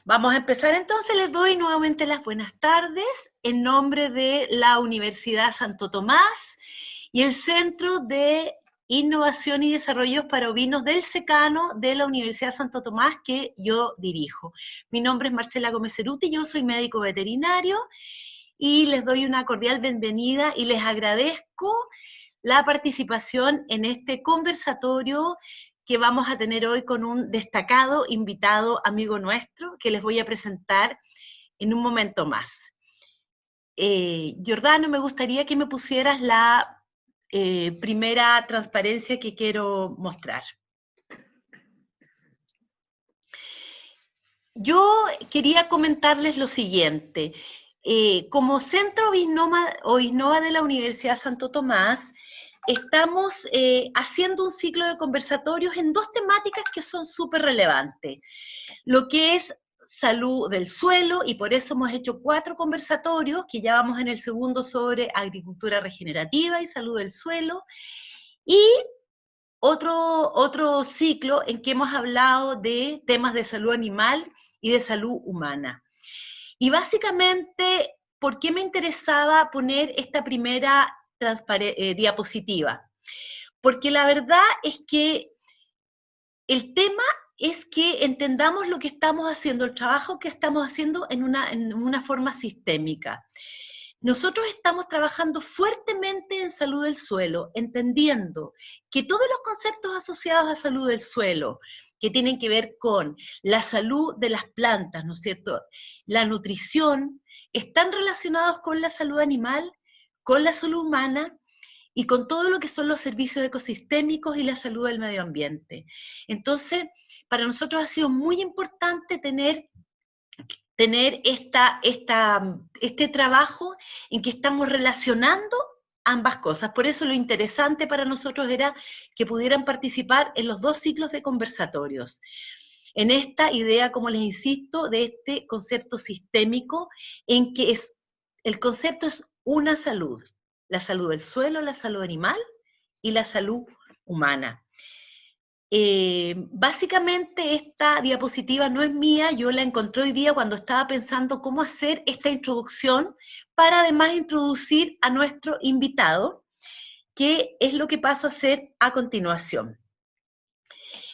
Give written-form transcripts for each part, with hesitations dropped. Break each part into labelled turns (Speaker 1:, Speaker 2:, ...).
Speaker 1: Vamos a empezar entonces, les doy nuevamente las buenas tardes en nombre de la Universidad Santo Tomás y el Centro de Innovación y Desarrollo para Ovinos del Secano de la Universidad Santo Tomás que yo dirijo. Mi nombre es Marcela Gómez Ceruti, yo soy médico veterinario y les doy una cordial bienvenida y les agradezco la participación en este conversatorio que vamos a tener hoy con un destacado invitado amigo nuestro que les voy a presentar en un momento más. Giordano, me gustaría que me pusieras la primera transparencia que quiero mostrar. Yo quería comentarles lo siguiente. Como Centro Ovinnova de la Universidad Santo Tomás, estamos haciendo un ciclo de conversatorios en dos temáticas que son súper relevantes. Lo que es salud del suelo, y por eso hemos hecho 4 conversatorios, que ya vamos en el segundo sobre agricultura regenerativa y salud del suelo, y otro ciclo en que hemos hablado de temas de salud animal y de salud humana. Y básicamente, ¿por qué me interesaba poner esta primera diapositiva? Porque la verdad es que el tema es que entendamos lo que estamos haciendo, el trabajo que estamos haciendo en una forma sistémica. Nosotros estamos trabajando fuertemente en salud del suelo, entendiendo que todos los conceptos asociados a salud del suelo, que tienen que ver con la salud de las plantas, ¿no es cierto?, la nutrición, están relacionados con la salud animal, con la salud humana y con todo lo que son los servicios ecosistémicos y la salud del medio ambiente. Entonces, para nosotros ha sido muy importante tener este trabajo en que estamos relacionando ambas cosas. Por eso lo interesante para nosotros era que pudieran participar en los dos ciclos de conversatorios. En esta idea, como les insisto, de este concepto sistémico en que el concepto es una salud. La salud del suelo, la salud animal y la salud humana. Básicamente esta diapositiva no es mía, yo la encontré hoy día cuando estaba pensando cómo hacer esta introducción para además introducir a nuestro invitado, que es lo que paso a hacer a continuación.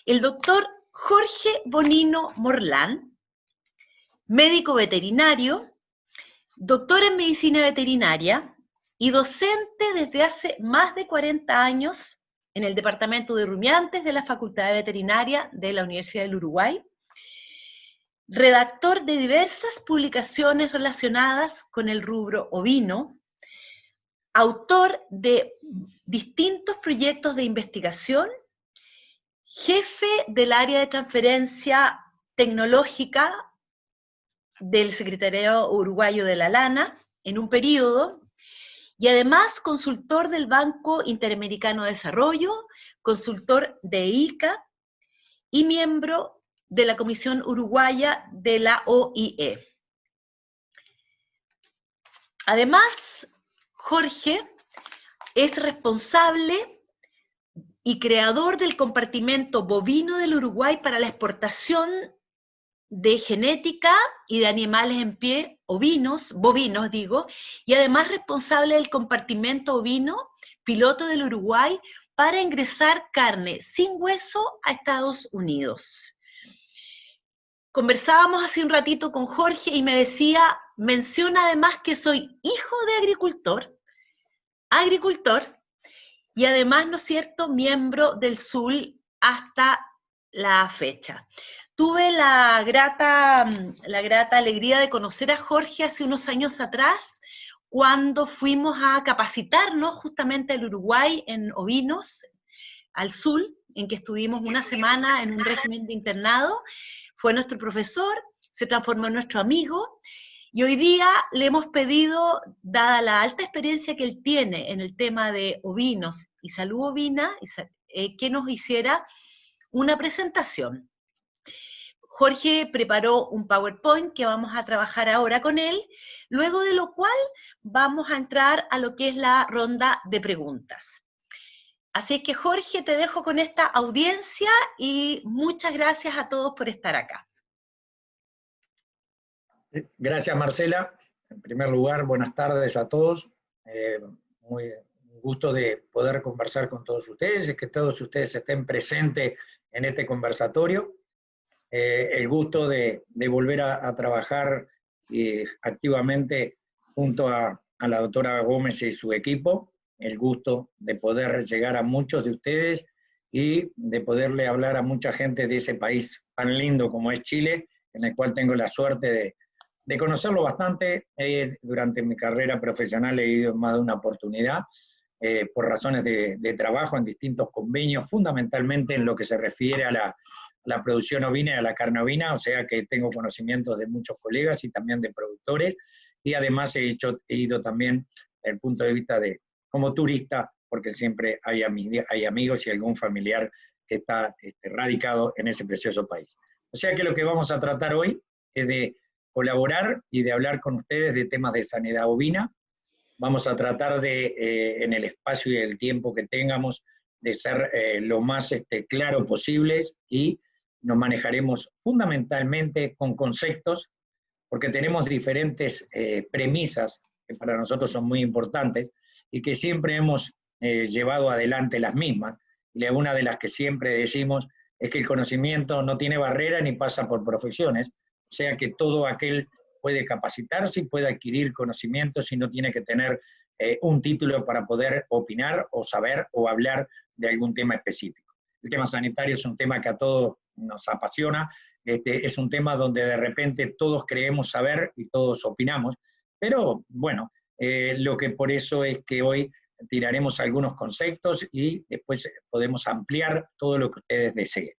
Speaker 1: El doctor Jorge Bonino Morlán, médico veterinario, doctor en medicina veterinaria y docente desde hace más de 40 años en el departamento de rumiantes de la Facultad de Veterinaria de la Universidad del Uruguay, redactor de diversas publicaciones relacionadas con el rubro ovino, autor de distintos proyectos de investigación, jefe del área de transferencia tecnológica del Secretariado Uruguayo de la Lana en un periodo, y además consultor del Banco Interamericano de Desarrollo, consultor de ICA y miembro de la Comisión Uruguaya de la OIE. Además, Jorge es responsable y creador del compartimento bovino del Uruguay para la exportación de genética y de animales en pie, bovinos digo, y además responsable del compartimento ovino piloto del Uruguay para ingresar carne sin hueso a Estados Unidos. Conversábamos hace un ratito con Jorge y me decía, menciona además que soy hijo de agricultor, y además, ¿no es cierto?, miembro del SUL hasta la fecha. Tuve la grata alegría de conocer a Jorge hace unos años atrás, cuando fuimos a capacitarnos justamente al Uruguay en ovinos, al SUL, en que estuvimos una semana en un régimen de internado. Fue nuestro profesor, se transformó en nuestro amigo, y hoy día le hemos pedido, dada la alta experiencia que él tiene en el tema de ovinos y salud ovina, que nos hiciera una presentación. Jorge preparó un PowerPoint que vamos a trabajar ahora con él, luego de lo cual vamos a entrar a lo que es la ronda de preguntas. Así es que, Jorge, te dejo con esta audiencia y muchas gracias a todos por estar acá.
Speaker 2: Gracias, Marcela. En primer lugar, buenas tardes a todos. Muy un gusto de poder conversar con todos ustedes y que todos ustedes estén presentes en este conversatorio. El gusto de volver a trabajar activamente junto a la doctora Gómez y su equipo. El gusto de poder llegar a muchos de ustedes y de poderle hablar a mucha gente de ese país tan lindo como es Chile, en el cual tengo la suerte de conocerlo bastante. Durante mi carrera profesional he ido en más de una oportunidad por razones de trabajo en distintos convenios, fundamentalmente en lo que se refiere a la producción ovina y a la carne ovina, o sea que tengo conocimientos de muchos colegas y también de productores, y además he ido también desde el punto de vista de como turista, porque siempre hay amigos y algún familiar que está radicado en ese precioso país. O sea que lo que vamos a tratar hoy es de colaborar y de hablar con ustedes de temas de sanidad ovina. Vamos a tratar de, en el espacio y el tiempo que tengamos, de ser lo más claro posibles, y nos manejaremos fundamentalmente con conceptos, porque tenemos diferentes premisas que para nosotros son muy importantes y que siempre hemos llevado adelante las mismas. Y una de las que siempre decimos es que el conocimiento no tiene barrera ni pasa por profesiones, o sea que todo aquel puede capacitarse y puede adquirir conocimientos y no tiene que tener un título para poder opinar o saber o hablar de algún tema específico. El tema sanitario es un tema que a todos nos apasiona, es un tema donde de repente todos creemos saber y todos opinamos, pero bueno, lo que por eso es que hoy tiraremos algunos conceptos y después podemos ampliar todo lo que ustedes deseen.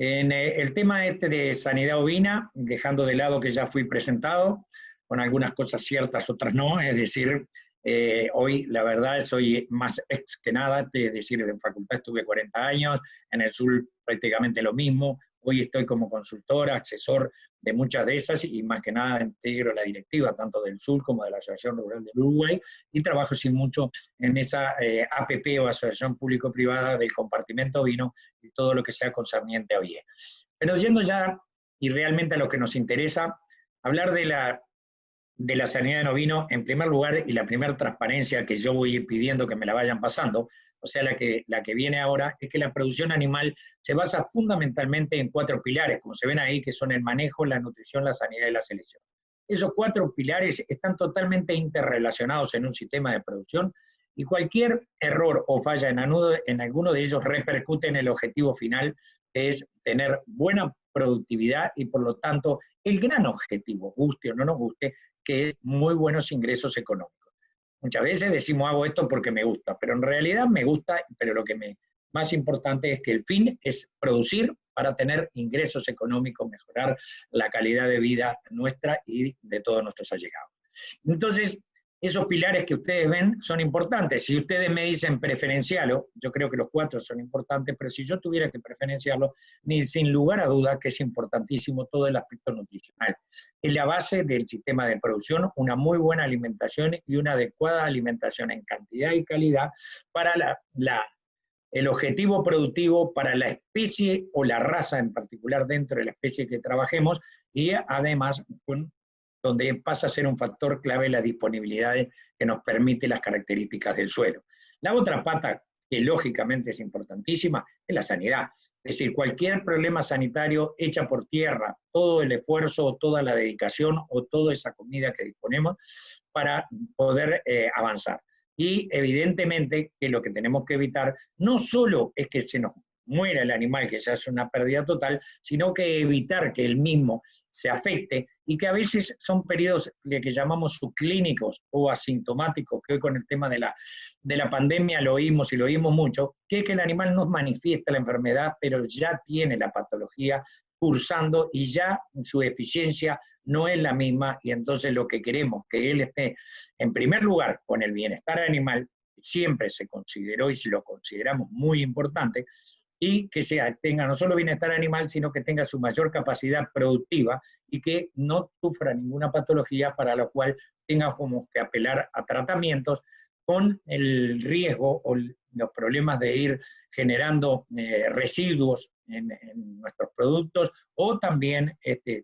Speaker 2: En el tema de sanidad ovina, dejando de lado que ya fui presentado, con algunas cosas ciertas, otras no, es decir, hoy la verdad soy más ex que nada, es decir, en facultad estuve 40 años, en el sur prácticamente lo mismo, hoy estoy como consultor, asesor de muchas de esas y más que nada integro la directiva tanto del sur como de la Asociación Rural del Uruguay y trabajo sin mucho en esa APP o Asociación Público-Privada del Compartimento Ovino y todo lo que sea concerniente a OIE. Pero yendo ya y realmente a lo que nos interesa, hablar de la sanidad en ovino, en primer lugar, y la primera transparencia que yo voy pidiendo que me la vayan pasando, o sea, la que viene ahora, es que la producción animal se basa fundamentalmente en 4 pilares, como se ven ahí, que son el manejo, la nutrición, la sanidad y la selección. Esos 4 pilares están totalmente interrelacionados en un sistema de producción y cualquier error o falla en alguno de ellos repercute en el objetivo final, que es tener buena productividad y por lo tanto el gran objetivo, guste o no nos guste, que es muy buenos ingresos económicos. Muchas veces decimos hago esto porque me gusta, pero en realidad me gusta, pero lo que más importante es que el fin es producir para tener ingresos económicos, mejorar la calidad de vida nuestra y de todos nuestros allegados. Entonces, esos pilares que ustedes ven son importantes. Si ustedes me dicen preferenciarlo, yo creo que los 4 son importantes, pero si yo tuviera que preferenciarlo, sin lugar a duda que es importantísimo todo el aspecto nutricional. Es la base del sistema de producción, una muy buena alimentación y una adecuada alimentación en cantidad y calidad para el objetivo productivo, para la especie o la raza en particular dentro de la especie que trabajemos, y además donde pasa a ser un factor clave la disponibilidad que nos permite las características del suelo. La otra pata, que lógicamente es importantísima, es la sanidad. Es decir, cualquier problema sanitario echa por tierra todo el esfuerzo, toda la dedicación o toda esa comida que disponemos para poder avanzar. Y evidentemente que lo que tenemos que evitar no solo es que se nos muera el animal, que se hace una pérdida total, sino que evitar que el mismo se afecte y que a veces son periodos que llamamos subclínicos o asintomáticos, que hoy con el tema de la pandemia lo oímos y lo oímos mucho, que es que el animal no manifiesta la enfermedad, pero ya tiene la patología cursando y ya su eficiencia no es la misma, y entonces lo que queremos que él esté en primer lugar con el bienestar animal, siempre se consideró y si lo consideramos muy importante, y que tenga no solo bienestar animal, sino que tenga su mayor capacidad productiva y que no sufra ninguna patología para la cual tenga como que apelar a tratamientos con el riesgo o los problemas de ir generando residuos en nuestros productos, o también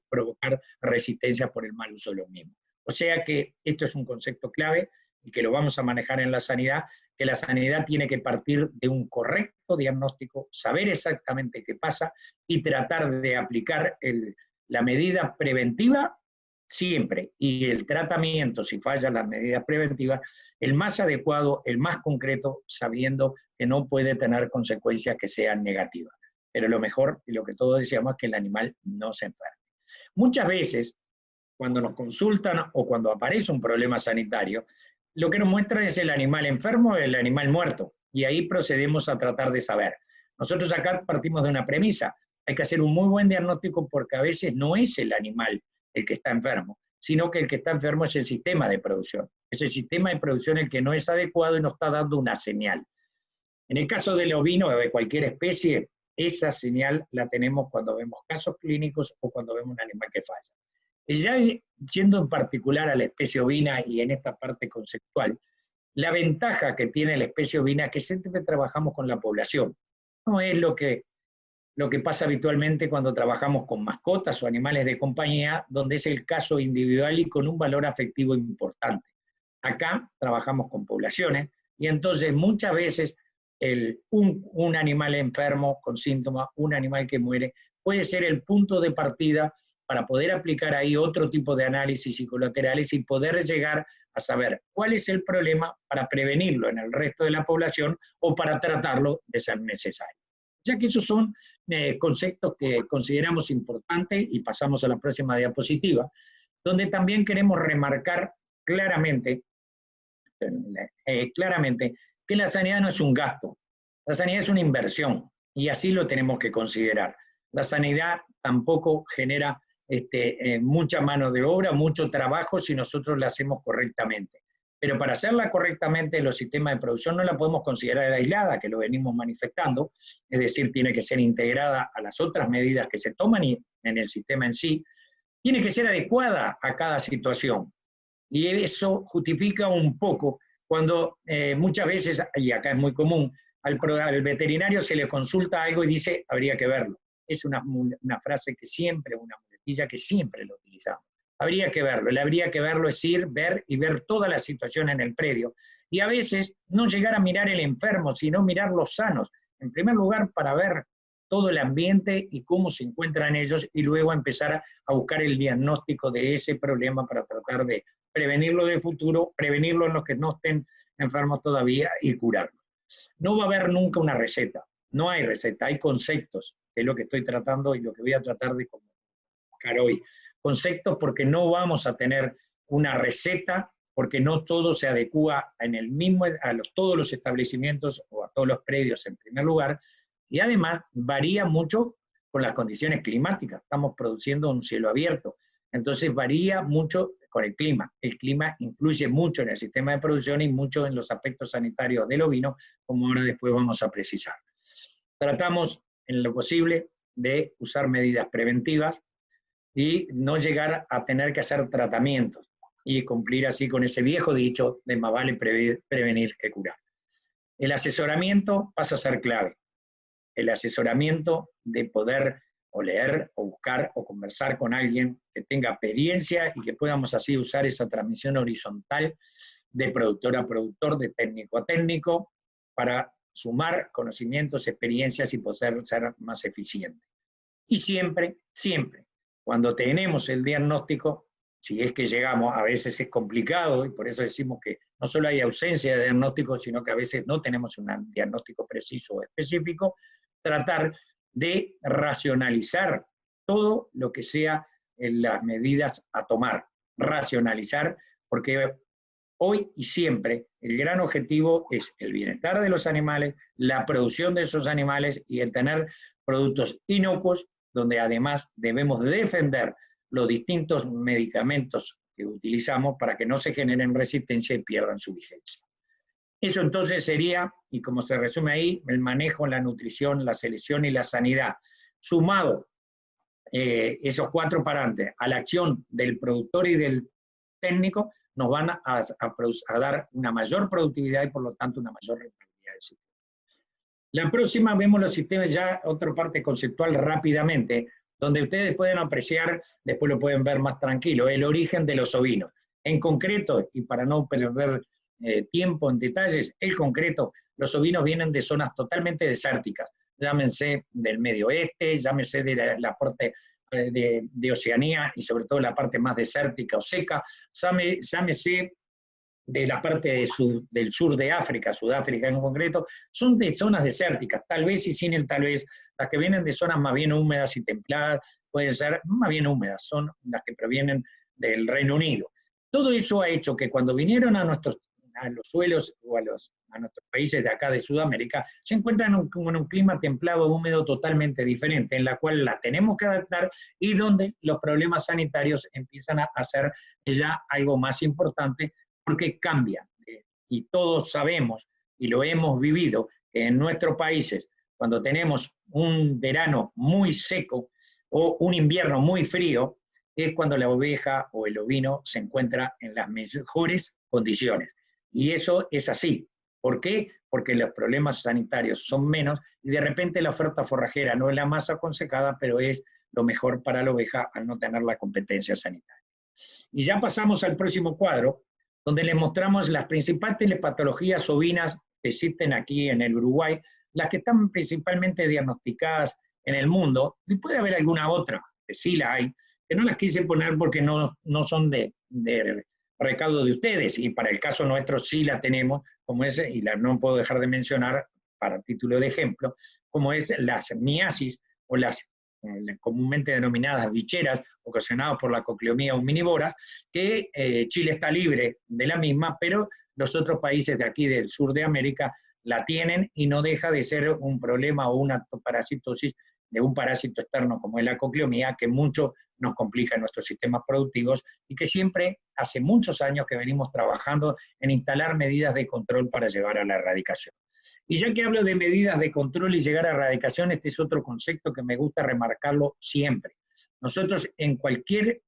Speaker 2: provocar resistencia por el mal uso de los mismos. O sea que esto es un concepto clave y que lo vamos a manejar en la sanidad, que la sanidad tiene que partir de un correcto diagnóstico, saber exactamente qué pasa y tratar de aplicar la medida preventiva siempre, y el tratamiento, si fallan las medidas preventivas, el más adecuado, el más concreto, sabiendo que no puede tener consecuencias que sean negativas. Pero lo mejor, y lo que todos decíamos, es que el animal no se enferme. Muchas veces, cuando nos consultan o cuando aparece un problema sanitario, lo que nos muestra es el animal enfermo o el animal muerto, y ahí procedemos a tratar de saber. Nosotros acá partimos de una premisa: hay que hacer un muy buen diagnóstico, porque a veces no es el animal el que está enfermo, sino que el que está enfermo es el sistema de producción. Es el sistema de producción el que no es adecuado y nos está dando una señal. En el caso del ovino o de cualquier especie, esa señal la tenemos cuando vemos casos clínicos o cuando vemos un animal que falla. Y ya siendo en particular a la especie ovina y en esta parte conceptual, la ventaja que tiene la especie ovina es que siempre trabajamos con la población. No es lo que pasa habitualmente cuando trabajamos con mascotas o animales de compañía, donde es el caso individual y con un valor afectivo importante. Acá trabajamos con poblaciones, y entonces muchas veces un animal enfermo con síntomas, un animal que muere, puede ser el punto de partida para poder aplicar ahí otro tipo de análisis y colaterales y poder llegar a saber cuál es el problema para prevenirlo en el resto de la población o para tratarlo de ser necesario. Ya que esos son conceptos que consideramos importantes, y pasamos a la próxima diapositiva, donde también queremos remarcar claramente que la sanidad no es un gasto, la sanidad es una inversión, y así lo tenemos que considerar. La sanidad tampoco genera mucha mano de obra, mucho trabajo si nosotros la hacemos correctamente. Pero para hacerla correctamente, los sistemas de producción no la podemos considerar aislada, que lo venimos manifestando, es decir, tiene que ser integrada a las otras medidas que se toman y en el sistema en sí, tiene que ser adecuada a cada situación. Y eso justifica un poco cuando muchas veces, y acá es muy común, al veterinario se le consulta algo y dice, habría que verlo. Es una frase que siempre, una muletilla que siempre lo utilizamos. Habría que verlo. El habría que verlo es ir, ver y ver toda la situación en el predio. Y a veces no llegar a mirar el enfermo, sino mirar los sanos. En primer lugar, para ver todo el ambiente y cómo se encuentran ellos, y luego empezar a buscar el diagnóstico de ese problema para tratar de prevenirlo de futuro, prevenirlo en los que no estén enfermos todavía y curarlo. No va a haber nunca una receta. No hay receta, hay conceptos, que es lo que estoy tratando y lo que voy a tratar de comunicar hoy. Conceptos, porque no vamos a tener una receta, porque no todo se adecúa en el mismo, todos los establecimientos o a todos los predios en primer lugar, y además varía mucho con las condiciones climáticas. Estamos produciendo un cielo abierto, entonces varía mucho con el clima. El clima influye mucho en el sistema de producción y mucho en los aspectos sanitarios del ovino, como ahora después vamos a precisar. Tratamos en lo posible de usar medidas preventivas y no llegar a tener que hacer tratamientos y cumplir así con ese viejo dicho de más vale prevenir que curar. El asesoramiento pasa a ser clave. El asesoramiento de poder o leer o buscar o conversar con alguien que tenga experiencia y que podamos así usar esa transmisión horizontal de productor a productor, de técnico a técnico, para sumar conocimientos, experiencias y poder ser más eficiente. Y siempre, siempre, cuando tenemos el diagnóstico, si es que llegamos, a veces es complicado, y por eso decimos que no solo hay ausencia de diagnóstico, sino que a veces no tenemos un diagnóstico preciso o específico, tratar de racionalizar todo lo que sea en las medidas a tomar. Racionalizar, porque hoy y siempre el gran objetivo es el bienestar de los animales, la producción de esos animales y el tener productos inocuos, donde además debemos defender los distintos medicamentos que utilizamos para que no se generen resistencia y pierdan su vigencia. Eso entonces sería, y como se resume ahí, el manejo, la nutrición, la selección y la sanidad. Sumado esos cuatro parámetros a la acción del productor y del técnico, nos van a dar una mayor productividad y por lo tanto una mayor rentabilidad del sistema. La próxima vemos los sistemas, ya otra parte conceptual rápidamente, donde ustedes pueden apreciar, después lo pueden ver más tranquilo, el origen de los ovinos. En concreto, y para no perder tiempo en detalles, el concreto, los ovinos vienen de zonas totalmente desérticas, llámense del Medio Oeste, llámense de la parte de Oceanía y sobre todo la parte más desértica o seca, llámese de la parte del sur de África, Sudáfrica en concreto, son de zonas desérticas, tal vez y sin el tal vez. Las que vienen de zonas más bien húmedas y templadas pueden ser más bien húmedas, son las que provienen del Reino Unido. Todo eso ha hecho que cuando vinieron a los suelos o a nuestros países de acá de Sudamérica, se encuentran en un clima templado húmedo totalmente diferente, en la cual la tenemos que adaptar y donde los problemas sanitarios empiezan a ser ya algo más importante, porque cambian. Y todos sabemos, y lo hemos vivido, que en nuestros países, cuando tenemos un verano muy seco o un invierno muy frío, es cuando la oveja o el ovino se encuentra en las mejores condiciones. Y eso es así. ¿Por qué? Porque los problemas sanitarios son menos y de repente la oferta forrajera no es la más aconsejada, pero es lo mejor para la oveja al no tener la competencia sanitaria. Y ya pasamos al próximo cuadro, donde les mostramos las principales patologías ovinas que existen aquí en el Uruguay, las que están principalmente diagnosticadas en el mundo, y puede haber alguna otra, que sí la hay, que no las quise poner porque no son de recaudo de ustedes, y para el caso nuestro sí la tenemos, como es, y no puedo dejar de mencionar, para título de ejemplo, como es las miasis, o las comúnmente denominadas bicheras, ocasionadas por la cocleomía huminívora, que Chile está libre de la misma, pero los otros países de aquí del sur de América la tienen y no deja de ser un problema o una parasitosis de un parásito externo como es la cocleomía, que mucho nos complica en nuestros sistemas productivos y que siempre hace muchos años que venimos trabajando en instalar medidas de control para llevar a la erradicación. Y ya que hablo de medidas de control y llegar a erradicación, este es otro concepto que me gusta remarcarlo siempre. Nosotros en cualquier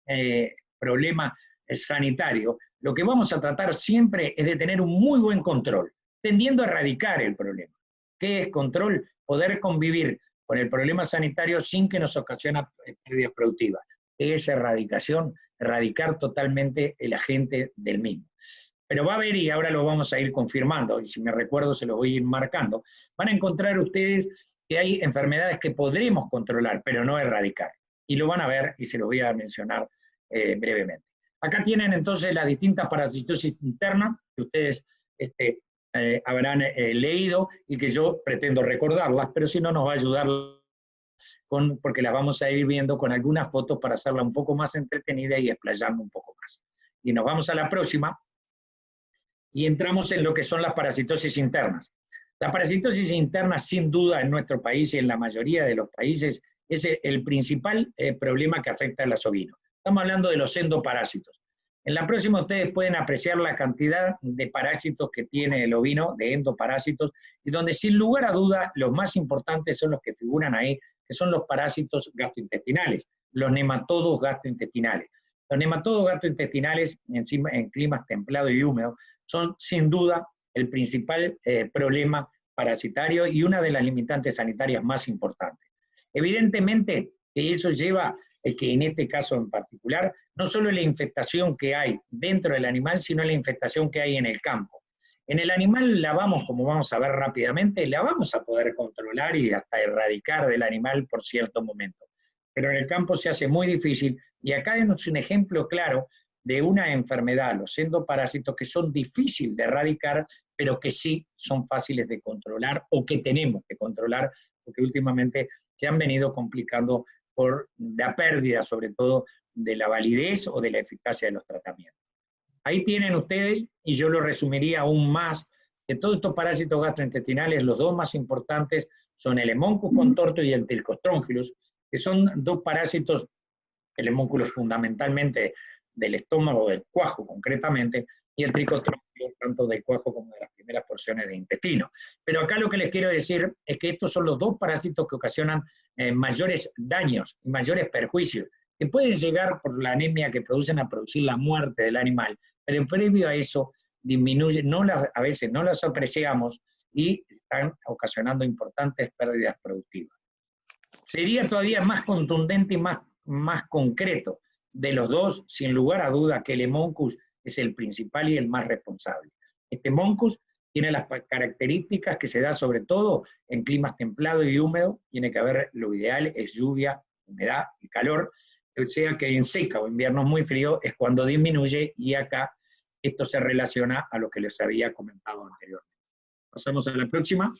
Speaker 2: problema sanitario, lo que vamos a tratar siempre es de tener un muy buen control, tendiendo a erradicar el problema. ¿Qué es control? Poder convivir con el problema sanitario sin que nos ocasione pérdidas productivas. Es erradicación, erradicar totalmente el agente del mismo. Pero va a haber, y ahora lo vamos a ir confirmando, y si me recuerdo se lo voy a ir marcando, van a encontrar ustedes que hay enfermedades que podremos controlar, pero no erradicar. Y lo van a ver, y se lo voy a mencionar brevemente. Acá tienen entonces las distintas parasitosis internas, que ustedes habrán leído, y que yo pretendo recordarlas, pero si no nos va a ayudar, porque las vamos a ir viendo con algunas fotos para hacerla un poco más entretenida y explayarnos un poco más. Y nos vamos a la próxima, y entramos en lo que son las parasitosis internas. La parasitosis interna, sin duda, en nuestro país y en la mayoría de los países, es el principal problema que afecta a los ovinos. Estamos hablando de los endoparásitos. En la próxima ustedes pueden apreciar la cantidad de parásitos que tiene el ovino, de endoparásitos, y donde sin lugar a duda los más importantes son los que figuran ahí, que son los parásitos gastrointestinales, los nematodos gastrointestinales. Los nematodos gastrointestinales en climas templados y húmedos son sin duda el principal problema parasitario y una de las limitantes sanitarias más importantes. Evidentemente que eso lleva que en este caso en particular, no solo la infestación que hay dentro del animal, sino la infestación que hay en el campo. En el animal la vamos, como vamos a ver rápidamente, la vamos a poder controlar y hasta erradicar del animal por cierto momento. Pero en el campo se hace muy difícil, y acá tenemos un ejemplo claro de una enfermedad, los endoparásitos, que son difíciles de erradicar, pero que sí son fáciles de controlar o que tenemos que controlar, porque últimamente se han venido complicando por la pérdida, sobre todo, de la validez o de la eficacia de los tratamientos. Ahí tienen ustedes, y yo lo resumiría aún más, de todos estos parásitos gastrointestinales, los dos más importantes son el Haemococcus contorto y el Trichostrongylus, que son dos parásitos, el Haemococcus fundamentalmente del estómago, del cuajo concretamente, y el Trichostrongylus tanto del cuajo como de las primeras porciones de intestino. Pero acá lo que les quiero decir es que estos son los dos parásitos que ocasionan mayores daños y mayores perjuicios, que pueden llegar por la anemia que producen a producir la muerte del animal, pero previo a eso disminuye, a veces no las apreciamos, y están ocasionando importantes pérdidas productivas. Sería todavía más contundente y más concreto de los dos, sin lugar a duda, que el Hemoncus es el principal y el más responsable. Este Hemoncus tiene las características que se da sobre todo en climas templados y húmedos, tiene que haber, lo ideal es lluvia, humedad y calor, o sea que en seca o inviernos muy fríos es cuando disminuye, y acá esto se relaciona a lo que les había comentado anteriormente. Pasamos a la próxima.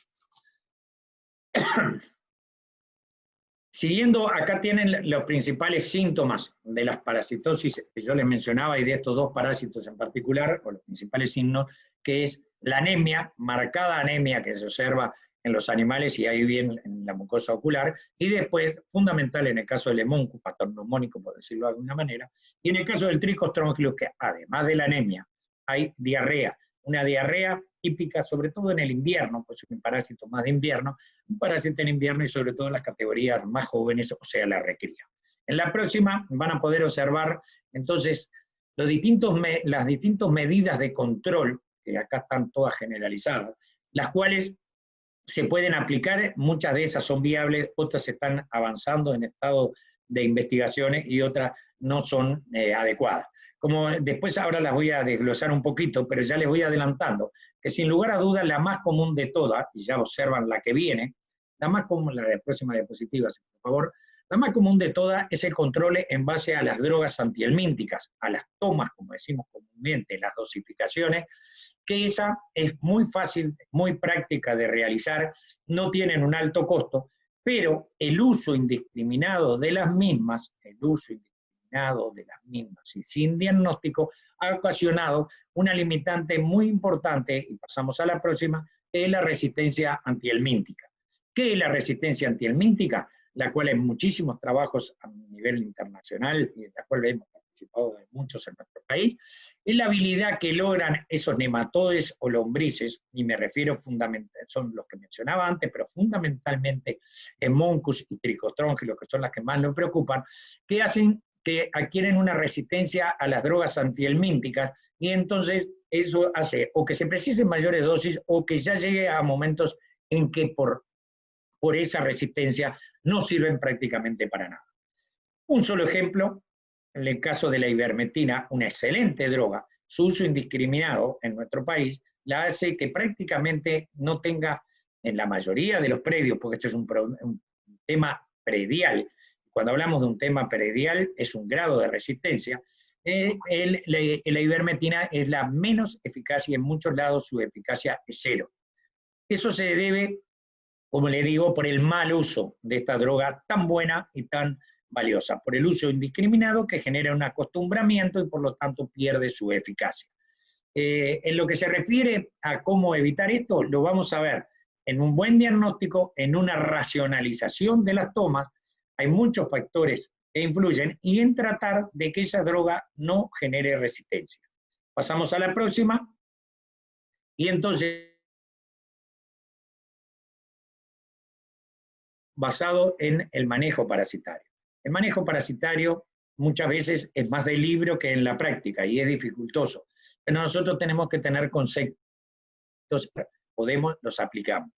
Speaker 2: Siguiendo, acá tienen los principales síntomas de las parasitosis que yo les mencionaba, y de estos dos parásitos en particular, o los principales signos, que es la anemia, marcada anemia que se observa en los animales y ahí bien en la mucosa ocular, y después, fundamental en el caso del Hemoncus, patognomónico por decirlo de alguna manera, y en el caso del Trichostrongylos, que además de la anemia, hay diarrea, una diarrea típica, sobre todo en el invierno, pues es un parásito más de invierno, un parásito en invierno y sobre todo en las categorías más jóvenes, o sea, la recría. En la próxima van a poder observar, entonces, las distintas medidas de control, que acá están todas generalizadas, las cuales se pueden aplicar, muchas de esas son viables, otras están avanzando en estado de investigaciones y otras no son adecuadas. Como después ahora las voy a desglosar un poquito, pero ya les voy adelantando, que sin lugar a dudas la más común de todas, y ya observan la que viene, la más común, la de la próxima diapositiva, por favor, la más común de todas es el control en base a las drogas antihelmínticas, a las tomas, como decimos comúnmente, las dosificaciones, que esa es muy fácil, muy práctica de realizar, no tienen un alto costo, pero el uso indiscriminado de las mismas, y sin diagnóstico, ha ocasionado una limitante muy importante, y pasamos a la próxima, que es la resistencia antihelmíntica. ¿Qué es la resistencia antihelmíntica? La cual en muchísimos trabajos a nivel internacional, y de la cual hemos participado de muchos en nuestro país, es la habilidad que logran esos nematodes o lombrices, y me refiero fundamentalmente, son los que mencionaba antes, pero fundamentalmente Hemoncus y Trichostrongylos, que son las que más nos preocupan, que hacen que adquieren una resistencia a las drogas antihelmínticas, y entonces eso hace o que se precisen mayores dosis o que ya llegue a momentos en que por esa resistencia no sirven prácticamente para nada. Un solo ejemplo, en el caso de la ivermectina, una excelente droga, su uso indiscriminado en nuestro país la hace que prácticamente no tenga, en la mayoría de los predios, porque esto es un tema predial. Cuando hablamos de un tema predial, es un grado de resistencia. La ivermectina es la menos eficaz y en muchos lados su eficacia es cero. Eso se debe, como le digo, por el mal uso de esta droga tan buena y tan valiosa, por el uso indiscriminado que genera un acostumbramiento y por lo tanto pierde su eficacia. En lo que se refiere a cómo evitar esto, lo vamos a ver en un buen diagnóstico, en una racionalización de las tomas. Hay muchos factores que influyen, y en tratar de que esa droga no genere resistencia. Pasamos a la próxima, y entonces, basado en el manejo parasitario. El manejo parasitario muchas veces es más de libro que en la práctica, y es dificultoso. Pero nosotros tenemos que tener conceptos, los aplicamos.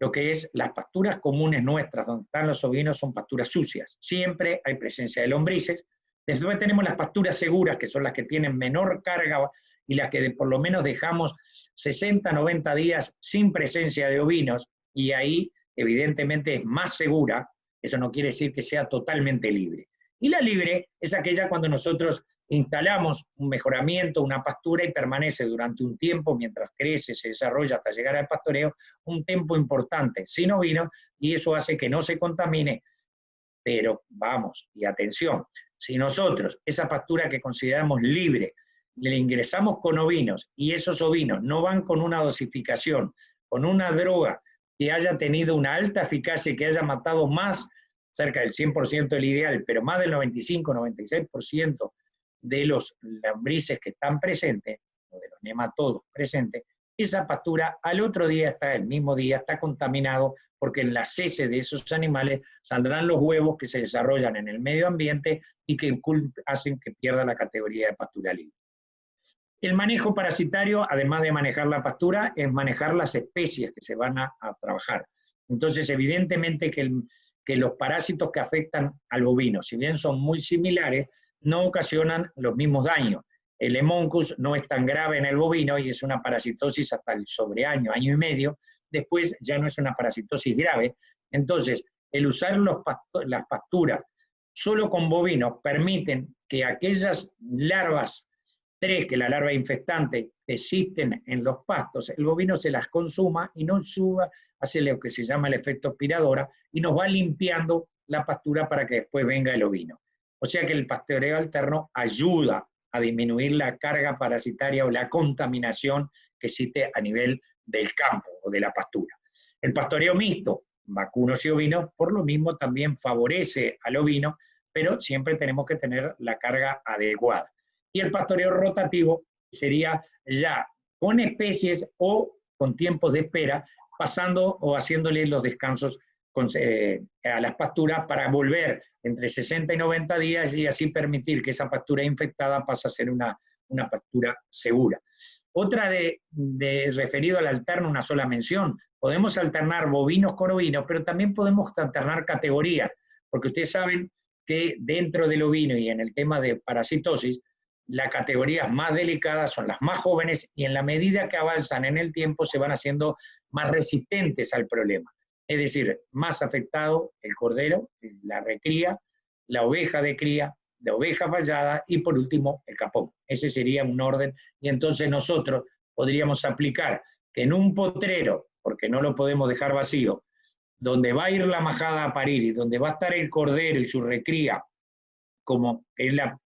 Speaker 2: Lo que es las pasturas comunes nuestras, donde están los ovinos, son pasturas sucias. Siempre hay presencia de lombrices. Después tenemos las pasturas seguras, que son las que tienen menor carga y las que por lo menos dejamos 60, 90 días sin presencia de ovinos, y ahí evidentemente es más segura. Eso no quiere decir que sea totalmente libre. Y la libre es aquella cuando nosotros instalamos un mejoramiento, una pastura, y permanece durante un tiempo, mientras crece, se desarrolla hasta llegar al pastoreo, un tiempo importante sin ovinos, y eso hace que no se contamine. Pero vamos, y atención, si nosotros esa pastura que consideramos libre, le ingresamos con ovinos, y esos ovinos no van con una dosificación, con una droga que haya tenido una alta eficacia y que haya matado más, cerca del 100% del ideal, pero más del 95-96% de los lombrices que están presentes, o de los nematodos presentes, esa pastura al otro día, el mismo día, está contaminado, porque en las heces de esos animales saldrán los huevos que se desarrollan en el medio ambiente y que hacen que pierda la categoría de pastura libre. El manejo parasitario, además de manejar la pastura, es manejar las especies que se van a trabajar. Entonces, evidentemente que los parásitos que afectan al bovino, si bien son muy similares, no ocasionan los mismos daños. El Hemoncus no es tan grave en el bovino y es una parasitosis hasta el sobreaño, año y medio. Después ya no es una parasitosis grave. Entonces, el usar las pasturas solo con bovinos permiten que aquellas larvas, que la larva infestante existen en los pastos, el bovino se las consuma y no suba, hace lo que se llama el efecto aspiradora y nos va limpiando la pastura para que después venga el ovino. O sea que el pastoreo alterno ayuda a disminuir la carga parasitaria o la contaminación que existe a nivel del campo o de la pastura. El pastoreo mixto, vacunos y ovinos, por lo mismo también favorece al ovino, pero siempre tenemos que tener la carga adecuada. Y el pastoreo rotativo sería ya con especies o con tiempos de espera, pasando o haciéndole los descansos a las pasturas para volver entre 60 y 90 días y así permitir que esa pastura infectada pase a ser una pastura segura. Otra referido al alterno, una sola mención, podemos alternar bovinos con ovinos, pero también podemos alternar categorías, porque ustedes saben que dentro del ovino y en el tema de parasitosis, las categorías más delicadas son las más jóvenes y en la medida que avanzan en el tiempo se van haciendo más resistentes al problema. Es decir, más afectado el cordero, la recría, la oveja de cría, la oveja fallada y por último el capón. Ese sería un orden y entonces nosotros podríamos aplicar que en un potrero, porque no lo podemos dejar vacío, donde va a ir la majada a parir y donde va a estar el cordero y su recría, como es la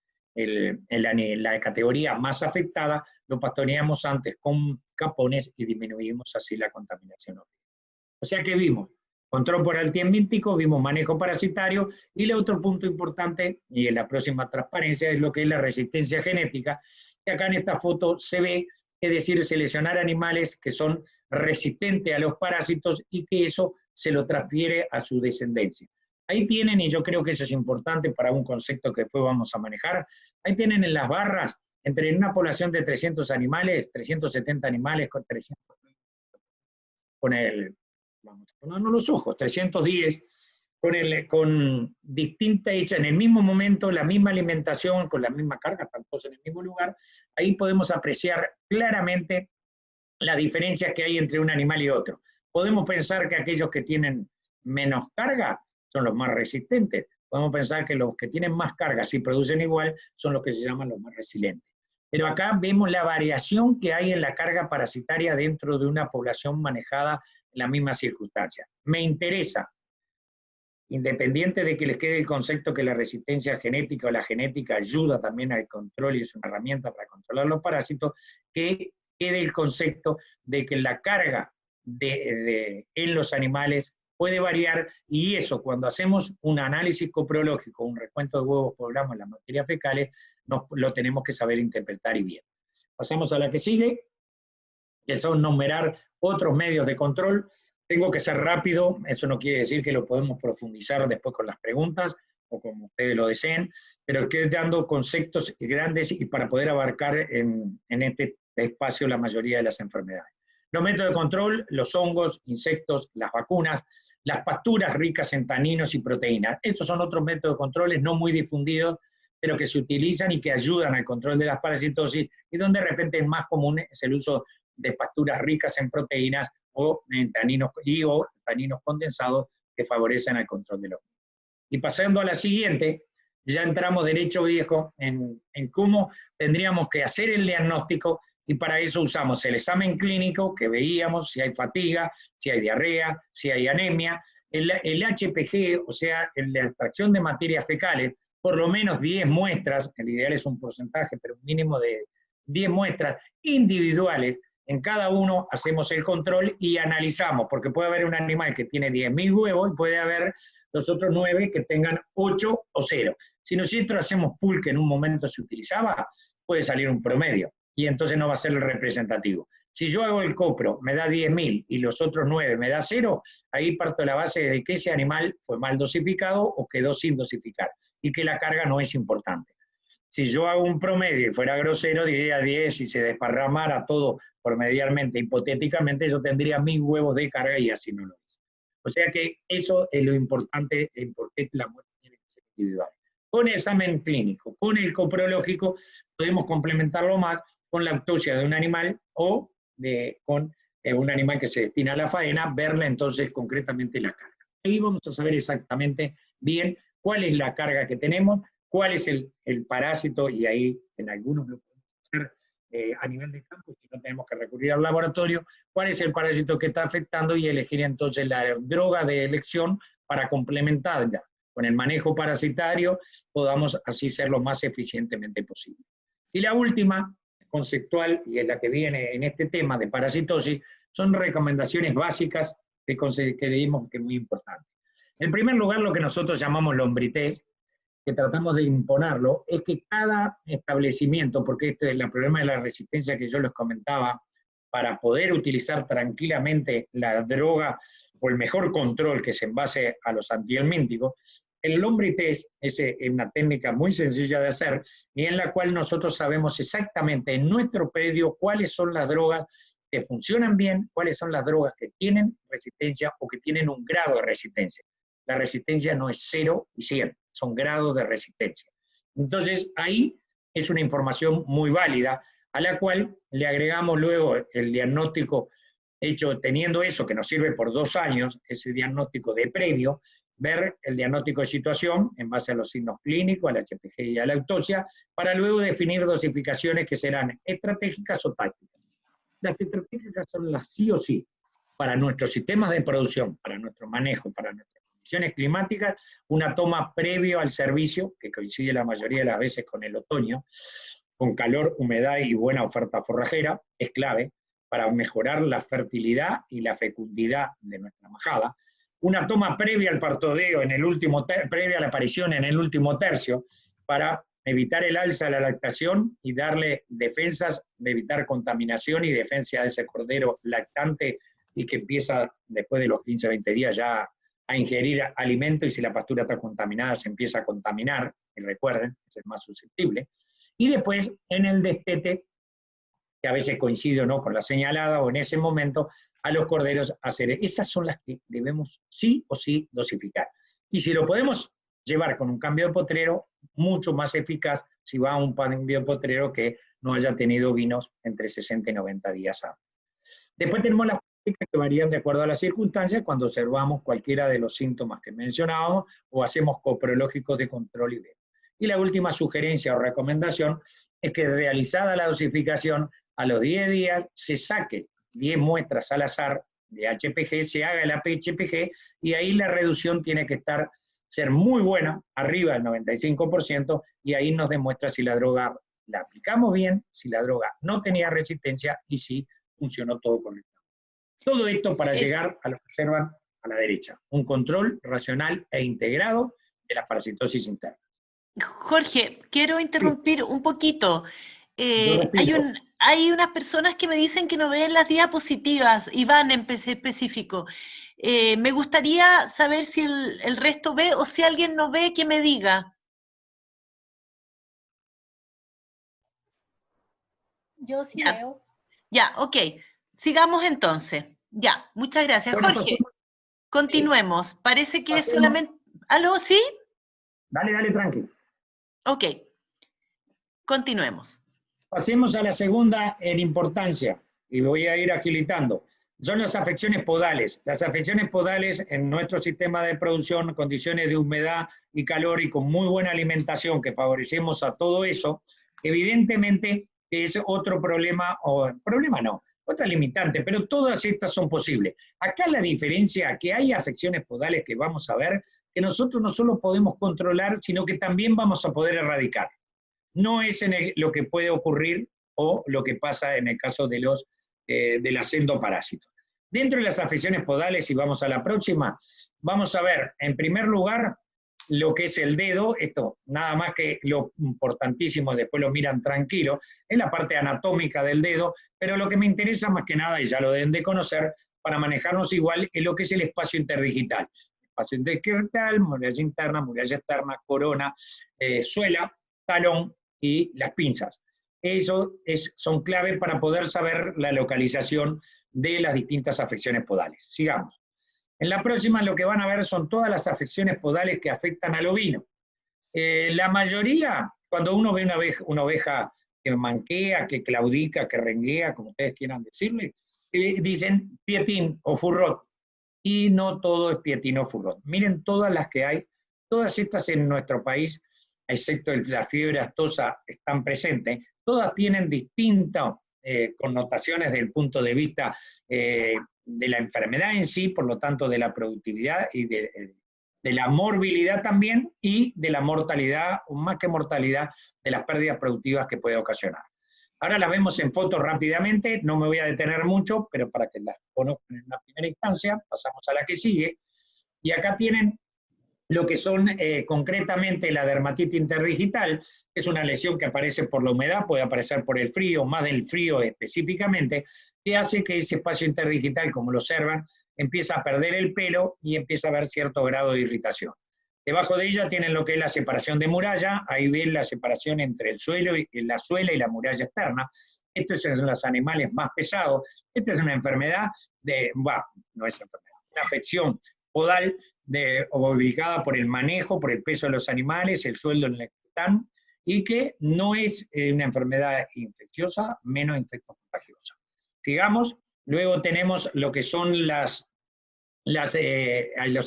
Speaker 2: categoría más afectada, lo pastoreamos antes con capones y disminuimos así la contaminación. O sea que vimos control por altiambiético, vimos manejo parasitario y el otro punto importante, y en la próxima transparencia, es lo que es la resistencia genética, que acá en esta foto se ve, es decir, seleccionar animales que son resistentes a los parásitos y que eso se lo transfiere a su descendencia. Ahí tienen, y yo creo que eso es importante para un concepto que después vamos a manejar, ahí tienen en las barras, entre una población de 300 animales, 370 animales con 300, vamos a ponernos los ojos, 310, con distinta hecha en el mismo momento, la misma alimentación, con la misma carga, están todos en el mismo lugar, ahí podemos apreciar claramente las diferencias que hay entre un animal y otro. Podemos pensar que aquellos que tienen menos carga son los más resistentes. Podemos pensar que los que tienen más carga, si producen igual, son los que se llaman los más resilientes. Pero acá vemos la variación que hay en la carga parasitaria dentro de una población manejada en la misma circunstancia. Me interesa, independiente de que les quede el concepto que la resistencia genética o la genética ayuda también al control y es una herramienta para controlar los parásitos, que quede el concepto de que la carga en los animales puede variar y eso cuando hacemos un análisis coprológico, un recuento de huevos por gramo en las materias fecales, lo tenemos que saber interpretar y bien. Pasamos a la que sigue, que son numerar otros medios de control. Tengo que ser rápido, eso no quiere decir que lo podemos profundizar después con las preguntas o como ustedes lo deseen, pero que dando conceptos grandes y para poder abarcar en este espacio la mayoría de las enfermedades. Los métodos de control, los hongos, insectos, las vacunas, las pasturas ricas en taninos y proteínas. Estos son otros métodos de controles no muy difundidos, pero que se utilizan y que ayudan al control de las parasitosis y donde de repente es más común es el uso de pasturas ricas en proteínas o en taninos o taninos condensados que favorecen al control de los mismos. Y pasando a la siguiente, ya entramos derecho viejo en cómo tendríamos que hacer el diagnóstico y para eso usamos el examen clínico que veíamos, si hay fatiga, si hay diarrea, si hay anemia, el HPG, o sea, la extracción de materias fecales, por lo menos 10 muestras, el ideal es un porcentaje, pero un mínimo de 10 muestras individuales, en cada uno hacemos el control y analizamos, porque puede haber un animal que tiene 10.000 huevos y puede haber los otros 9 que tengan 8 o 0. Si nosotros hacemos pool, que en un momento se utilizaba, puede salir un promedio, y entonces no va a ser el representativo. Si yo hago el copro, me da 10.000 y los otros 9 me da 0, ahí parto de la base de que ese animal fue mal dosificado o quedó sin dosificar, y que la carga no es importante. Si yo hago un promedio y fuera grosero, diría 10, si se desparramara todo promedialmente, hipotéticamente, yo tendría 1000 huevos de carga y así no lo es. O sea que eso es lo importante en por qué la muestra tiene que ser individual. Con el examen clínico, con el coprológico, podemos complementarlo más con la autopsia de un animal o con un animal que se destina a la faena, verle entonces concretamente la carga. Ahí vamos a saber exactamente bien cuál es la carga que tenemos, cuál es el parásito, y ahí en algunos lo podemos hacer a nivel de campo, si no tenemos que recurrir al laboratorio, cuál es el parásito que está afectando y elegir entonces la droga de elección para complementarla con el manejo parasitario, podamos así ser lo más eficientemente posible. Y la última, conceptual, y es la que viene en este tema de parasitosis, son recomendaciones básicas que creímos que es muy importante. En primer lugar, lo que nosotros llamamos lombrités, que tratamos de imponerlo, es que cada establecimiento, porque este es el problema de la resistencia que yo les comentaba, para poder utilizar tranquilamente la droga o el mejor control que es en base a los antihelmínticos, el lombrités es una técnica muy sencilla de hacer y en la cual nosotros sabemos exactamente en nuestro predio cuáles son las drogas que funcionan bien, cuáles son las drogas que tienen resistencia o que tienen un grado de resistencia. La resistencia no es 0 y 100, son grados de resistencia. Entonces, ahí es una información muy válida, a la cual le agregamos luego el diagnóstico hecho teniendo eso, que nos sirve por 2 años, ese diagnóstico de predio, ver el diagnóstico de situación en base a los signos clínicos, al HPG y a la autopsia, para luego definir dosificaciones que serán estratégicas o tácticas. Las estratégicas son las sí o sí, para nuestros sistemas de producción, para nuestro manejo, para nuestras condiciones climáticas, una toma previo al servicio, que coincide la mayoría de las veces con el otoño, con calor, humedad y buena oferta forrajera, es clave para mejorar la fertilidad y la fecundidad de nuestra majada. Una toma previa al partodeo, previa a la aparición en el último tercio, para evitar el alza de la lactación y darle defensas de evitar contaminación y defensa de ese cordero lactante y que empieza después de los 15-20 días ya a ingerir alimento, y si la pastura está contaminada se empieza a contaminar, y recuerden, es el más susceptible. Y después en el destete, que a veces coincide o no con la señalada, o en ese momento a los corderos hacer. Esas son las que debemos sí o sí dosificar. Y si lo podemos llevar con un cambio de potrero, mucho más eficaz si va a un cambio de potrero que no haya tenido vinos entre 60 y 90 días antes. Después tenemos las prácticas que varían de acuerdo a las circunstancias cuando observamos cualquiera de los síntomas que mencionábamos o hacemos coprológicos de control y vemos. Y la última sugerencia o recomendación es que realizada la dosificación, a los 10 días se saque 10 muestras al azar de HPG, se haga el HPG y ahí la reducción tiene que ser muy buena, arriba del 95%, y ahí nos demuestra si la droga la aplicamos bien, si la droga no tenía resistencia y si funcionó todo correctamente. Todo esto para llegar a lo que observan a la derecha, un control racional e integrado de la parasitosis interna.
Speaker 1: Jorge, quiero interrumpir un poquito. Hay unas personas que me dicen que no ven las diapositivas, Iván en específico. Me gustaría saber si el resto ve, o si alguien no ve, que me diga.
Speaker 3: Yo sí veo.
Speaker 1: Ya, ok. Sigamos entonces. Ya, muchas gracias.
Speaker 2: Bueno,
Speaker 1: Jorge, continuemos. Parece que es solamente... ¿Aló? ¿Sí?
Speaker 2: Dale, tranqui.
Speaker 1: Ok. Continuemos.
Speaker 2: Pasemos a la segunda en importancia, y voy a ir agilitando. Son las afecciones podales. Las afecciones podales en nuestro sistema de producción, condiciones de humedad y calor y con muy buena alimentación que favorecemos a todo eso, evidentemente es otro problema, otra limitante, pero todas estas son posibles. Acá la diferencia, que hay afecciones podales que vamos a ver, que nosotros no solo podemos controlar, sino que también vamos a poder erradicar. No es lo que puede ocurrir o lo que pasa en el caso de las endoparásitos. Dentro de las afecciones podales, y vamos a la próxima, vamos a ver, en primer lugar, lo que es el dedo. Esto nada más que lo importantísimo, después lo miran tranquilo, es la parte anatómica del dedo, pero lo que me interesa más que nada, y ya lo deben de conocer, para manejarnos igual, es lo que es el espacio interdigital. Espacio interdigital, muralla interna, muralla externa, corona, suela, talón y las pinzas. Eso son clave para poder saber la localización de las distintas afecciones podales. Sigamos. En la próxima lo que van a ver son todas las afecciones podales que afectan al ovino. La mayoría, cuando uno ve una oveja que manquea, que claudica, que renguea, como ustedes quieran decirle, dicen pietín o furrot. Y no todo es pietín o furrot. Miren todas las que hay, todas estas en nuestro país, excepto la fiebre aftosa, están presentes, todas tienen distintas connotaciones desde el punto de vista de la enfermedad en sí, por lo tanto de la productividad y de la morbilidad también, y de la mortalidad, o más que mortalidad, de las pérdidas productivas que puede ocasionar. Ahora las vemos en fotos rápidamente, no me voy a detener mucho, pero para que las conozcan en una primera instancia, pasamos a la que sigue, y acá tienen lo que son concretamente la dermatitis interdigital, que es una lesión que aparece por la humedad, puede aparecer por el frío, más del frío específicamente, que hace que ese espacio interdigital, como lo observan, empieza a perder el pelo y empieza a haber cierto grado de irritación. Debajo de ella tienen lo que es la separación de muralla, ahí ven la separación entre el suelo y la suela y la muralla externa. Estos son los animales más pesados. Esta es una enfermedad no es enfermedad, una afección podal ubicada por el manejo, por el peso de los animales, el suelo en el que están, y que no es una enfermedad infecciosa, menos infectocontagiosa. Digamos, luego tenemos lo que son los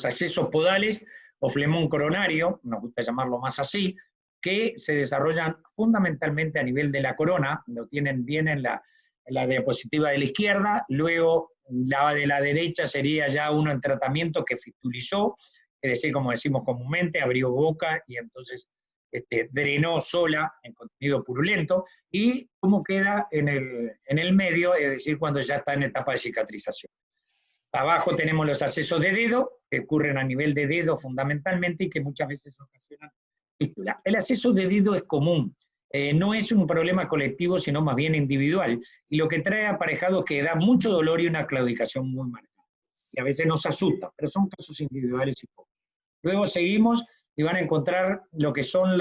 Speaker 2: accesos podales o flemón coronario, nos gusta llamarlo más así, que se desarrollan fundamentalmente a nivel de la corona, lo tienen bien en la diapositiva de la izquierda, luego la de la derecha sería ya uno en tratamiento que fistulizó, es decir, como decimos comúnmente, abrió boca y entonces drenó sola en contenido purulento, y cómo queda en el medio, es decir, cuando ya está en etapa de cicatrización. Abajo tenemos los accesos de dedo, que ocurren a nivel de dedo fundamentalmente y que muchas veces ocasionan fístula. El acceso de dedo es común, no es un problema colectivo, sino más bien individual, y lo que trae aparejado es que da mucho dolor y una claudicación muy marcada. Y a veces nos asusta, pero son casos individuales y pocos. Luego seguimos y van a encontrar lo que son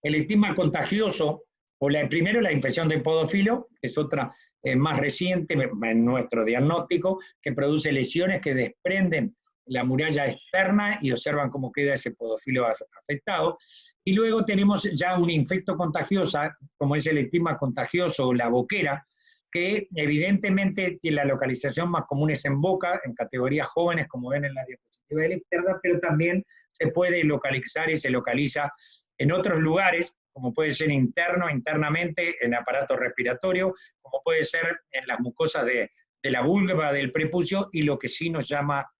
Speaker 2: el estigma contagioso, o primero la infección de podófilo, que es otra más reciente en nuestro diagnóstico, que produce lesiones que desprenden la muralla externa y observan cómo queda ese podófilo afectado. Y luego tenemos ya una infecto contagiosa, como es el estigma contagioso o la boquera, que evidentemente tiene la localización más común es en boca, en categorías jóvenes, como ven en la diapositiva de la izquierda, pero también se puede localizar y se localiza en otros lugares, como puede ser internamente en aparato respiratorio, como puede ser en las mucosas de la vulva del prepucio, y lo que sí nos llama,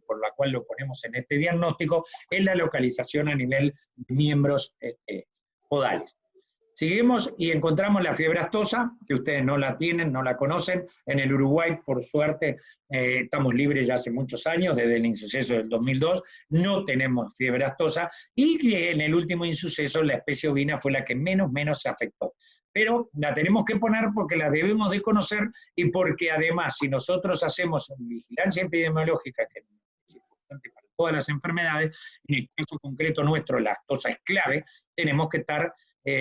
Speaker 2: por la cual lo ponemos en este diagnóstico, es la localización a nivel de miembros podales. Seguimos y encontramos la fiebre aftosa, que ustedes no la tienen, no la conocen. En el Uruguay, por suerte, estamos libres ya hace muchos años, desde el insuceso del 2002, no tenemos fiebre aftosa, y que en el último insuceso la especie ovina fue la que menos se afectó. Pero la tenemos que poner porque la debemos de conocer, y porque además, si nosotros hacemos vigilancia epidemiológica, que es importante para todas las enfermedades, en el caso concreto nuestro, la aftosa es clave, tenemos que estar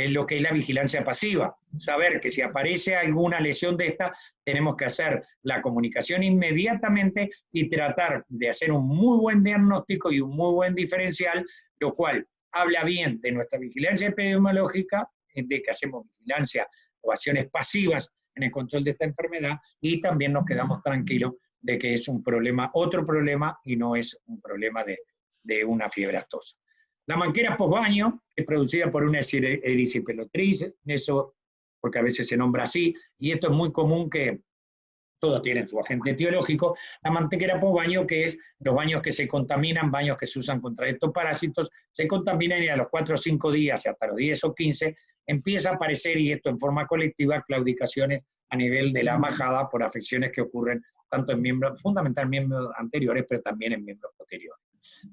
Speaker 2: lo que es la vigilancia pasiva, saber que si aparece alguna lesión de esta, tenemos que hacer la comunicación inmediatamente y tratar de hacer un muy buen diagnóstico y un muy buen diferencial, lo cual habla bien de nuestra vigilancia epidemiológica, de que hacemos vigilancia o acciones pasivas en el control de esta enfermedad, y también nos quedamos tranquilos de que es un problema, otro problema, y no es un problema de una fiebre aftosa. La manquera postbaño es producida por una erisipelatriz, eso porque a veces se nombra así, y esto es muy común, que todos tienen su agente etiológico. La manquera postbaño, que es los baños que se contaminan, baños que se usan contra estos parásitos, se contaminan, y a los 4 o 5 días, y hasta los 10 o 15, empieza a aparecer, y esto en forma colectiva, claudicaciones a nivel de la majada por afecciones que ocurren tanto en miembros, fundamentalmente en miembros anteriores, pero también en miembros posteriores.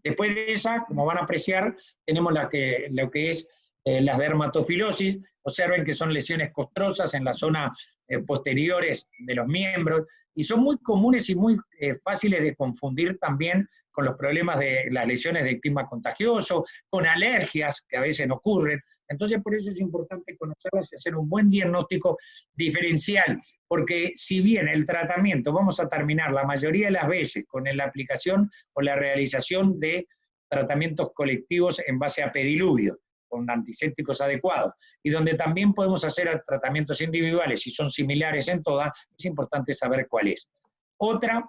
Speaker 2: Después de esa, como van a apreciar, tenemos lo que es las dermatofilosis. Observen que son lesiones costrosas en las zonas posteriores de los miembros, y son muy comunes y muy fáciles de confundir también con los problemas de las lesiones de clima contagioso, con alergias que a veces no ocurren. Entonces, por eso es importante conocerlas y hacer un buen diagnóstico diferencial, porque si bien el tratamiento vamos a terminar la mayoría de las veces con la aplicación o la realización de tratamientos colectivos en base a pediluvio, con antisépticos adecuados, y donde también podemos hacer tratamientos individuales, si son similares en todas, es importante saber cuál es. Otra,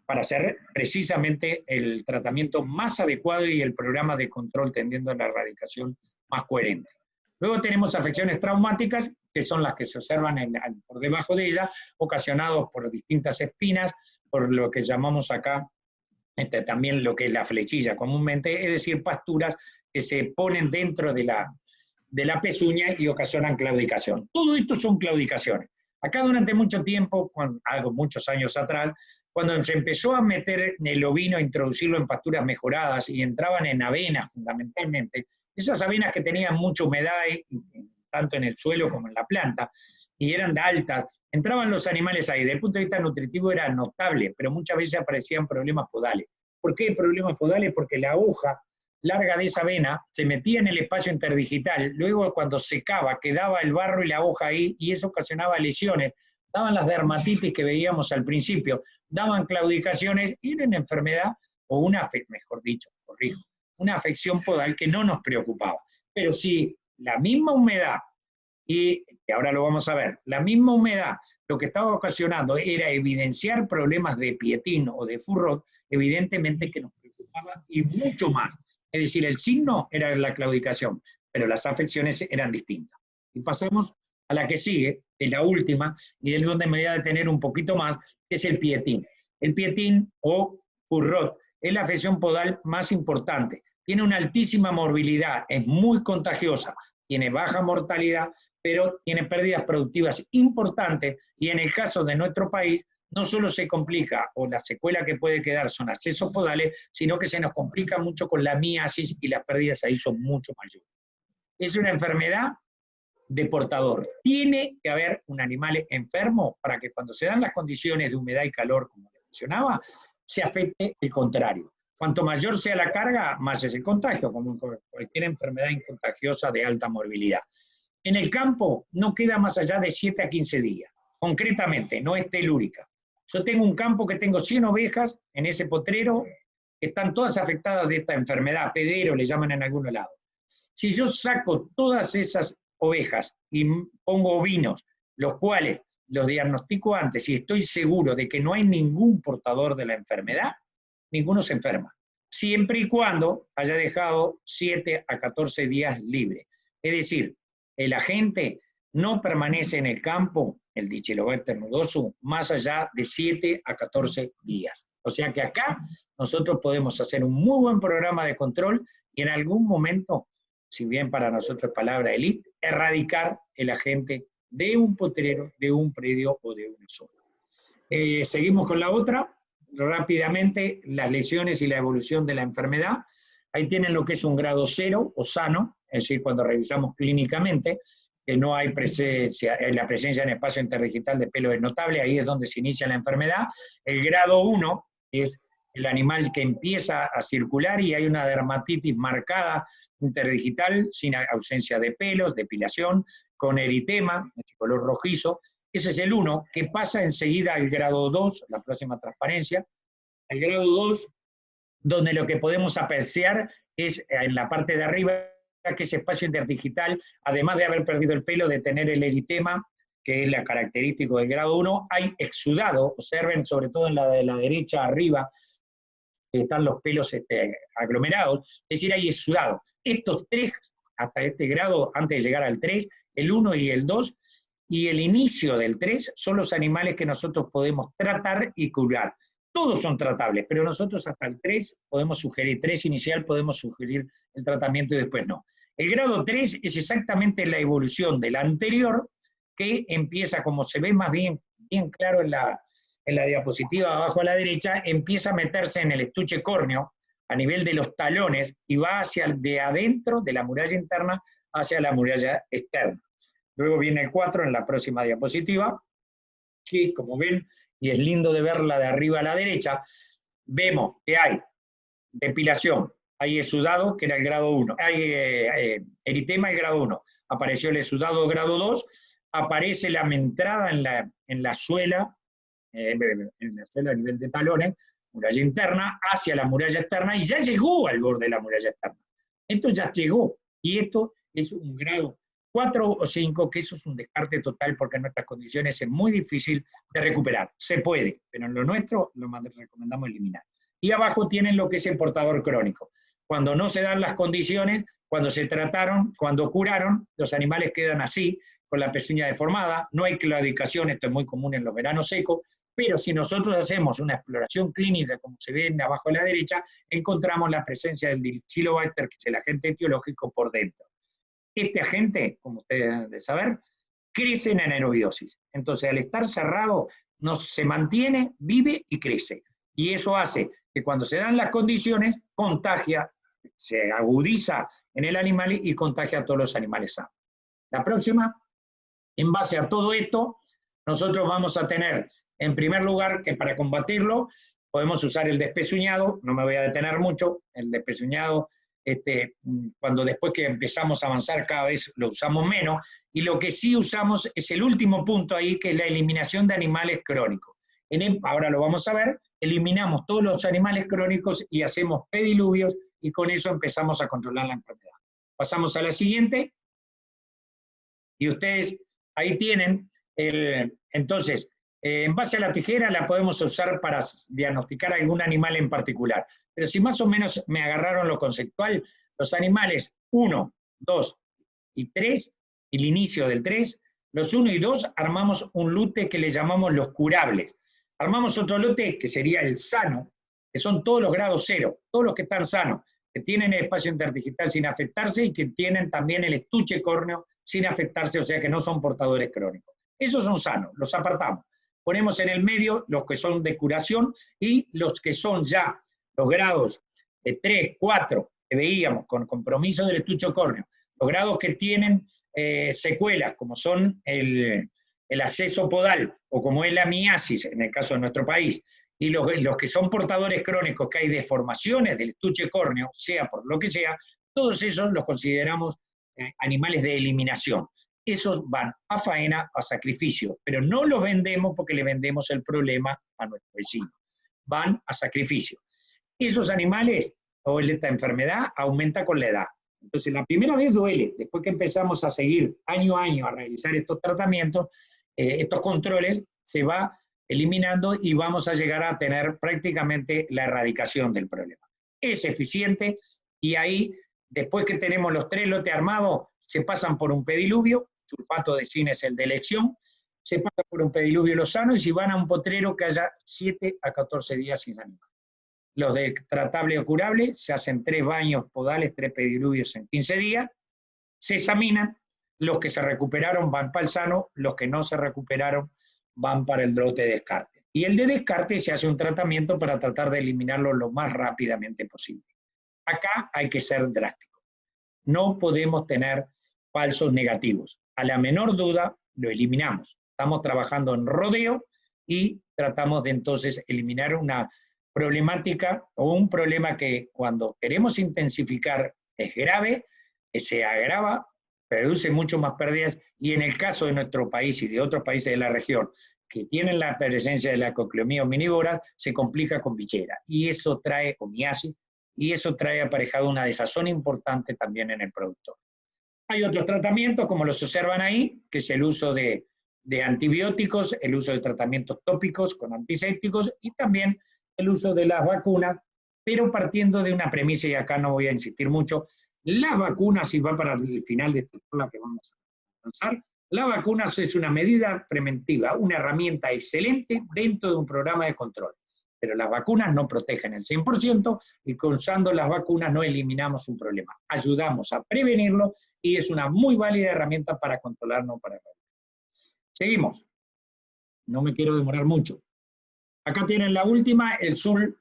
Speaker 2: para hacer precisamente el tratamiento más adecuado y el programa de control tendiendo a la erradicación más coherente. Luego tenemos afecciones traumáticas, que son las que se observan por debajo de ellas, ocasionados por distintas espinas, por lo que llamamos acá también lo que es la flechilla comúnmente, es decir, pasturas que se ponen dentro de la pezuña y ocasionan claudicación. Todo esto son claudicaciones. Acá durante mucho tiempo, algo muchos años atrás, cuando se empezó a meter el ovino, a introducirlo en pasturas mejoradas y entraban en avenas fundamentalmente, esas avenas que tenían mucha humedad, tanto en el suelo como en la planta, y eran de altas, entraban los animales ahí. Desde el punto de vista nutritivo era notable, pero muchas veces aparecían problemas podales. ¿Por qué problemas podales? Porque la hoja larga de esa avena se metía en el espacio interdigital, luego cuando secaba quedaba el barro y la hoja ahí, y eso ocasionaba lesiones, daban las dermatitis que veíamos al principio, daban claudicaciones y era una enfermedad, o una, mejor dicho, corrijo, una afección podal que no nos preocupaba. Pero si la misma humedad, y ahora lo vamos a ver, la misma humedad lo que estaba ocasionando era evidenciar problemas de pietín o de furrot, evidentemente que nos preocupaba y mucho más. Es decir, el signo era la claudicación, pero las afecciones eran distintas. Y pasamos a la que sigue, que es la última, y es donde me voy a detener un poquito más, que es el pietín. El pietín o furrot es la afección podal más importante. Tiene una altísima morbilidad, es muy contagiosa, tiene baja mortalidad, pero tiene pérdidas productivas importantes, y en el caso de nuestro país, no solo se complica, o la secuela que puede quedar son abscesos podales, sino que se nos complica mucho con la miasis y las pérdidas ahí son mucho mayores. Es una enfermedad de portador. Tiene que haber un animal enfermo para que cuando se dan las condiciones de humedad y calor, como mencionaba, se afecte el contrario. Cuanto mayor sea la carga, más es el contagio, como cualquier enfermedad incontagiosa de alta morbilidad. En el campo no queda más allá de 7 a 15 días, concretamente, no es telúrica. Yo tengo un campo que tengo 100 ovejas en ese potrero, que están todas afectadas de esta enfermedad, pedero le llaman en algunos lados. Si yo saco todas esas ovejas y pongo ovinos, los cuales los diagnostico antes y estoy seguro de que no hay ningún portador de la enfermedad, ninguno se enferma, siempre y cuando haya dejado 7 a 14 días libre. Es decir, el agente no permanece en el campo, el Dichylobacter nudoso, más allá de 7 a 14 días. O sea que acá nosotros podemos hacer un muy buen programa de control y en algún momento, si bien para nosotros es palabra elite, erradicar el agente de un potrero, de un predio o de una zona. Seguimos con la otra. Rápidamente, las lesiones y la evolución de la enfermedad. Ahí tienen lo que es un grado 0 o sano, es decir, cuando revisamos clínicamente, que no hay presencia, la presencia en espacio interdigital de pelo es notable, ahí es donde se inicia la enfermedad. El grado 1 es el animal que empieza a circular y hay una dermatitis marcada interdigital, sin ausencia de pelos, depilación, con eritema, de color rojizo. Ese es el 1, que pasa enseguida al grado 2, la próxima transparencia. El grado 2, donde lo que podemos apreciar es en la parte de arriba, que ese espacio interdigital, además de haber perdido el pelo, de tener el eritema, que es la característica del grado 1, hay exudado, observen sobre todo en la de la derecha arriba, están los pelos aglomerados, es decir, hay exudado. Estos 3, hasta este grado, antes de llegar al 3, el 1 y el 2, y el inicio del 3 son los animales que nosotros podemos tratar y curar. Todos son tratables, pero nosotros hasta el 3 podemos sugerir, 3 inicial podemos sugerir el tratamiento y después no. El grado 3 es exactamente la evolución del anterior, que empieza, como se ve más bien claro en la diapositiva abajo a la derecha, empieza a meterse en el estuche córneo a nivel de los talones y va hacia de adentro de la muralla interna hacia la muralla externa. Luego viene el 4 en la próxima diapositiva, que como ven, y es lindo de verla de arriba a la derecha, vemos que hay depilación, hay exudado, que era el grado 1, hay eritema, el grado 1, apareció el exudado grado 2, aparece la mentrada en la suela a nivel de talones, muralla interna, hacia la muralla externa, y ya llegó al borde de la muralla externa. Esto ya llegó, y esto es un grado 4 o 5, que eso es un descarte total, porque en nuestras condiciones es muy difícil de recuperar. Se puede, pero en lo nuestro lo recomendamos eliminar. Y abajo tienen lo que es el portador crónico. Cuando no se dan las condiciones, cuando se trataron, cuando curaron, los animales quedan así, con la pezuña deformada, no hay claudicación, esto es muy común en los veranos secos, pero si nosotros hacemos una exploración clínica, como se ve abajo a la derecha, encontramos la presencia del Dichylobacter, que es el agente etiológico, por dentro. Este agente, como ustedes deben de saber, crece en anaerobiosis. Entonces, al estar cerrado, se mantiene, vive y crece. Y eso hace que cuando se dan las condiciones, contagia, se agudiza en el animal y contagia a todos los animales sanos. La próxima, en base a todo esto, nosotros vamos a tener, en primer lugar, que para combatirlo, podemos usar el despezuñado, no me voy a detener mucho, el despezuñado, cuando después que empezamos a avanzar cada vez lo usamos menos, y lo que sí usamos es el último punto ahí, que es la eliminación de animales crónicos. Ahora lo vamos a ver, eliminamos todos los animales crónicos y hacemos pediluvios, y con eso empezamos a controlar la enfermedad. Pasamos a la siguiente, y ustedes ahí tienen, entonces, en base a la tijera la podemos usar para diagnosticar algún animal en particular. Pero si más o menos me agarraron lo conceptual, los animales 1, 2 y 3, el inicio del 3, los 1 y 2 armamos un lote que le llamamos los curables. Armamos otro lote que sería el sano, que son todos los grados 0, todos los que están sanos, que tienen el espacio interdigital sin afectarse y que tienen también el estuche córneo sin afectarse, o sea que no son portadores crónicos. Esos son sanos, los apartamos. Ponemos en el medio los que son de curación y los que son ya los grados de 3, 4, que veíamos con compromiso del estuche córneo, los grados que tienen secuelas, como son el acceso podal o como es la miasis, en el caso de nuestro país, y los que son portadores crónicos, que hay deformaciones del estuche córneo, sea por lo que sea, todos esos los consideramos animales de eliminación. Esos van a faena, a sacrificio, pero no los vendemos porque le vendemos el problema a nuestro vecino. Van a sacrificio. Esos animales, o esta enfermedad, aumenta con la edad. Entonces, la primera vez duele. Después que empezamos a seguir año a año a realizar estos tratamientos, estos controles, se va eliminando y vamos a llegar a tener prácticamente la erradicación del problema. Es eficiente y ahí, después que tenemos los 3 lotes armados, se pasan por un pediluvio, sulfato de zinc es el de elección, se pasa por un pediluvio los sanos y si van a un potrero que haya 7 a 14 días sin animal. Los de tratable o curable se hacen 3 baños podales, 3 pediluvios en 15 días, se examinan, los que se recuperaron van para el sano, los que no se recuperaron van para el lote de descarte. Y el de descarte se hace un tratamiento para tratar de eliminarlo lo más rápidamente posible. Acá hay que ser drástico. No podemos tener falsos negativos. A la menor duda, lo eliminamos. Estamos trabajando en rodeo y tratamos de entonces eliminar una problemática o un problema que cuando queremos intensificar es grave, que se agrava, produce mucho más pérdidas y en el caso de nuestro país y de otros países de la región que tienen la presencia de la cocleomía omnívora, se complica con bichera y eso trae omiasis y eso trae aparejado una desazón importante también en el productor. Hay otros tratamientos, como los observan ahí, que es el uso de antibióticos, el uso de tratamientos tópicos con antisépticos y también el uso de las vacunas, pero partiendo de una premisa, y acá no voy a insistir mucho, las vacunas, y va para el final de esta charla que vamos a avanzar, las vacunas es una medida preventiva, una herramienta excelente dentro de un programa de control. Pero las vacunas no protegen el 100% y usando las vacunas no eliminamos un problema. Ayudamos a prevenirlo y es una muy válida herramienta para controlar, no para erradicar. Seguimos. No me quiero demorar mucho. Acá tienen la última, el SUL.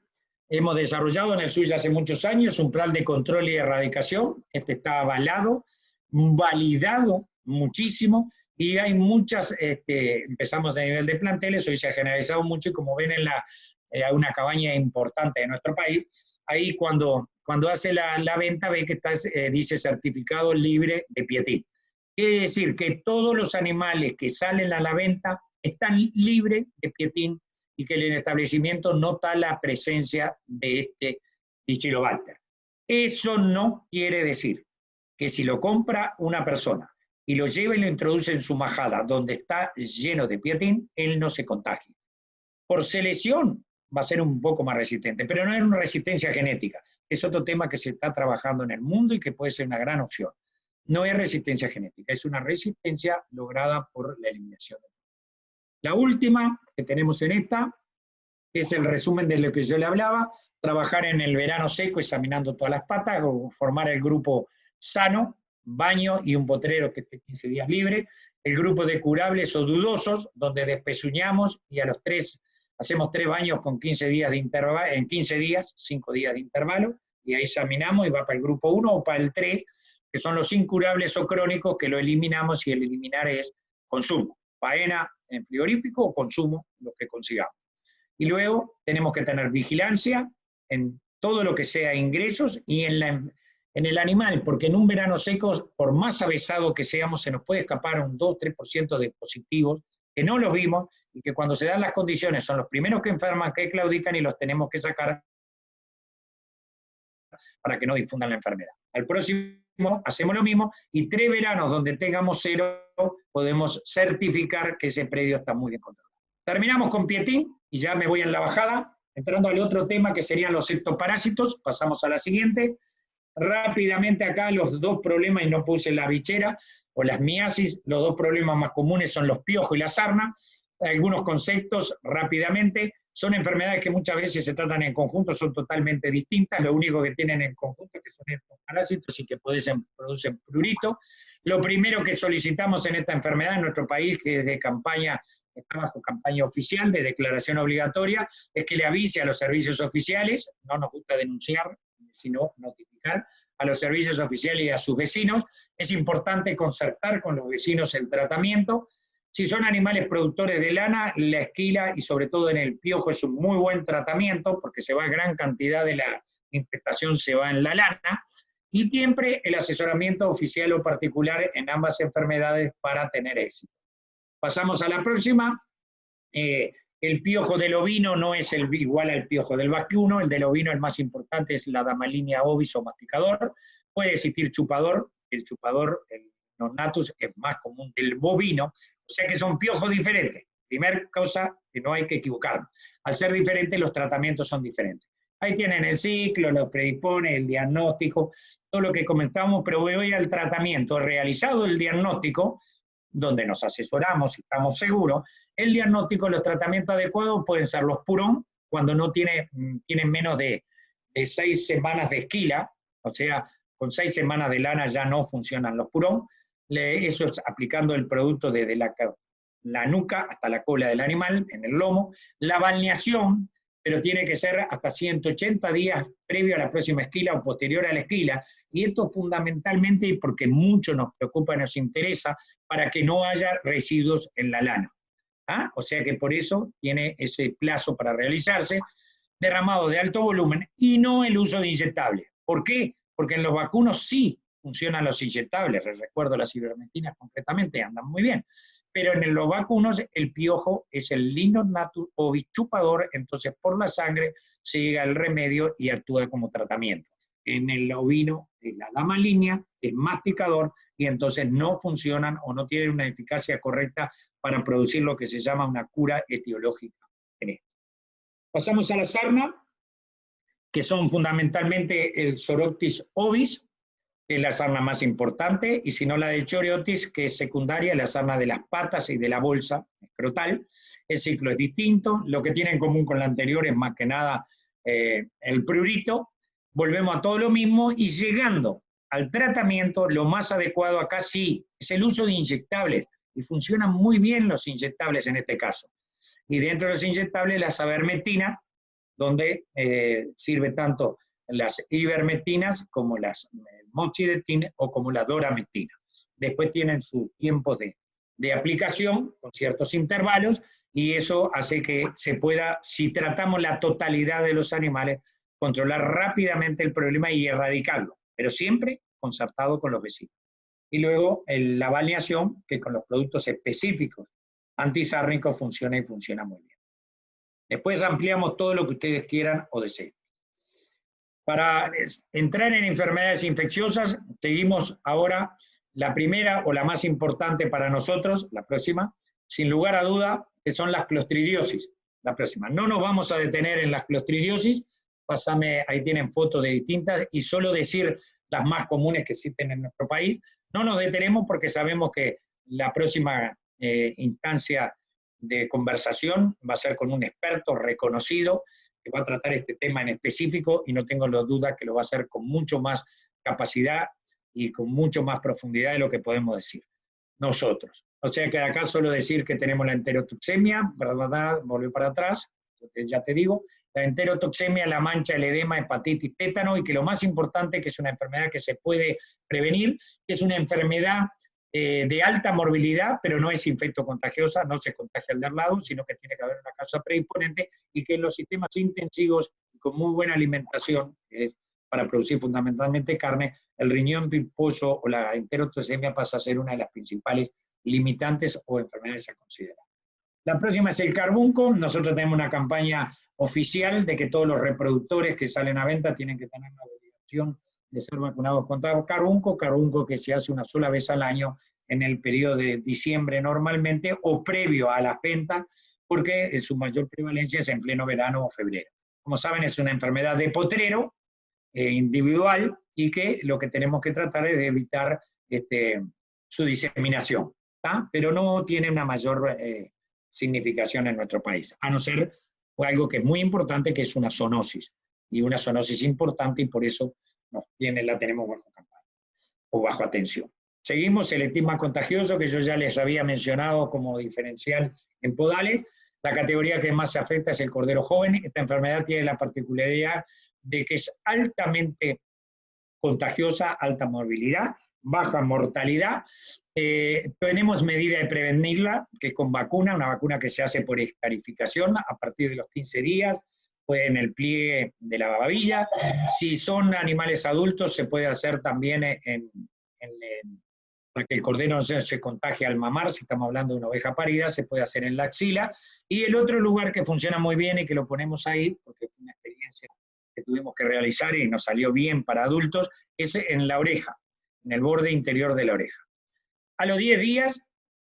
Speaker 2: Hemos desarrollado en el SUL ya hace muchos años un plan de control y erradicación. Este está avalado, validado muchísimo y hay muchas, empezamos a nivel de planteles, hoy se ha generalizado mucho y como ven en hay una cabaña importante de nuestro país, ahí cuando hace la venta ve que dice certificado libre de pietín. Quiere decir que todos los animales que salen a la venta están libres de pietín y que el establecimiento no está la presencia de este Dichirobacter. Eso no quiere decir que si lo compra una persona y lo lleva y lo introduce en su majada donde está lleno de pietín, él no se contagia. Por selección va a ser un poco más resistente, pero no es una resistencia genética. Es otro tema que se está trabajando en el mundo y que puede ser una gran opción. No es resistencia genética, es una resistencia lograda por la eliminación. La última que tenemos en esta es el resumen de lo que yo le hablaba, trabajar en el verano seco examinando todas las patas, o formar el grupo sano, baño y un potrero que esté 15 días libre, el grupo de curables o dudosos, donde despezuñamos y a los 3 hacemos 3 baños con 15 días de intervalo, en 15 días, 5 días de intervalo, y ahí examinamos y va para el grupo 1 o para el 3, que son los incurables o crónicos que lo eliminamos, y el eliminar es consumo, faena en frigorífico o consumo, lo que consigamos. Y luego tenemos que tener vigilancia en todo lo que sea ingresos y en el animal, porque en un verano seco, por más avesado que seamos, se nos puede escapar un 2-3% de positivos, que no los vimos, y que cuando se dan las condiciones son los primeros que enferman, que claudican, y los tenemos que sacar para que no difundan la enfermedad. Al próximo hacemos lo mismo, y 3 veranos donde tengamos 0, podemos certificar que ese predio está muy bien controlado. Terminamos con pietín, y ya me voy en la bajada, entrando al otro tema que serían los ectoparásitos. Pasamos a la siguiente. Rápidamente acá los 2 problemas, y no puse la bichera o las miasis, los 2 problemas más comunes son los piojos y la sarna. Algunos conceptos rápidamente, son enfermedades que muchas veces se tratan en conjunto, son totalmente distintas, lo único que tienen en conjunto es que son ectoparásitos y que producen prurito. Lo primero que solicitamos en esta enfermedad en nuestro país, que es de campaña, está bajo campaña oficial de declaración obligatoria, es que le avise a los servicios oficiales, no nos gusta denunciar, sino notificar a los servicios oficiales y a sus vecinos. Es importante concertar con los vecinos el tratamiento. Si son animales productores de lana, la esquila y sobre todo en el piojo es un muy buen tratamiento, porque se va gran cantidad de la infestación se va en la lana, y siempre el asesoramiento oficial o particular en ambas enfermedades para tener éxito. Pasamos a la próxima. El piojo del ovino no es igual al piojo del vacuno. El del ovino, el más importante, es la Damalinia ovis o masticador. Puede existir chupador, el nonatus es más común del bovino, o sea que son piojos diferentes. Primera cosa que no hay que equivocarnos. Al ser diferentes, los tratamientos son diferentes. Ahí tienen el ciclo, lo predispone, el diagnóstico, todo lo que comentamos, pero voy al tratamiento. Realizado el diagnóstico, donde nos asesoramos y estamos seguros, el diagnóstico, los tratamientos adecuados pueden ser los purón, cuando no tienen menos de 6 semanas de esquila, o sea, con 6 semanas de lana ya no funcionan los purón. Eso es aplicando el producto desde la nuca hasta la cola del animal, en el lomo. La balneación, pero tiene que ser hasta 180 días previo a la próxima esquila o posterior a la esquila, y esto fundamentalmente porque mucho nos preocupa y nos interesa para que no haya residuos en la lana. ¿Ah? O sea que por eso tiene ese plazo para realizarse, derramado de alto volumen, y no el uso de inyectables. ¿Por qué? Porque en los vacunos sí funcionan los inyectables, les recuerdo las ivermectinas concretamente, andan muy bien, pero en los vacunos el piojo es el Linonatus ovis chupador, entonces por la sangre se llega al remedio y actúa como tratamiento. En el ovino es la Damalinia, es masticador, y entonces no funcionan o no tienen una eficacia correcta para producir lo que se llama una cura etiológica en esto. Pasamos a la sarna, que son fundamentalmente el Soroptis ovis, que es la sarna más importante, y si no la de Choriotis, que es secundaria, la sarna de las patas y de la bolsa escrotal. El ciclo es distinto, lo que tiene en común con la anterior es más que nada el prurito. Volvemos a todo lo mismo, y llegando al tratamiento, lo más adecuado acá sí es el uso de inyectables, y funcionan muy bien los inyectables en este caso. Y dentro de los inyectables, las avermectinas, donde sirve tanto las ivermectinas como las moxidectina o como la doramectina. Después tienen su tiempo de aplicación con ciertos intervalos, y eso hace que se pueda, si tratamos la totalidad de los animales, controlar rápidamente el problema y erradicarlo, pero siempre concertado con los vecinos. Y luego la balneación, que con los productos específicos antisárnicos funciona y funciona muy bien. Después ampliamos todo lo que ustedes quieran o deseen. Para entrar en enfermedades infecciosas, seguimos ahora la primera o la más importante para nosotros, la próxima, sin lugar a duda, que son las clostridiosis. La próxima. No nos vamos a detener en las clostridiosis, pásame, ahí tienen fotos de distintas, y solo decir las más comunes que existen en nuestro país. No nos detenemos porque sabemos que la próxima instancia de conversación va a ser con un experto reconocido que va a tratar este tema en específico, y no tengo la duda que lo va a hacer con mucho más capacidad y con mucho más profundidad de lo que podemos decir nosotros. O sea que de acá solo decir que tenemos la enterotoxemia, ¿verdad? Volví para atrás, ya te digo, la enterotoxemia, la mancha, el edema, hepatitis, tétano, y que lo más importante que es una enfermedad que se puede prevenir, que es una enfermedad de alta morbilidad, pero no es infectocontagiosa, no se contagia al de al lado, sino que tiene que haber una causa predisponente, y que en los sistemas intensivos, con muy buena alimentación, que es para producir fundamentalmente carne, el riñón piposo o la enterotoxemia pasa a ser una de las principales limitantes o enfermedades a considerar. La próxima es el carbunco. Nosotros tenemos una campaña oficial de que todos los reproductores que salen a venta tienen que tener la obligación de ser vacunados contra carbunco que se hace una sola vez al año en el periodo de diciembre normalmente, o previo a las ventas, porque su mayor prevalencia es en pleno verano o febrero. Como saben, es una enfermedad de potrero, individual, y que lo que tenemos que tratar es de evitar su diseminación, ¿tá? Pero no tiene una mayor significación en nuestro país, a no ser algo que es muy importante, que es una zoonosis, y una zoonosis importante, y por eso la tenemos bajo campaña o bajo atención. Seguimos el estigma contagioso, que yo ya les había mencionado como diferencial en podales. La categoría que más se afecta es el cordero joven. Esta enfermedad tiene la particularidad de que es altamente contagiosa, alta morbilidad, baja mortalidad. Tenemos medida de prevenirla, que es con vacuna, una vacuna que se hace por escarificación a partir de los 15 días, pues en el pliegue de la babilla. Si son animales adultos, se puede hacer también para que el cordero no se contagie al mamar. Si estamos hablando de una oveja parida, se puede hacer en la axila. Y el otro lugar que funciona muy bien y que lo ponemos ahí, porque es una experiencia que tuvimos que realizar y nos salió bien para adultos, es en la oreja, en el borde interior de la oreja. A los 10 días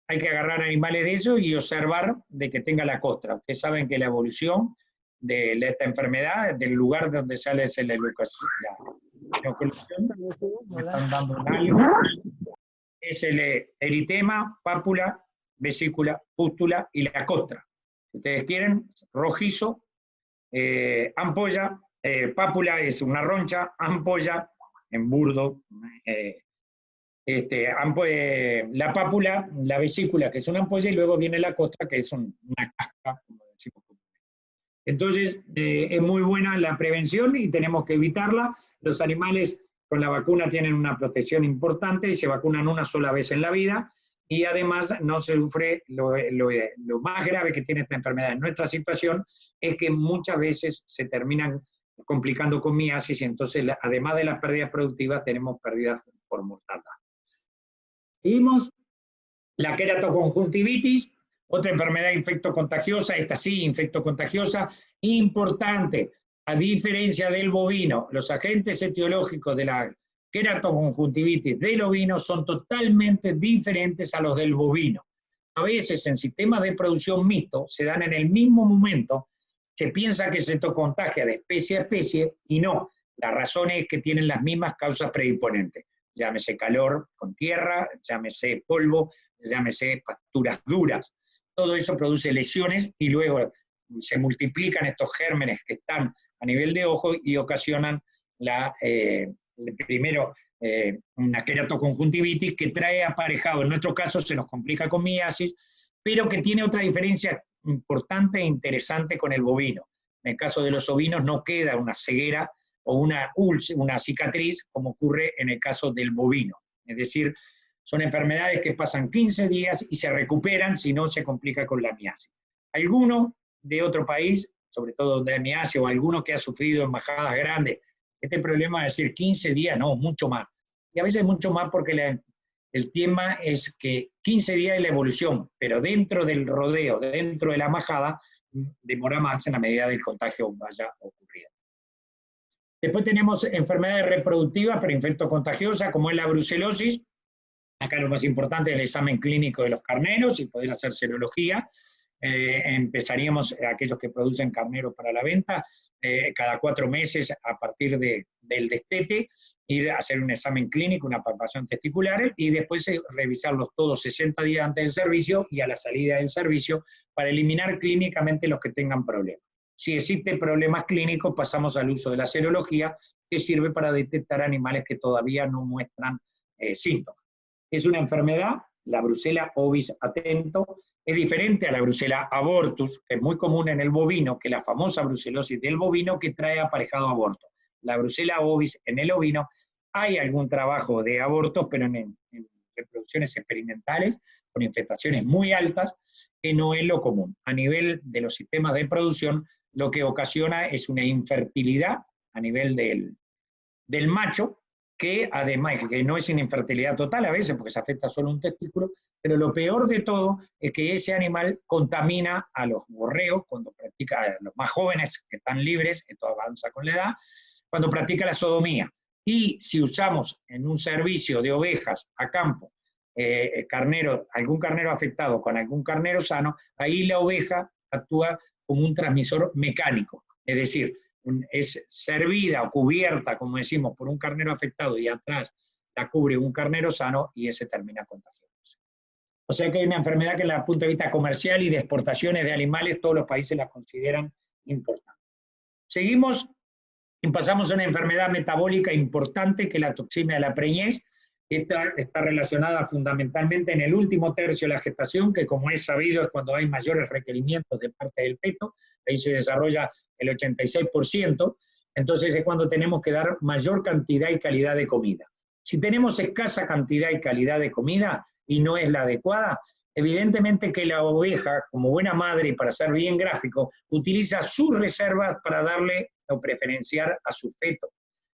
Speaker 2: hay que agarrar animales de eso y observar de que tenga la costra. Ustedes saben que la evolución de esta enfermedad, del lugar donde sale es la inoculación, me están dando un algo, es el eritema, pápula, vesícula, pústula y la costra. Si ustedes quieren, rojizo, ampolla, pápula es una roncha, ampolla, en burdo, la pápula, la vesícula, que es una ampolla, y luego viene la costra, que es una casca, como decimos. Entonces, es muy buena la prevención y tenemos que evitarla. Los animales con la vacuna tienen una protección importante y se vacunan una sola vez en la vida, y además no se sufre lo más grave que tiene esta enfermedad en nuestra situación, es que muchas veces se terminan complicando con miasis, y entonces, además de las pérdidas productivas, tenemos pérdidas por mortandad. Seguimos, la queratoconjuntivitis, otra enfermedad infectocontagiosa, esta sí, infectocontagiosa, importante, a diferencia del bovino. Los agentes etiológicos de la queratoconjuntivitis del ovino son totalmente diferentes a los del bovino. A veces en sistemas de producción mixto se dan en el mismo momento, se piensa que se contagia de especie a especie, y no. La razón es que tienen las mismas causas predisponentes. Llámese calor con tierra, llámese polvo, llámese pasturas duras. Todo eso produce lesiones, y luego se multiplican estos gérmenes que están a nivel de ojo y ocasionan primero una queratoconjuntivitis que trae aparejado, en nuestro caso se nos complica con miasis, pero que tiene otra diferencia importante e interesante con el bovino. En el caso de los ovinos no queda una ceguera o una cicatriz como ocurre en el caso del bovino. Es decir, son enfermedades que pasan 15 días y se recuperan si no se complica con la miasis. Alguno de otro país sobre todo donde me hace, o alguno que ha sufrido en majadas grandes, este problema de decir 15 días, no, mucho más. Y a veces mucho más porque el tema es que 15 días es la evolución, pero dentro del rodeo, dentro de la majada, demora más en la medida del contagio vaya ocurriendo. Después tenemos enfermedades reproductivas, pero infectocontagiosas, como es la brucelosis. Acá lo más importante es el examen clínico de los carneros y poder hacer serología. Empezaríamos, aquellos que producen carneros para la venta, cada 4 meses a partir del destete, ir a hacer un examen clínico, una palpación testicular, y después revisarlos todos 60 días antes del servicio y a la salida del servicio para eliminar clínicamente los que tengan problemas. Si existen problemas clínicos, pasamos al uso de la serología, que sirve para detectar animales que todavía no muestran síntomas. Es una enfermedad, la Brucella ovis atento, es diferente a la Brucella abortus, que es muy común en el bovino, que es la famosa brucelosis del bovino que trae aparejado aborto. La Brucella ovis en el ovino, hay algún trabajo de abortos, pero en reproducciones experimentales, con infestaciones muy altas, que no es lo común. A nivel de los sistemas de producción, lo que ocasiona es una infertilidad a nivel del macho, que además, que no es una infertilidad total a veces, porque se afecta solo un testículo, pero lo peor de todo es que ese animal contamina a los borreos, cuando practica, a los más jóvenes que están libres, esto avanza con la edad, cuando practica la sodomía. Y si usamos en un servicio de ovejas a campo, algún carnero afectado con algún carnero sano, ahí la oveja actúa como un transmisor mecánico, es decir, es servida o cubierta, como decimos, por un carnero afectado y atrás la cubre un carnero sano y ese termina contagiándose. O sea que hay una enfermedad que desde el punto de vista comercial y de exportaciones de animales, todos los países la consideran importante. Seguimos y pasamos a una enfermedad metabólica importante que es la toxemia de la preñez. Esta está relacionada fundamentalmente en el último tercio de la gestación, que como es sabido es cuando hay mayores requerimientos de parte del feto, ahí se desarrolla el 86%, entonces es cuando tenemos que dar mayor cantidad y calidad de comida. Si tenemos escasa cantidad y calidad de comida y no es la adecuada, evidentemente que la oveja, como buena madre y para ser bien gráfico, utiliza sus reservas para darle o preferenciar a su feto.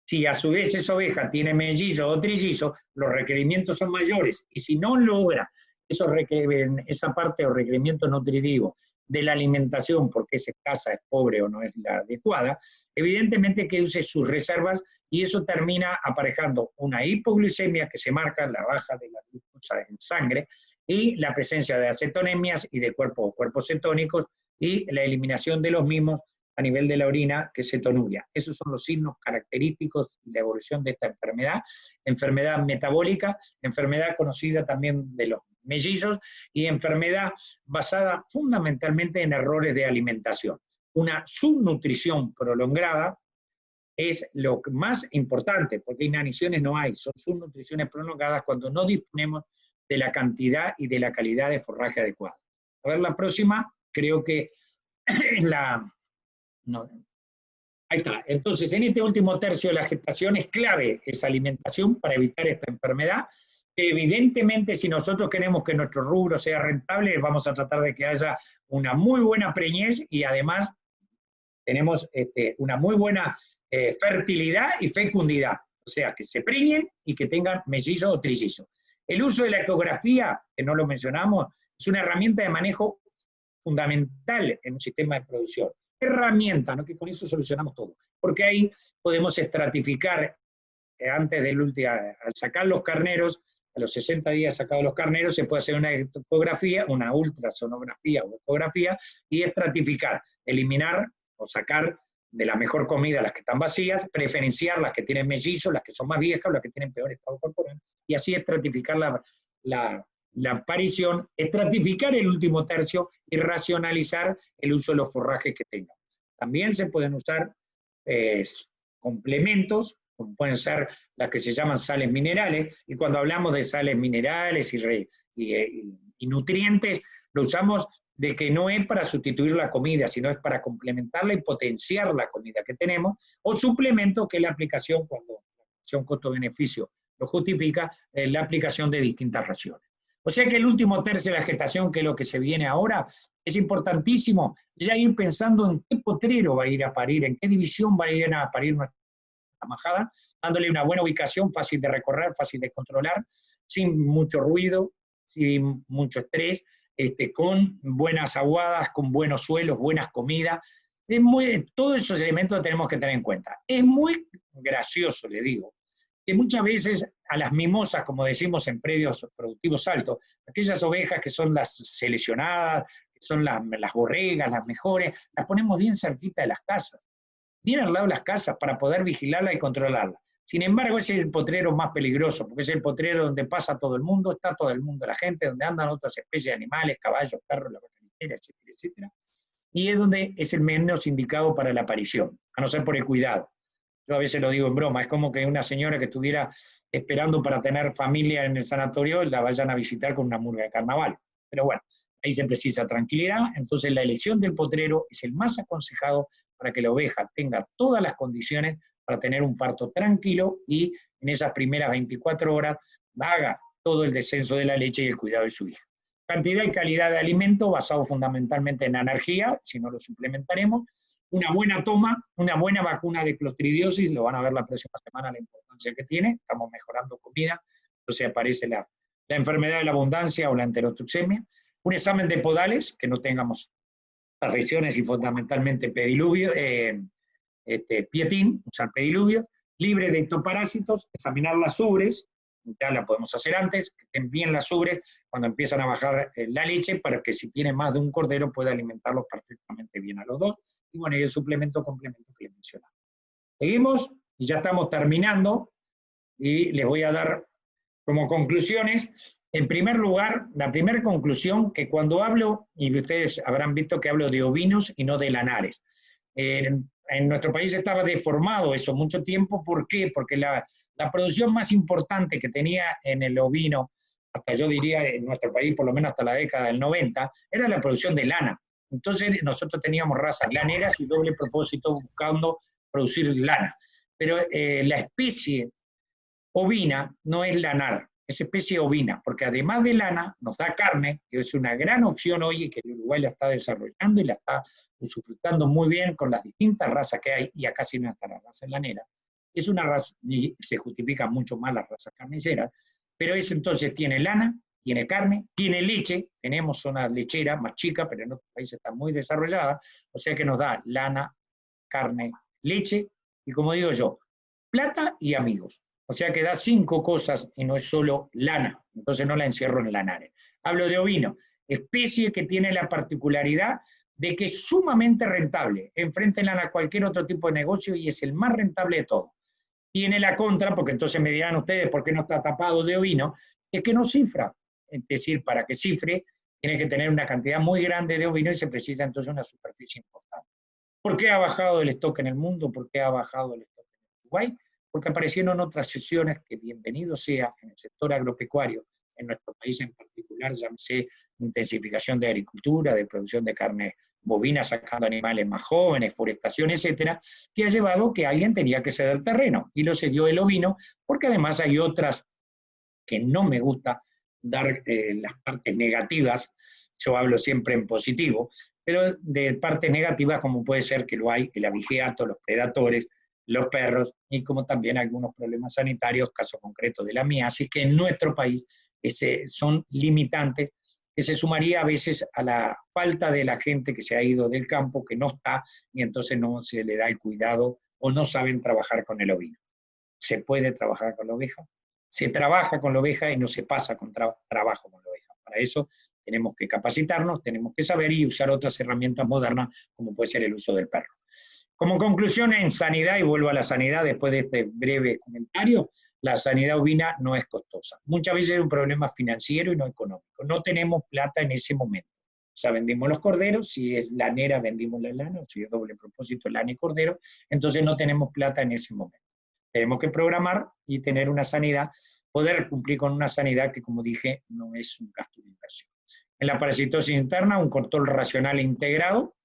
Speaker 2: Si a su vez esa oveja tiene mellizos o trillizos, los requerimientos son mayores, y si no logra esa parte o requerimiento nutritivo de la alimentación, porque es escasa, es pobre o no es la adecuada, evidentemente que use sus reservas, y eso termina aparejando una hipoglucemia que se marca, la baja de la glucosa en sangre, y la presencia de acetonemias y de cuerpos cetónicos, y la eliminación de los mismos a nivel de la orina, que es cetonuria. Esos son los signos característicos de la evolución de esta enfermedad metabólica, enfermedad conocida también de los mellizos, y enfermedad basada fundamentalmente en errores de alimentación. Una subnutrición prolongada es lo más importante, porque inaniciones no hay, son subnutriciones prolongadas cuando no disponemos de la cantidad y de la calidad de forraje adecuada. A ver, la próxima, creo que en la... No, ahí está. Entonces, en este último tercio de la gestación es clave esa alimentación para evitar esta enfermedad. Evidentemente, si nosotros queremos que nuestro rubro sea rentable, vamos a tratar de que haya una muy buena preñez y además tenemos una muy buena fertilidad y fecundidad. O sea, que se preñen y que tengan mellizos o trillizos. El uso de la ecografía, que no lo mencionamos, es una herramienta de manejo fundamental en un sistema de producción. Herramienta, ¿no? Que con eso solucionamos todo, porque ahí podemos estratificar antes del último, al sacar los carneros, a los 60 días sacados los carneros, se puede hacer una ecografía, una ultrasonografía o ecografía, y estratificar, eliminar o sacar de la mejor comida las que están vacías, preferenciar las que tienen mellizos, las que son más viejas, las que tienen peor estado corporal, y así estratificar la aparición, estratificar el último tercio y racionalizar el uso de los forrajes que tengan. También se pueden usar complementos, como pueden ser las que se llaman sales minerales, y cuando hablamos de sales minerales y nutrientes, lo usamos de que no es para sustituir la comida, sino es para complementarla y potenciar la comida que tenemos, o suplemento, que es la aplicación, cuando la acción costo-beneficio lo justifica, la aplicación de distintas raciones. O sea que el último tercio de la gestación, que es lo que se viene ahora, Es importantísimo ya ir pensando en qué potrero va a ir a parir, en qué división va a ir a parir nuestra majada, dándole una buena ubicación, fácil de recorrer, fácil de controlar, sin mucho ruido, sin mucho estrés, con buenas aguadas, con buenos suelos, buenas comidas. Todos esos elementos los tenemos que tener en cuenta. Es muy gracioso, le digo, que muchas veces a las mimosas, como decimos en predios productivos altos, aquellas ovejas que son las seleccionadas, que son las borregas, las mejores, las ponemos bien cerquita de las casas, bien al lado de las casas para poder vigilarla y controlarla. Sin embargo, ese es el potrero más peligroso, porque es el potrero donde pasa todo el mundo, está todo el mundo, la gente, donde andan otras especies de animales, caballos, perros, la vaca lechera, etcétera, etcétera. Y es donde es el menos indicado para la aparición, a no ser por el cuidado. Yo a veces lo digo en broma, es como que una señora que estuviera esperando para tener familia en el sanatorio, la vayan a visitar con una murga de carnaval. Pero bueno, ahí se precisa tranquilidad, entonces la elección del potrero es el más aconsejado para que la oveja tenga todas las condiciones para tener un parto tranquilo y en esas primeras 24 horas haga todo el descenso de la leche y el cuidado de su hija. Cantidad y calidad de alimento basado fundamentalmente en energía, si no lo suplementaremos, una buena toma, una buena vacuna de clostridiosis, lo van a ver la próxima semana la importancia que tiene, estamos mejorando comida, entonces aparece la enfermedad de la abundancia o la enterotoxemia, un examen de podales, que no tengamos afecciones y fundamentalmente pediluvio, pietín, usar pediluvio, libre de ectoparásitos, examinar las ubres, ya la podemos hacer antes, que estén bien las ubres cuando empiezan a bajar la leche, para que si tiene más de un cordero pueda alimentarlos perfectamente bien a los dos, y bueno, y el suplemento complemento que les mencionaba. Seguimos, y ya estamos terminando, y les voy a dar como conclusiones. En primer lugar, la primera conclusión, que cuando hablo, y ustedes habrán visto que hablo de ovinos y no de lanares, en nuestro país estaba deformado eso mucho tiempo. ¿Por qué? Porque la producción más importante que tenía en el ovino, hasta yo diría en nuestro país, por lo menos hasta la década del 90, era la producción de lana. Entonces nosotros teníamos razas laneras y doble propósito buscando producir lana. Pero la especie ovina no es lanar, es especie ovina, porque además de lana nos da carne, que es una gran opción hoy y que el Uruguay la está desarrollando y la está usufructando muy bien con las distintas razas que hay, y acá sí no está la raza lanera. Es una raza, y se justifica mucho más las razas carniceras, pero eso entonces tiene lana, tiene carne, tiene leche, tenemos zona lechera más chica, pero en otros países está muy desarrollada, o sea que nos da lana, carne, leche, y como digo yo, plata y amigos. O sea que da 5 cosas y no es solo lana, entonces no la encierro en lanares. Hablo de ovino, especie que tiene la particularidad de que es sumamente rentable, enfréntenla a cualquier otro tipo de negocio y es el más rentable de todo. Tiene la contra, porque entonces me dirán ustedes por qué no está tapado de ovino, es que no cifra. Es decir, para que cifre, tiene que tener una cantidad muy grande de ovino y se precisa entonces una superficie importante. ¿Por qué ha bajado el stock en el mundo? ¿Por qué ha bajado el stock en Uruguay? Porque aparecieron otras sesiones que bienvenido sea en el sector agropecuario, en nuestro país en particular, llámese intensificación de agricultura, de producción de carne bovina, sacando animales más jóvenes, forestación, etcétera, que ha llevado que alguien tenía que ceder terreno, y lo cedió el ovino, porque además hay otras que no me gusta dar las partes negativas, yo hablo siempre en positivo, pero de partes negativas como puede ser que lo hay el abigeato, los predatores, los perros, y como también algunos problemas sanitarios, caso concreto de la miasis, que en nuestro país son limitantes, que se sumaría a veces a la falta de la gente que se ha ido del campo, que no está, y entonces no se le da el cuidado o no saben trabajar con el ovino. Se puede trabajar con la oveja, se trabaja con la oveja y no se pasa con trabajo con la oveja. Para eso tenemos que capacitarnos, tenemos que saber y usar otras herramientas modernas, como puede ser el uso del perro. Como conclusión en sanidad, y vuelvo a la sanidad después de este breve comentario, la sanidad ovina no es costosa. Muchas veces es un problema financiero y no económico. No tenemos plata en ese momento. O sea, vendimos los corderos, si es lanera vendimos la lana, o si es doble propósito lana y cordero, entonces no tenemos plata en ese momento. Tenemos que programar y tener una sanidad, poder cumplir con una sanidad que, como dije, no es un gasto de inversión. En la parasitosis interna, un control racional e integrado,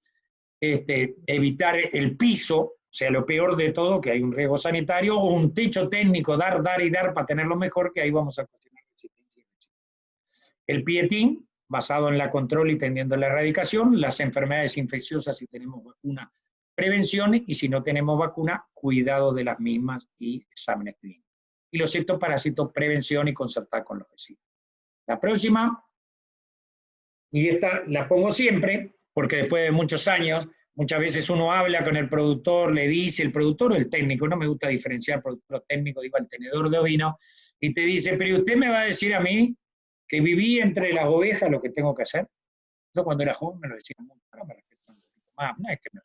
Speaker 2: evitar el piso, o sea, lo peor de todo, que hay un riesgo sanitario, o un techo técnico, dar y dar para tenerlo mejor, que ahí vamos a cuestionar resistencia. El pietín, basado en la control y tendiendo la erradicación, las enfermedades infecciosas si tenemos vacuna, prevención, y si no tenemos vacuna, cuidado de las mismas y exámenes clínicos. Y los citoparásitos, prevención y concertar con los vecinos. La próxima, y esta la pongo siempre, porque después de muchos años, muchas veces uno habla con el productor, le dice, el productor o el técnico, no me gusta diferenciar productor o técnico, digo al tenedor de ovino, y te dice, pero usted me va a decir a mí que viví entre las ovejas lo que tengo que hacer. Yo cuando era joven me lo decía mucho, ahora me respeto un poquito más, no es que me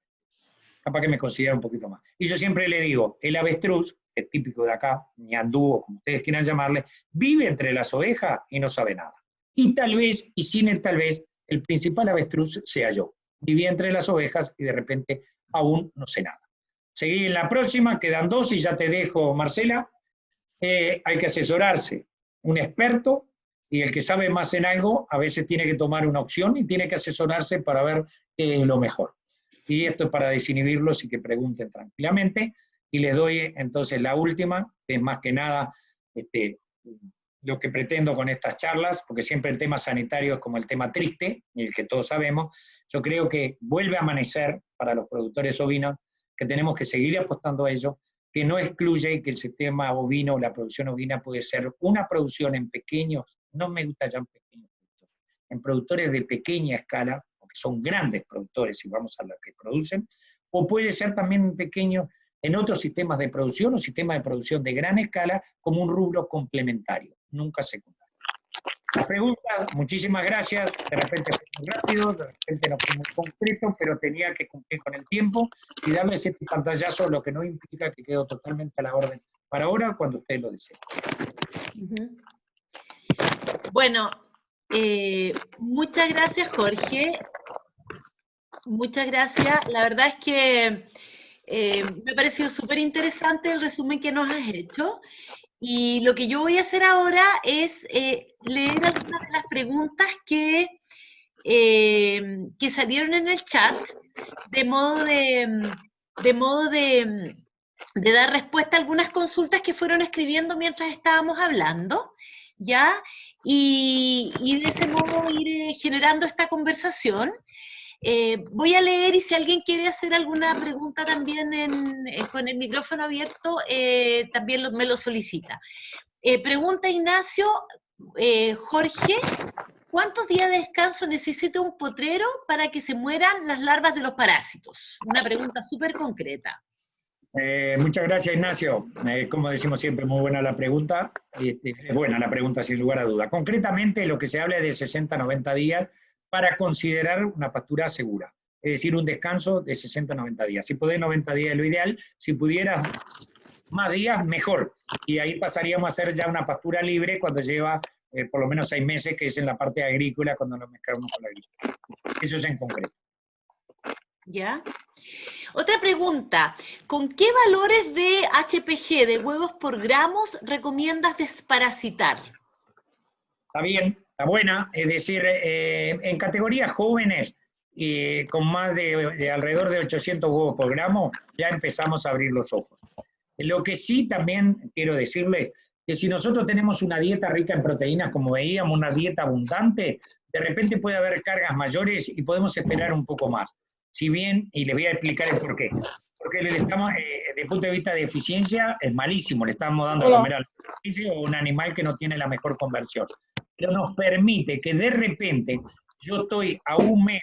Speaker 2: capaz que me considera un poquito más. Y yo siempre le digo, el avestruz, que es típico de acá, ñandú o como ustedes quieran llamarle, vive entre las ovejas y no sabe nada. Y tal vez, y sin el tal vez, el principal avestruz sea yo. Viví entre las ovejas y de repente aún no sé nada. Seguí en la próxima, quedan 2 y ya te dejo, Marcela. Hay que asesorarse. Un experto y el que sabe más en algo a veces tiene que tomar una opción y tiene que asesorarse para ver lo mejor. Y esto es para desinhibirlos y que pregunten tranquilamente. Y les doy entonces la última, que es más que nada lo que pretendo con estas charlas, porque siempre el tema sanitario es como el tema triste, y el que todos sabemos. Yo creo que vuelve a amanecer para los productores ovinos, que tenemos que seguir apostando a ello, que no excluye que el sistema ovino o la producción ovina puede ser una producción en pequeños, no me gusta ya en pequeños productores, en productores de pequeña escala, porque son grandes productores si vamos a los que producen, o puede ser también pequeño en otros sistemas de producción o sistemas de producción de gran escala como un rubro complementario, nunca secundario. Las preguntas, muchísimas gracias, de repente fue muy rápido, de repente no fue muy concreto, pero tenía que cumplir con el tiempo y darles este pantallazo, lo que no implica que quedo totalmente a la orden para ahora, cuando ustedes lo deseen.
Speaker 1: Bueno, muchas gracias, Jorge. Muchas gracias. La verdad es que me ha parecido súper interesante el resumen que nos has hecho. Y lo que yo voy a hacer ahora es leer algunas de las preguntas que salieron en el chat, de modo de dar respuesta a algunas consultas que fueron escribiendo mientras estábamos hablando, ¿ya? Y de ese modo ir generando esta conversación. Voy a leer y si alguien quiere hacer alguna pregunta también con el micrófono abierto, también me lo solicita. Pregunta Ignacio, Jorge, ¿cuántos días de descanso necesita un potrero para que se mueran las larvas de los parásitos? Una pregunta súper concreta.
Speaker 2: Muchas gracias, Ignacio. Como decimos siempre, muy buena la pregunta. Es buena la pregunta, sin lugar a duda. Concretamente, lo que se habla es de 60 a 90 días para considerar una pastura segura. Es decir, un descanso de 60 a 90 días. Si podés 90 días es lo ideal. Si pudieras más días, mejor. Y ahí pasaríamos a hacer ya una pastura libre cuando lleva por lo menos 6 meses, que es en la parte agrícola, cuando nos mezclamos con la agrícola. Eso es en concreto.
Speaker 1: ¿Ya? Otra pregunta, ¿con qué valores de HPG, de huevos por gramos, recomiendas desparasitar?
Speaker 2: Está bien, está buena, es decir, en categorías jóvenes, con más de alrededor de 800 huevos por gramo, ya empezamos a abrir los ojos. Lo que sí también quiero decirles, que si nosotros tenemos una dieta rica en proteínas, como veíamos, una dieta abundante, de repente puede haber cargas mayores y podemos esperar un poco más. Si bien, y les voy a explicar el por qué. Porque le estamos, desde el punto de vista de eficiencia, es malísimo. Le estamos dando a comer al o un animal que no tiene la mejor conversión. Pero nos permite que de repente, yo estoy a un mes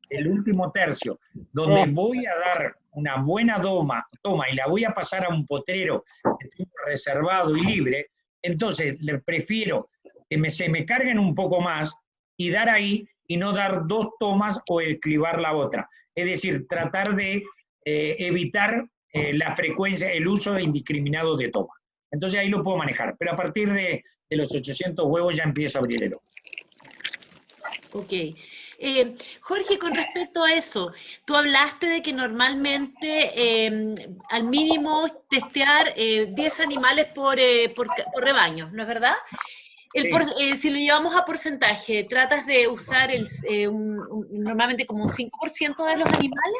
Speaker 2: del último tercio, donde voy a dar una buena toma y la voy a pasar a un potrero reservado y libre, entonces le prefiero que se me carguen un poco más y dar ahí, y no dar 2 tomas o esquivar la otra. Es decir, tratar de evitar la frecuencia, el uso indiscriminado de tomas. Entonces ahí lo puedo manejar, pero a partir de los 800 huevos ya empiezo a abrir el ojo.
Speaker 1: Ok. Jorge, con respecto a eso, tú hablaste de que normalmente al mínimo testear 10 animales por rebaño, ¿no es verdad? Sí. Si lo llevamos a porcentaje, ¿tratas de usar normalmente como un 5% de los animales?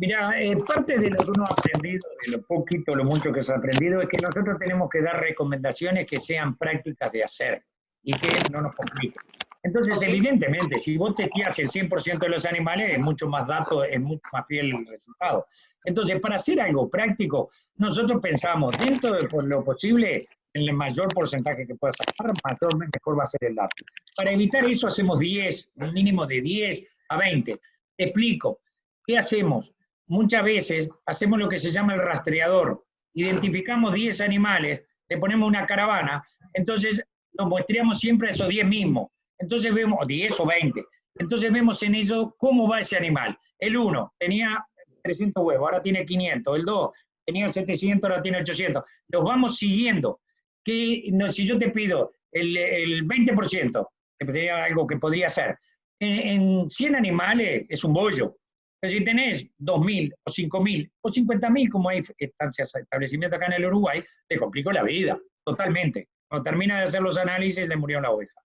Speaker 2: Mira, parte de lo que uno ha aprendido, de lo poquito, lo mucho que se ha aprendido, es que nosotros tenemos que dar recomendaciones que sean prácticas de hacer y que no nos compliquen. Entonces,
Speaker 1: Ok.
Speaker 2: evidentemente, si vos testeás el 100% de los animales, es mucho más dato, es mucho más fiel el resultado. Entonces, para hacer algo práctico, nosotros pensamos, dentro de lo posible, en el mayor porcentaje que pueda sacar, mejor va a ser el dato. Para evitar eso, hacemos 10, un mínimo de 10 a 20. Te explico. ¿Qué hacemos? Muchas veces hacemos lo que se llama el rastreador. Identificamos 10 animales, le ponemos una caravana, entonces nos muestreamos siempre esos 10 mismos. Entonces vemos 10 o 20. Entonces vemos en eso cómo va ese animal. El 1 tenía 300 huevos, ahora tiene 500. El 2 tenía 700, ahora tiene 800. Los vamos siguiendo. Que, no, si yo te pido el 20%, que sería algo que podría ser, en 100 animales es un bollo. Pero si tenés 2.000 o 5.000 o 50.000, como hay estancias, establecimientos acá en el Uruguay, te complico la vida, totalmente. Cuando termina de hacer los análisis, le murió la oveja.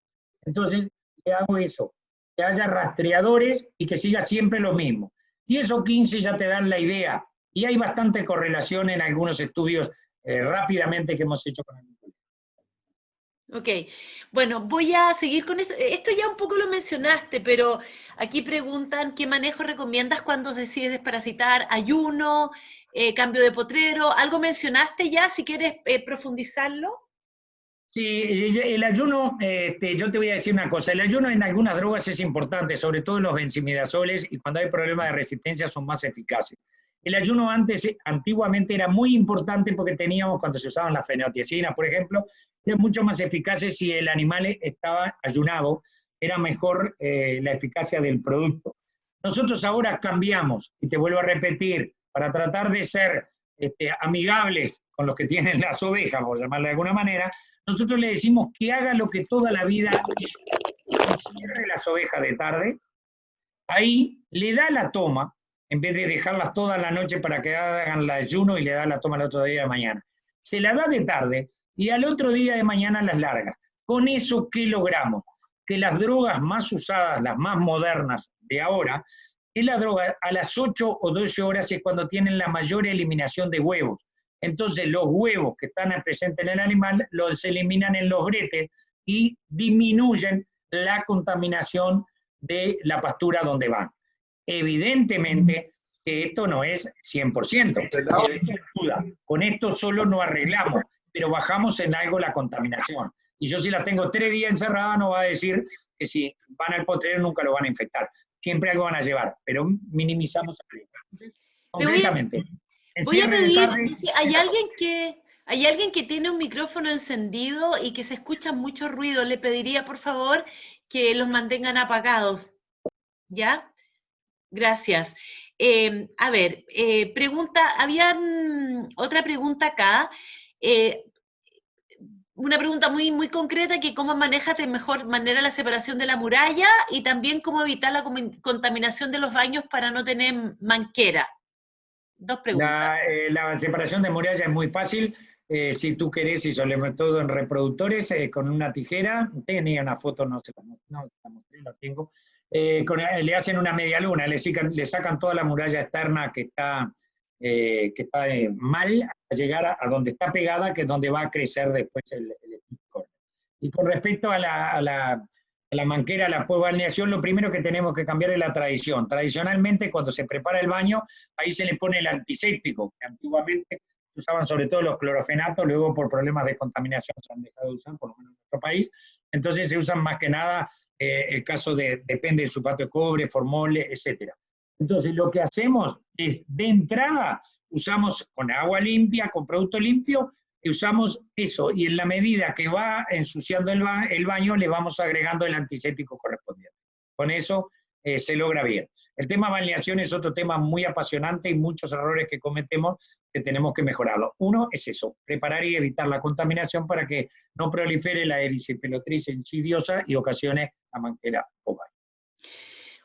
Speaker 2: Entonces, le hago eso, que haya rastreadores y que siga siempre lo mismo. Y esos 15 ya te dan la idea. Y hay bastante correlación en algunos estudios rápidamente que hemos hecho con el colegio.
Speaker 1: Ok, bueno, voy a seguir con eso. Esto ya un poco lo mencionaste, pero aquí preguntan qué manejo recomiendas cuando decides desparasitar, ayuno, cambio de potrero. ¿Algo mencionaste ya? Si quieres profundizarlo.
Speaker 2: Sí, el ayuno, yo te voy a decir una cosa, el ayuno en algunas drogas es importante, sobre todo en los benzimidazoles, y cuando hay problemas de resistencia son más eficaces. El ayuno antiguamente era muy importante porque teníamos, cuando se usaban las fenotiacinas, por ejemplo, eran mucho más eficaces si el animal estaba ayunado, era mejor la eficacia del producto. Nosotros ahora cambiamos, y te vuelvo a repetir, para tratar de ser amigables con los que tienen las ovejas, por llamarlo de alguna manera, nosotros le decimos que haga lo que toda la vida hizo, cierre las ovejas de tarde, ahí le da la toma, en vez de dejarlas toda la noche para que hagan el ayuno y le da la toma el otro día de mañana. Se la da de tarde y al otro día de mañana las larga. Con eso, ¿qué logramos? Que las drogas más usadas, las más modernas de ahora, es la droga a las 8 o 12 horas es cuando tienen la mayor eliminación de huevos. Entonces los huevos que están presentes en el animal los eliminan en los bretes y disminuyen la contaminación de la pastura donde van. Evidentemente que esto no es 100%, pero esto ayuda. Con esto solo no arreglamos, pero bajamos en algo la contaminación. Y yo si la tengo 3 días encerrada no va a decir que si van al potrero nunca lo van a infectar. Siempre algo van a llevar, pero minimizamos el riesgo. Concretamente,
Speaker 1: Voy a
Speaker 2: encierre de
Speaker 1: pedir,
Speaker 2: tarde.
Speaker 1: dice, hay alguien que tiene un micrófono encendido y que se escucha mucho ruido. Le pediría, por favor, que los mantengan apagados. ¿Ya? Gracias. A ver, otra pregunta acá. Eh, una pregunta muy, muy concreta, que cómo manejas de mejor manera la separación de la muralla y también cómo evitar la contaminación de los baños para no tener manquera. Dos preguntas.
Speaker 2: La separación de muralla es muy fácil. Si tú querés, y sobre todo en reproductores, con una tijera, tenía una foto, no se la mostré, la tengo, le hacen una media luna, le sacan toda la muralla externa que está mal, a llegar a donde está pegada, que es donde va a crecer después el corte. Y con respecto a la manquera, a la post-balneación, lo primero que tenemos que cambiar es la tradición. Tradicionalmente, cuando se prepara el baño, ahí se le pone el antiséptico, que antiguamente se usaban sobre todo los clorofenatos, luego por problemas de contaminación se han dejado de usar, por lo menos en nuestro país. Entonces se usan más que nada el caso depende del sulfato de cobre, formol, etc. Entonces lo que hacemos es, de entrada, usamos con agua limpia, con producto limpio, usamos eso, y en la medida que va ensuciando el baño, le vamos agregando el antiséptico correspondiente. Con eso se logra bien. El tema balneación es otro tema muy apasionante y muchos errores que cometemos que tenemos que mejorarlo. Uno es eso, preparar y evitar la contaminación para que no prolifere la erisipelatriz insidiosa y ocasione la manquera oval.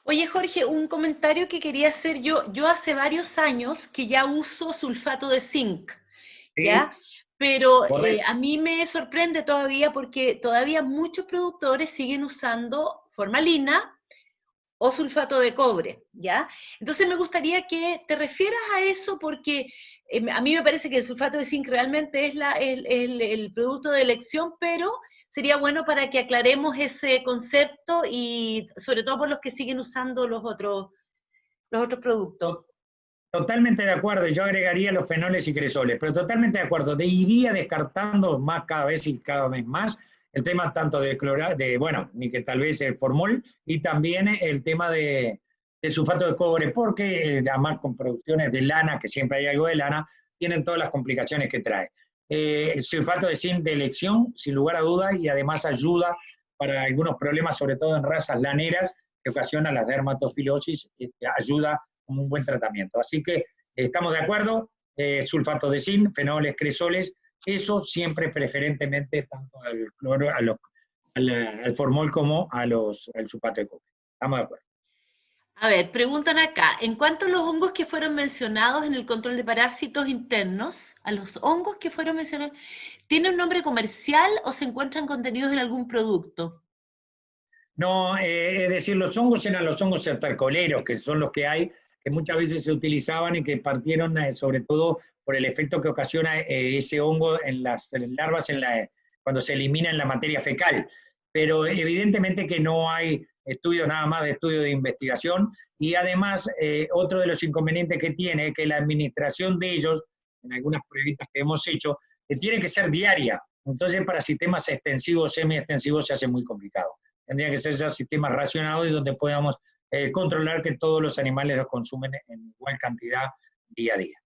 Speaker 1: Oye, Jorge, un comentario que quería hacer yo hace varios años que ya uso sulfato de zinc, ¿ya? Pero a mí me sorprende todavía porque todavía muchos productores siguen usando formalina o sulfato de cobre, ¿ya? Entonces me gustaría que te refieras a eso porque a mí me parece que el sulfato de zinc realmente es el producto de elección, pero sería bueno para que aclaremos ese concepto y sobre todo por los que siguen usando los otros productos.
Speaker 2: Totalmente de acuerdo, yo agregaría los fenoles y cresoles, pero totalmente de acuerdo, iría descartando más cada vez y cada vez más el tema tanto de bueno, ni que tal vez el formol, y también el tema de sulfato de cobre, porque además con producciones de lana, que siempre hay algo de lana, tienen todas las complicaciones que trae. El sulfato de zinc de elección, sin lugar a dudas, y además ayuda para algunos problemas, sobre todo en razas laneras, que ocasionan la dermatofilosis, ayuda como un buen tratamiento. Así que estamos de acuerdo, sulfato de zinc, fenoles, cresoles, eso siempre preferentemente tanto al cloro, al formol como al sulfato de cobre. Estamos de acuerdo.
Speaker 1: A ver, preguntan acá, en cuanto a los hongos que fueron mencionados en el control de parásitos internos, a los hongos que fueron mencionados, ¿tienen un nombre comercial o se encuentran contenidos en algún producto?
Speaker 2: No, es decir, los hongos eran los hongos estercoleros, que son los que hay, que muchas veces se utilizaban y que partieron sobre todo por el efecto que ocasiona ese hongo en las larvas cuando se elimina en la materia fecal. Pero evidentemente que no hay estudios, nada más de estudios de investigación, y además otro de los inconvenientes que tiene es que la administración de ellos, en algunas pruebitas que hemos hecho, tiene que ser diaria. Entonces para sistemas extensivos, semi-extensivos se hace muy complicado. Tendría que ser ya sistemas racionados y donde podamos controlar que todos los animales los consumen en igual cantidad día a día.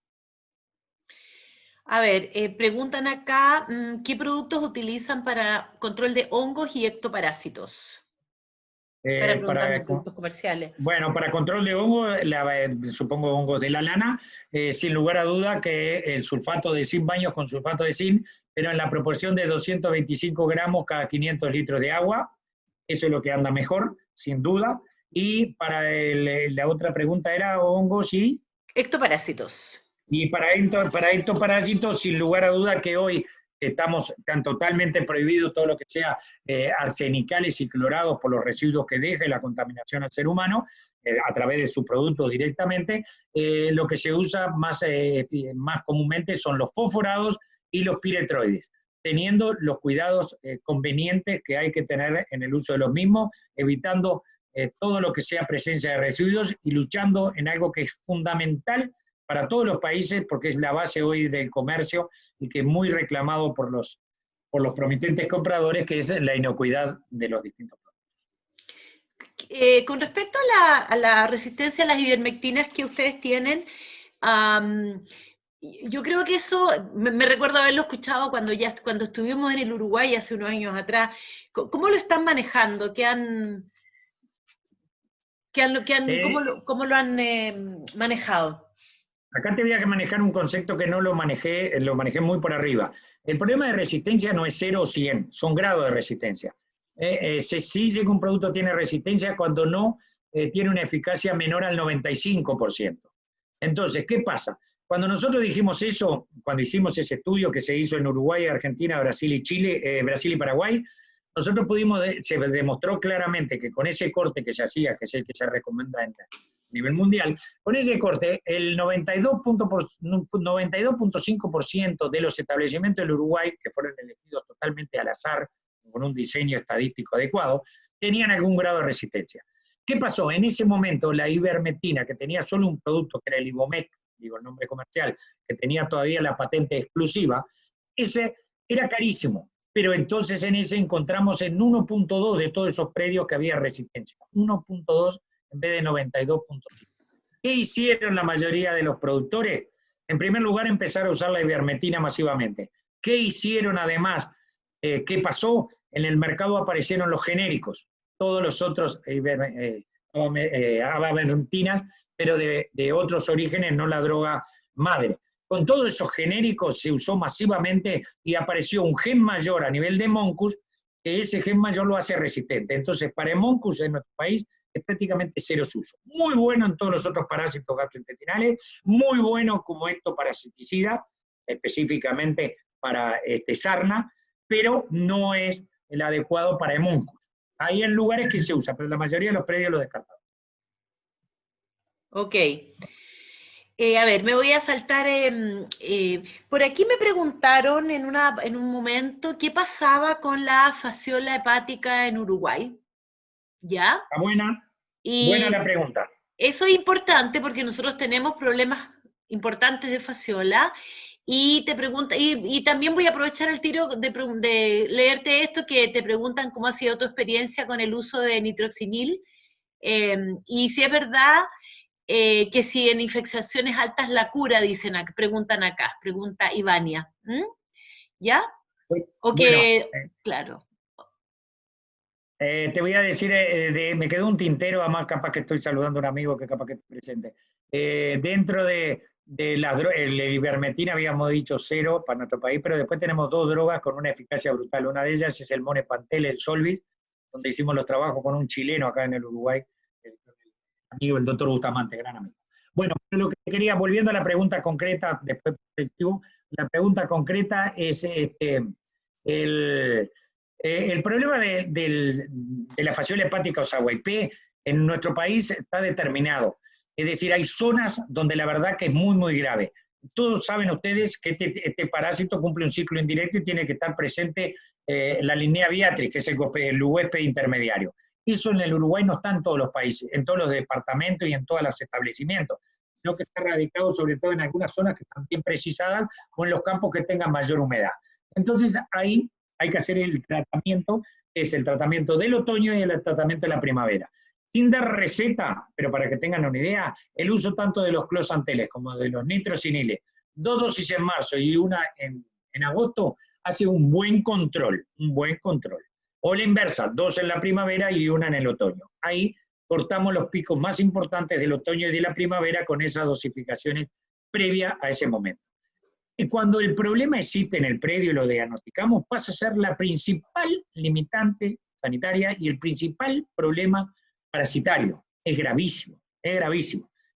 Speaker 1: A ver, preguntan acá, ¿qué productos utilizan para control de hongos y ectoparásitos? Para preguntando productos comerciales.
Speaker 2: Bueno, para control de hongos, supongo hongos de la lana, sin lugar a duda que el sulfato de zinc, baños con sulfato de zinc, pero en la proporción de 225 gramos cada 500 litros de agua, eso es lo que anda mejor, sin duda. Y para la otra pregunta era hongos y...
Speaker 1: Ectoparásitos.
Speaker 2: Y para ectoparásitos, sin lugar a duda que hoy estamos tan totalmente prohibido todo lo que sea arsenicales y clorados por los residuos que deje la contaminación al ser humano, a través de su producto directamente. Lo que se usa más comúnmente son los fosforados y los piretroides, teniendo los cuidados convenientes que hay que tener en el uso de los mismos, evitando todo lo que sea presencia de residuos y luchando en algo que es fundamental para todos los países, porque es la base hoy del comercio y que es muy reclamado por los promitentes compradores, que es la inocuidad de los distintos productos.
Speaker 1: Con respecto a la resistencia a las ivermectinas que ustedes tienen, yo creo que eso, me recuerdo haberlo escuchado cuando estuvimos en el Uruguay hace unos años atrás. ¿Cómo lo están manejando? ¿Cómo lo han manejado?
Speaker 2: Acá te voy a manejar un concepto que no lo manejé muy por arriba. El problema de resistencia no es 0 o 100, son grados de resistencia. Sí dice que un producto tiene resistencia cuando no tiene una eficacia menor al 95%. Entonces, ¿qué pasa? Cuando nosotros dijimos eso, cuando hicimos ese estudio que se hizo en Uruguay, Argentina, Brasil y Chile, Brasil y Paraguay, nosotros se demostró claramente que con ese corte que se hacía, que es el que se recomienda a nivel mundial, con ese corte, el 92.5% de los establecimientos del Uruguay, que fueron elegidos totalmente al azar, con un diseño estadístico adecuado, tenían algún grado de resistencia. ¿Qué pasó? En ese momento, la ivermectina, que tenía solo un producto, que era el Ivomec, digo el nombre comercial, que tenía todavía la patente exclusiva, ese era carísimo. Pero entonces en ese encontramos en 1.2 de todos esos predios que había resistencia. 1.2 en vez de 92.5. ¿Qué hicieron la mayoría de los productores? En primer lugar, empezar a usar la ivermectina masivamente. ¿Qué hicieron además? ¿Qué pasó? En el mercado aparecieron los genéricos, todos los otros abavermectinas, pero de otros orígenes, no la droga madre. Con todos esos genéricos se usó masivamente y apareció un gen mayor a nivel de Moncus, que ese gen mayor lo hace resistente. Entonces, para el Moncus en nuestro país es prácticamente cero su uso. Muy bueno en todos los otros parásitos gastrointestinales, muy bueno como ectoparasiticida, específicamente para sarna, pero no es el adecuado para el Moncus. Hay en lugares que se usa, pero la mayoría de los predios lo descartamos.
Speaker 1: Ok. A ver, me voy a saltar. Por aquí me preguntaron en un momento qué pasaba con la fasciola hepática en Uruguay, ¿ya?
Speaker 2: Está buena la
Speaker 1: Y
Speaker 2: pregunta.
Speaker 1: eso es importante porque nosotros tenemos problemas importantes de fasciola y te pregunta, y también voy a aprovechar el tiro de leerte esto que te preguntan cómo ha sido tu experiencia con el uso de nitroxinil y si es verdad que si en infecciones altas la cura, preguntan acá, pregunta Ivania. ¿Ya? O
Speaker 2: Bueno,
Speaker 1: que, claro.
Speaker 2: te voy a decir, me quedó un tintero, además capaz que estoy saludando a un amigo que capaz que está presente. Dentro de la ivermectina habíamos dicho 0 para nuestro país, pero después tenemos 2 drogas con una eficacia brutal. Una de ellas es el Monepantel, el Solvis, donde hicimos los trabajos con un chileno acá en el Uruguay, el amigo, el doctor Bustamante, gran amigo. Bueno, lo que quería, volviendo a la pregunta concreta, después la pregunta concreta es el problema de la fasciola hepática o SAWIP en nuestro país está determinado. Es decir, hay zonas donde la verdad que es muy, muy grave. Todos saben ustedes que este parásito cumple un ciclo indirecto y tiene que estar presente la línea Viatris, que es el huésped intermediario. Eso en el Uruguay no está en todos los países, en todos los departamentos y en todos los establecimientos, sino que está radicado sobre todo en algunas zonas que están bien precisadas o en los campos que tengan mayor humedad. Entonces ahí hay que hacer el tratamiento, es el tratamiento del otoño y el tratamiento de la primavera. Sin dar receta, pero para que tengan una idea, el uso tanto de los closanteles como de los nitrociniles, 2 dosis en marzo y una en agosto, hace un buen control, un buen control. O la inversa, 2 en la primavera y una en el otoño. Ahí cortamos los picos más importantes del otoño y de la primavera con esas dosificaciones previas a ese momento. Y cuando el problema existe en el predio y lo diagnosticamos, pasa a ser la principal limitante sanitaria y el principal problema parasitario. Es gravísimo,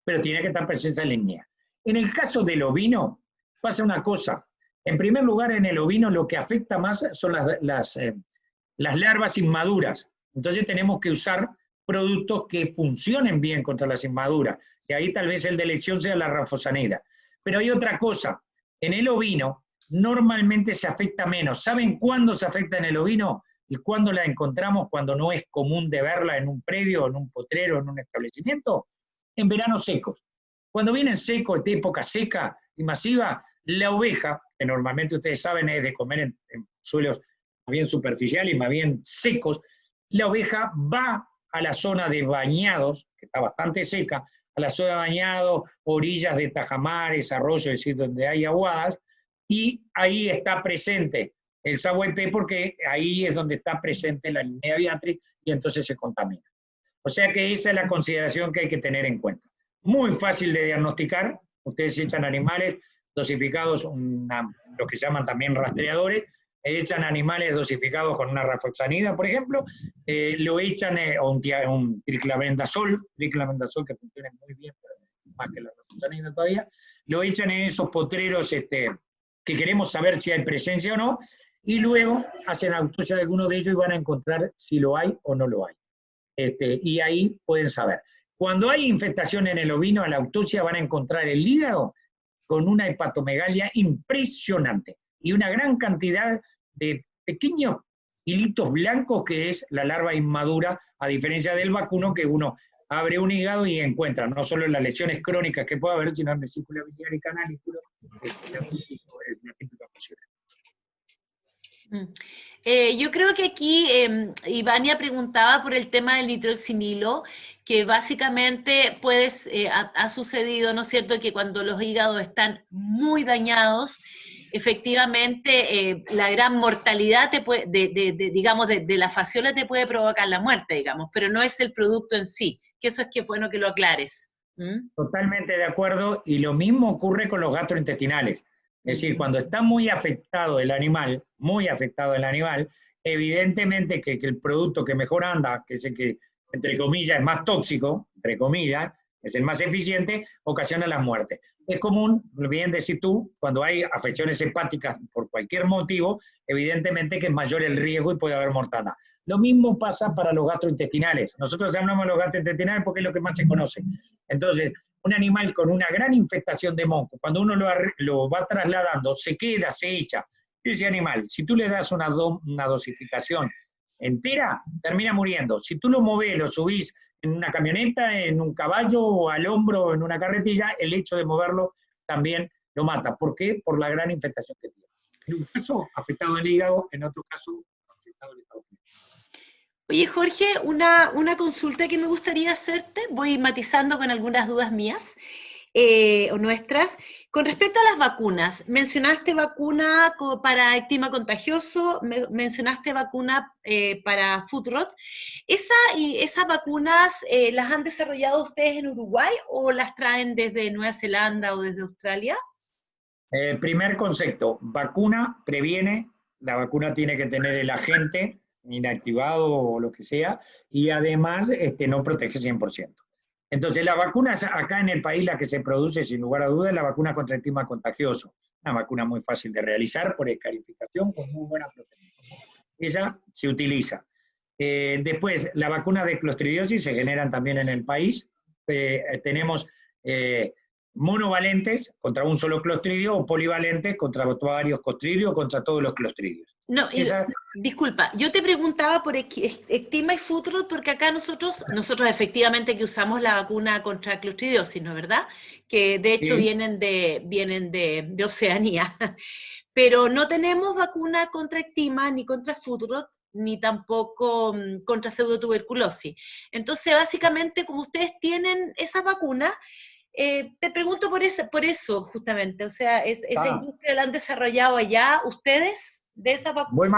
Speaker 2: pero tiene que estar presente en la línea. En el caso del ovino, pasa una cosa. En primer lugar, en el ovino lo que afecta más son las larvas inmaduras. Entonces tenemos que usar productos que funcionen bien contra las inmaduras. Y ahí tal vez el de elección sea la rafosanida. Pero hay otra cosa. En el ovino normalmente se afecta menos. ¿Saben cuándo se afecta en el ovino? ¿Y cuándo la encontramos cuando no es común de verla en un predio, en un potrero, en un establecimiento? En veranos secos. Cuando vienen secos, de época seca y masiva, la oveja, que normalmente ustedes saben es de comer en suelos más bien superficiales y más bien secos, la oveja va a la zona de bañados, que está bastante seca, a la zona de bañados, orillas de tajamares, arroyos, es decir, donde hay aguadas, y ahí está presente el SAWIP porque ahí es donde está presente la línea Viatris y entonces se contamina. O sea que esa es la consideración que hay que tener en cuenta. Muy fácil de diagnosticar, ustedes echan animales dosificados, lo que llaman también rastreadores, echan animales dosificados con una rafoxanida, por ejemplo, lo echan un triclavendazol que funciona muy bien, pero más que la rafoxanida todavía, lo echan en esos potreros que queremos saber si hay presencia o no, y luego hacen autopsia de alguno de ellos y van a encontrar si lo hay o no lo hay. Y ahí pueden saber. Cuando hay infestación en el ovino, a la autopsia van a encontrar el hígado con una hepatomegalia impresionante y una gran cantidad de pequeños hilitos blancos que es la larva inmadura, a diferencia del vacuno que uno abre un hígado y encuentra no solo las lesiones crónicas que puede haber, sino en vesícula biliar y canalículo, la típica función.
Speaker 1: Yo creo que aquí Ivania preguntaba por el tema del nitroxinilo, que básicamente ha sucedido, ¿no es cierto?, que cuando los hígados están muy dañados, efectivamente la gran mortalidad digamos, de la fasciola te puede provocar la muerte, digamos, pero no es el producto en sí, que eso es que bueno que lo aclares.
Speaker 2: Totalmente de acuerdo, y lo mismo ocurre con los gastrointestinales. Es decir, cuando está muy afectado el animal, evidentemente que el producto que mejor anda, que es el que, entre comillas, es más tóxico, entre comillas, es el más eficiente, ocasiona la muerte. Es común, bien decís tú, cuando hay afecciones hepáticas por cualquier motivo, evidentemente que es mayor el riesgo y puede haber mortandad. Lo mismo pasa para los gastrointestinales. Nosotros llamamos a los gastrointestinales porque es lo que más se conoce. Entonces, un animal con una gran infestación de moco, cuando uno lo va trasladando, se queda, se echa. Ese animal, si tú le das una dosificación entera, termina muriendo. Si tú lo movés, lo subís en una camioneta, en un caballo o al hombro en una carretilla, el hecho de moverlo también lo mata. ¿Por qué? Por la gran infestación que tiene. En un caso, afectado el hígado, en otro caso, afectado el hígado.
Speaker 1: Oye, Jorge, una consulta que me gustaría hacerte, voy matizando con algunas dudas mías o nuestras. Con respecto a las vacunas, mencionaste vacuna para eczema contagioso, mencionaste vacuna para foot rot. ¿Esas vacunas las han desarrollado ustedes en Uruguay o las traen desde Nueva Zelanda o desde Australia?
Speaker 2: Primer concepto, vacuna previene, la vacuna tiene que tener el agente inactivado o lo que sea, y además no protege 100%. Entonces, la vacuna acá en el país, la que se produce sin lugar a dudas, es la vacuna contra el eczema contagioso. Una vacuna muy fácil de realizar por escarificación, con muy buena protección. Esa se utiliza. Después, la vacuna de clostridiosis se generan también en el país. Tenemos monovalentes contra un solo clostridio o polivalentes contra varios clostridios, contra todos los clostridios.
Speaker 1: No, disculpa, yo te preguntaba por eczema y foot rot porque acá nosotros efectivamente que usamos la vacuna contra clostridiosis, ¿no es verdad? Que de hecho
Speaker 2: Sí.
Speaker 1: vienen de Oceanía, pero no tenemos vacuna contra eczema ni contra foot rot ni tampoco contra pseudotuberculosis. Entonces, básicamente, como ustedes tienen esa vacuna, te pregunto por eso justamente, o sea, ¿esa industria la han desarrollado allá ustedes? De esa vacuna.
Speaker 2: Voy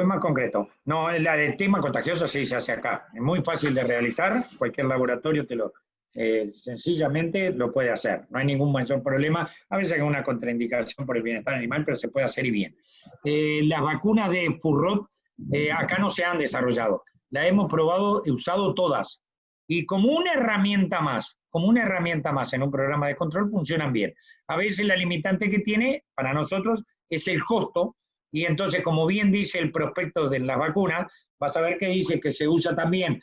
Speaker 2: más concreto. No, la de eczema contagioso sí se hace acá. Es muy fácil de realizar, cualquier laboratorio sencillamente lo puede hacer. No hay ningún mayor problema. A veces hay una contraindicación por el bienestar animal, pero se puede hacer y bien. Las vacunas de foot rot acá no se han desarrollado. La hemos probado y usado todas. Y como una herramienta más en un programa de control funcionan bien. A veces la limitante que tiene para nosotros es el costo. Y entonces, como bien dice el prospecto de las vacunas, vas a ver que dice que se usa también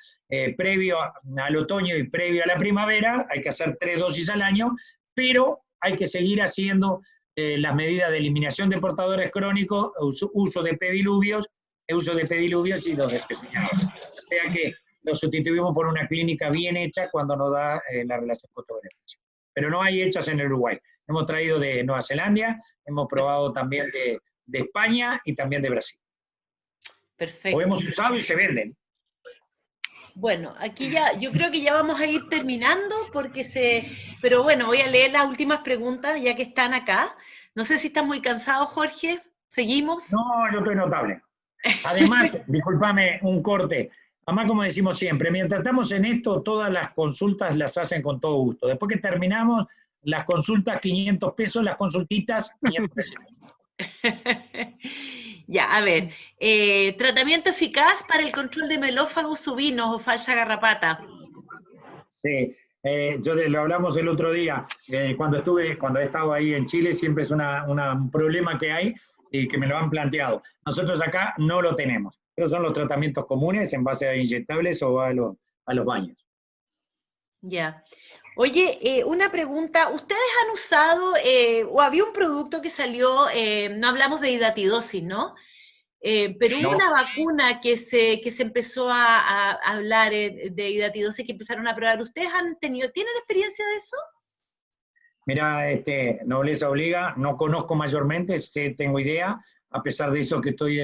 Speaker 2: previo al otoño y previo a la primavera, hay que hacer 3 dosis al año, pero hay que seguir haciendo las medidas de eliminación de portadores crónicos, uso de pediluvios y los especiales. O sea que lo sustituimos por una clínica bien hecha cuando nos da la relación costo-beneficio. Pero no hay hechas en el Uruguay. Hemos traído de Nueva Zelanda, hemos probado también de España y también de Brasil.
Speaker 1: Perfecto.
Speaker 2: Lo hemos usado y se venden.
Speaker 1: Bueno, aquí ya, yo creo que ya vamos a ir terminando pero bueno, voy a leer las últimas preguntas ya que están acá. No sé si estás muy cansado, Jorge. ¿Seguimos?
Speaker 2: No, yo estoy notable. Además, discúlpame, un corte. Además, como decimos siempre, mientras estamos en esto, todas las consultas las hacen con todo gusto. Después que terminamos, las consultas 500 pesos, las consultitas 500 pesos.
Speaker 1: Ya, a ver, tratamiento eficaz para el control de melófagos subinos o falsa garrapata.
Speaker 2: Sí, lo hablamos el otro día, cuando he estado ahí en Chile, siempre es un problema que hay y que me lo han planteado. Nosotros acá no lo tenemos, pero son los tratamientos comunes en base a inyectables o a los baños.
Speaker 1: Ya. Oye, una pregunta, ¿ustedes han usado, o había un producto que salió, no hablamos de hidatidosis, ¿no? Pero hubo una vacuna que se empezó a hablar de hidatidosis, que empezaron a probar. ¿Ustedes tienen experiencia de eso?
Speaker 2: Mira, nobleza obliga, no conozco mayormente, tengo idea, a pesar de eso que estoy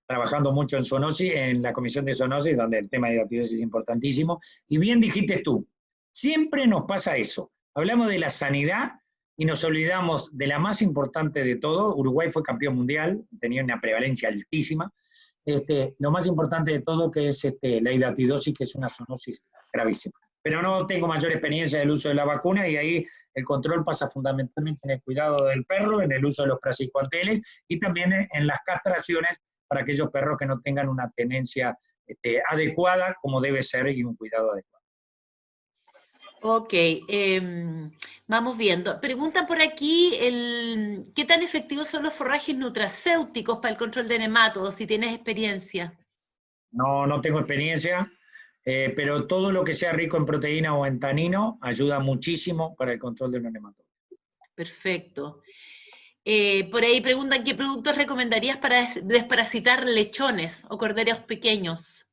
Speaker 2: trabajando mucho en zoonosis, en la comisión de zoonosis, donde el tema de hidatidosis es importantísimo. Y bien dijiste tú, siempre nos pasa eso. Hablamos de la sanidad y nos olvidamos de la más importante de todo. Uruguay fue campeón mundial, tenía una prevalencia altísima. Lo más importante de todo que es la hidatidosis, que es una zoonosis gravísima. Pero no tengo mayor experiencia del uso de la vacuna y ahí el control pasa fundamentalmente en el cuidado del perro, en el uso de los praziquanteles y también en las castraciones para aquellos perros que no tengan una tenencia adecuada como debe ser y un cuidado adecuado.
Speaker 1: Ok, vamos viendo. Preguntan por aquí ¿qué tan efectivos son los forrajes nutracéuticos para el control de nematodos, si tienes experiencia?
Speaker 2: No, no tengo experiencia, pero todo lo que sea rico en proteína o en tanino ayuda muchísimo para el control de los nematodos.
Speaker 1: Perfecto. Por ahí preguntan qué productos recomendarías para desparasitar lechones o corderos pequeños.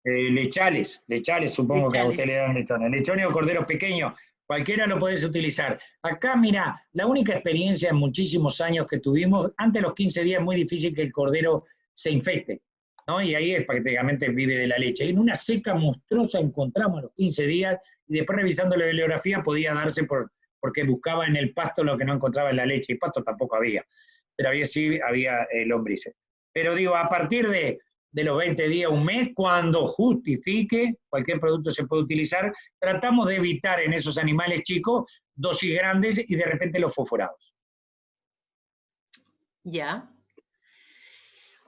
Speaker 2: Lechales, supongo que a usted
Speaker 1: Lechales.
Speaker 2: le dan lechones. Lechones o corderos pequeños, cualquiera lo podés utilizar. Acá, mira, la única experiencia en muchísimos años que tuvimos, antes de los 15 días es muy difícil que el cordero se infecte, ¿no? Y ahí es prácticamente vive de la leche. Y en una seca monstruosa encontramos a los 15 días y después revisando la bibliografía podía darse porque buscaba en el pasto lo que no encontraba en la leche, y pasto tampoco había, pero había lombrices. Pero digo, a partir de los 20 días, un mes, cuando justifique, cualquier producto se puede utilizar, tratamos de evitar en esos animales chicos dosis grandes y de repente los fosforados.
Speaker 1: Ya.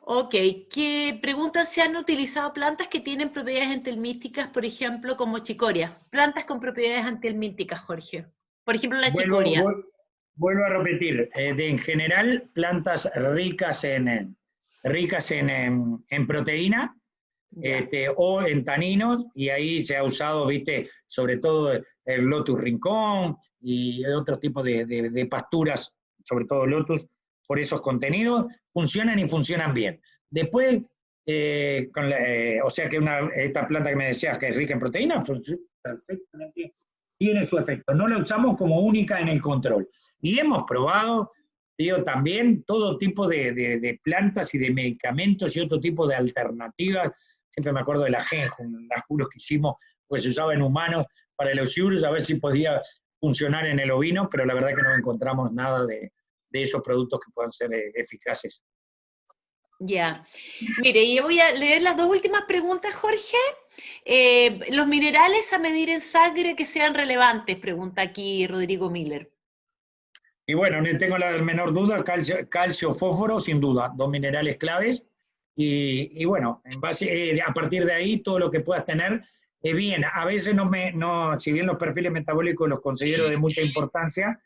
Speaker 1: Ok, ¿qué preguntan si han utilizado plantas que tienen propiedades antihelmínticas, por ejemplo, como chicoria? Plantas con propiedades antihelmínticas, Jorge. Por ejemplo, la chicoria.
Speaker 2: Vuelvo a repetir, en general, plantas ricas en proteína, o en taninos, y ahí se ha usado, viste, sobre todo el Lotus Rincón y otros tipos de pasturas, sobre todo Lotus, por esos contenidos, funcionan y funcionan bien. Después, o sea que esta planta que me decías que es rica en proteína, funciona perfectamente, tiene su efecto. No la usamos como única en el control. Y hemos probado, digo, también todo tipo de plantas y de medicamentos y otro tipo de alternativas. Siempre me acuerdo de la genjo, las curos que hicimos, pues se usaba en humanos para los iurus, a ver si podía funcionar en el ovino, pero la verdad que no encontramos nada de esos productos que puedan ser eficaces.
Speaker 1: Ya. Mire, y voy a leer las dos últimas preguntas, Jorge. Los minerales a medir en sangre que sean relevantes, pregunta aquí Rodrigo Miller.
Speaker 2: Y bueno, no tengo la menor duda, calcio, fósforo, sin duda, dos minerales claves. Y bueno, en base, a partir de ahí, todo lo que puedas tener, bien, a veces si bien los perfiles metabólicos los considero de mucha importancia,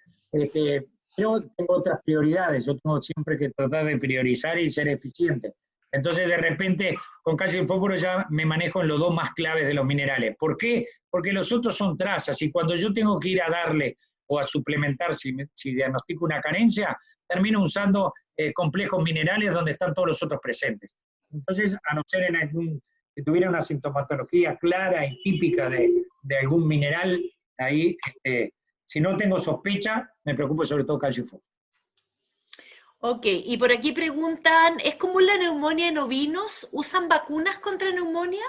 Speaker 2: yo tengo otras prioridades, yo tengo siempre que tratar de priorizar y ser eficiente. Entonces, de repente, con calcio y fósforo ya me manejo en los dos más claves de los minerales. ¿Por qué? Porque los otros son trazas, y cuando yo tengo que ir a darle o a suplementar, si diagnostico una carencia, termino usando complejos minerales donde están todos los otros presentes. Entonces, a no ser si tuviera una sintomatología clara y típica de algún mineral, ahí, si no tengo sospecha, me preocupo sobre todo calcio y fósforo.
Speaker 1: Ok, y por aquí preguntan, ¿es común la neumonía en ovinos? ¿Usan vacunas contra neumonía?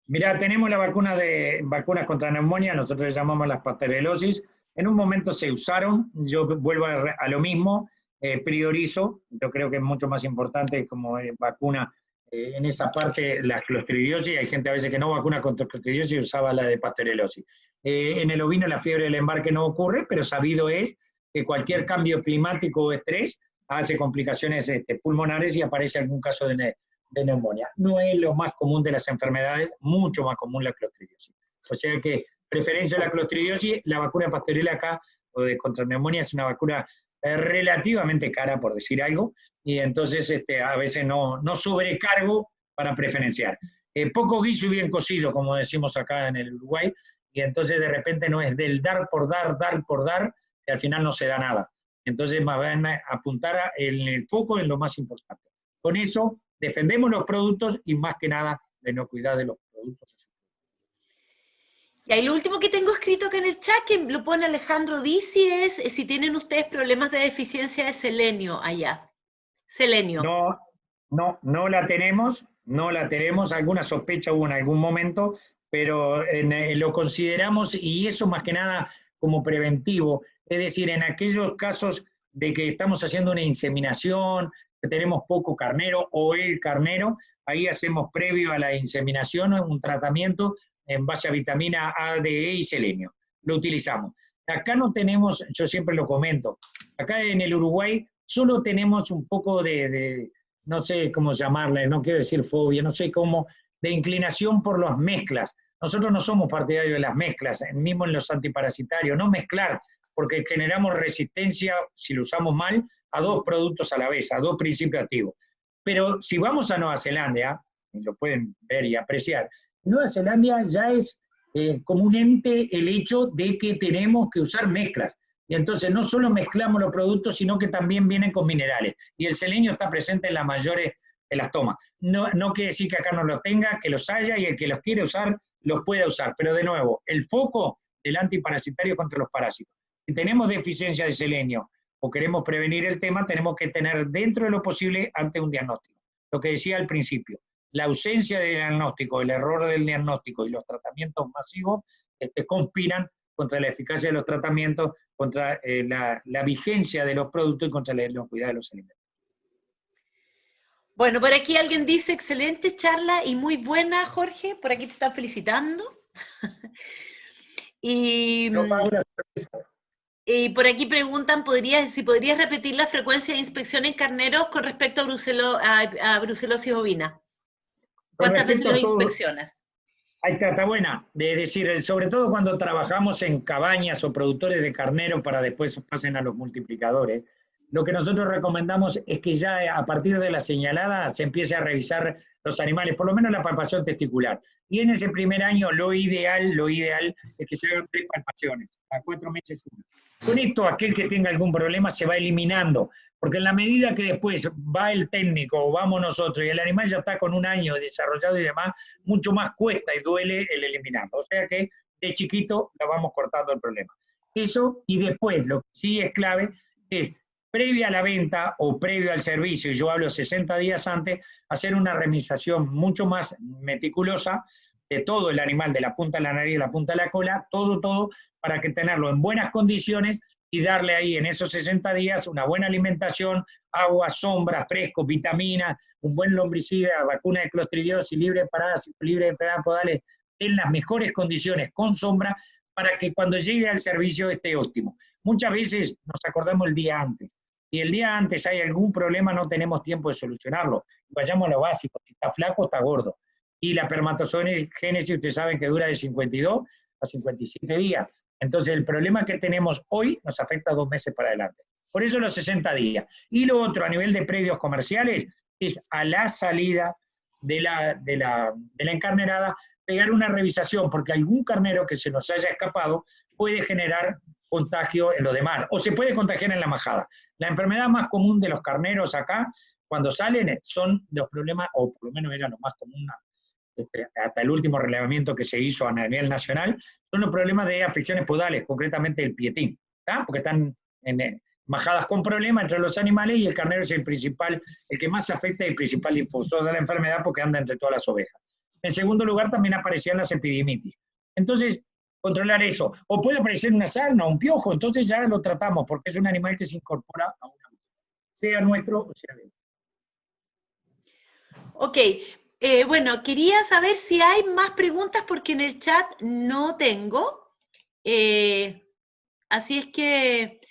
Speaker 2: Mirá, tenemos la vacunas contra neumonía, nosotros le llamamos las pasterelosis. En un momento se usaron, yo vuelvo a lo mismo, priorizo, yo creo que es mucho más importante como vacuna en esa parte las clostridiosis. Hay gente a veces que no vacuna contra clostridiosis y usaba la de pasterelosis. En el ovino la fiebre del embarque no ocurre, pero sabido es que cualquier cambio climático o estrés hace complicaciones pulmonares y aparece algún caso de neumonía. No es lo más común de las enfermedades, mucho más común la clostridiosis. O sea que preferencia a la clostridiosis, la vacuna pastorela acá, o de contra neumonía, es una vacuna relativamente cara, por decir algo, y entonces a veces no sobrecargo para preferenciar. Poco guiso y bien cocido, como decimos acá en el Uruguay, y entonces de repente no es del dar por dar, que al final no se da nada. Entonces más bien apuntar el foco en lo más importante. Con eso defendemos los productos y más que nada la inocuidad de los productos.
Speaker 1: Y ahí lo último que tengo escrito acá en el chat, que lo pone Alejandro Dizzi, es si tienen ustedes problemas de deficiencia de selenio allá. Selenio.
Speaker 2: No la tenemos, alguna sospecha hubo en algún momento, pero lo consideramos, y eso más que nada como preventivo, es decir, en aquellos casos de que estamos haciendo una inseminación, que tenemos poco carnero o el carnero, ahí hacemos previo a la inseminación un tratamiento en base a vitamina A, D, E y selenio. Lo utilizamos. Acá no tenemos, yo siempre lo comento, acá en el Uruguay solo tenemos un poco no sé cómo llamarle, no quiero decir fobia, no sé cómo, de inclinación por las mezclas. Nosotros no somos partidarios de las mezclas, mismo en los antiparasitarios, no mezclar, porque generamos resistencia, si lo usamos mal, a 2 productos a la vez, a 2 principios activos. Pero si vamos a Nueva Zelanda, y lo pueden ver y apreciar, Nueva Zelanda ya es comúnmente el hecho de que tenemos que usar mezclas. Y entonces no solo mezclamos los productos, sino que también vienen con minerales. Y el selenio está presente en las mayores de las tomas. No quiere decir que acá no los tenga, que los haya, y el que los quiere usar, los pueda usar. Pero de nuevo, el foco del antiparasitario contra los parásitos. Si tenemos deficiencia de selenio o queremos prevenir el tema, tenemos que tener dentro de lo posible ante un diagnóstico. Lo que decía al principio, la ausencia de diagnóstico, el error del diagnóstico y los tratamientos masivos conspiran contra la eficacia de los tratamientos, contra la vigencia de los productos y contra la inocuidad de los alimentos.
Speaker 1: Bueno, por aquí alguien dice, excelente charla y muy buena, Jorge, por aquí te están felicitando. Y por aquí preguntan, si podrías repetir la frecuencia de inspección en carneros con respecto a brucelosis ovina. ¿Cuántas veces los inspeccionas?
Speaker 2: Ahí está buena. Es decir, sobre todo cuando trabajamos en cabañas o productores de carnero para después pasen a los multiplicadores, lo que nosotros recomendamos es que ya a partir de la señalada se empiece a revisar los animales, por lo menos la palpación testicular. Y en ese primer año lo ideal es que se hagan 3 palpaciones, a 4 meses una. Con esto aquel que tenga algún problema se va eliminando, porque en la medida que después va el técnico o vamos nosotros y el animal ya está con un año desarrollado y demás, mucho más cuesta y duele el eliminarlo. O sea que de chiquito lo vamos cortando el problema. Eso, y después lo que sí es clave es, previa a la venta o previo al servicio, y yo hablo 60 días antes, hacer una remisación mucho más meticulosa de todo el animal, de la punta de la nariz, la punta de la cola, todo, para que tenerlo en buenas condiciones y darle ahí en esos 60 días una buena alimentación, agua, sombra, fresco, vitaminas, un buen lombricida, vacuna de clostridiosis, libre de parásitos, libre de enfermedades podales, en las mejores condiciones, con sombra, para que cuando llegue al servicio esté óptimo. Muchas veces nos acordamos el día antes, y el día antes hay algún problema, no tenemos tiempo de solucionarlo. Vayamos a lo básico, si está flaco, está gordo. Y la espermatogénesis, ustedes saben que dura de 52 a 57 días. Entonces el problema que tenemos hoy nos afecta 2 meses para adelante. Por eso los 60 días. Y lo otro, a nivel de predios comerciales, es a la salida de la encarnerada, pegar una revisación, porque algún carnero que se nos haya escapado puede generar contagio en los demás, o se puede contagiar en la majada. La enfermedad más común de los carneros acá, cuando salen, son los problemas, o por lo menos era lo más común hasta el último relevamiento que se hizo a nivel nacional, son los problemas de afecciones podales, concretamente el pietín, ¿tá? Porque están en majadas con problemas entre los animales y el carnero es el que más afecta y el principal difusor de la enfermedad porque anda entre todas las ovejas. En segundo lugar, también aparecían las epidemitis. Entonces, controlar eso. O puede aparecer una sarna, un piojo, entonces ya lo tratamos, porque es un animal que se incorpora a una, sea nuestro o sea de otro.
Speaker 1: Ok, bueno, quería saber si hay más preguntas, porque en el chat no tengo. Así es que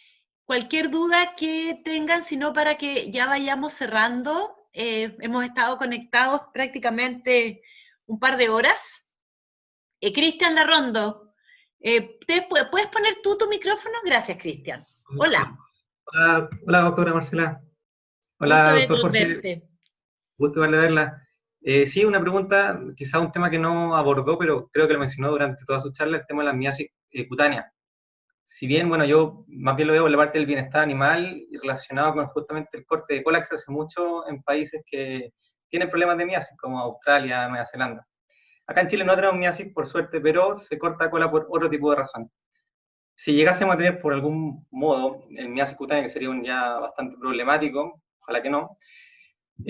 Speaker 1: cualquier duda que tengan, sino para que ya vayamos cerrando, hemos estado conectados prácticamente un par de horas. Cristian Larrondo, ¿puedes poner tú tu micrófono? Gracias, Cristian. Hola.
Speaker 4: Hola, doctora Marcela. Hola, doctor Jorge. Gusto verla. Sí, una pregunta, quizá un tema que no abordó, pero creo que lo mencionó durante toda su charla, el tema de la miasis cutánea. Si bien, bueno, yo más bien lo veo en la parte del bienestar animal y relacionado con justamente el corte de cola que se hace mucho en países que tienen problemas de miasis, como Australia, Nueva Zelanda. Acá en Chile no tenemos miasis, por suerte, pero se corta cola por otro tipo de razones. Si llegásemos a tener por algún modo el miasis cutánea, que sería un ya bastante problemático, ojalá que no,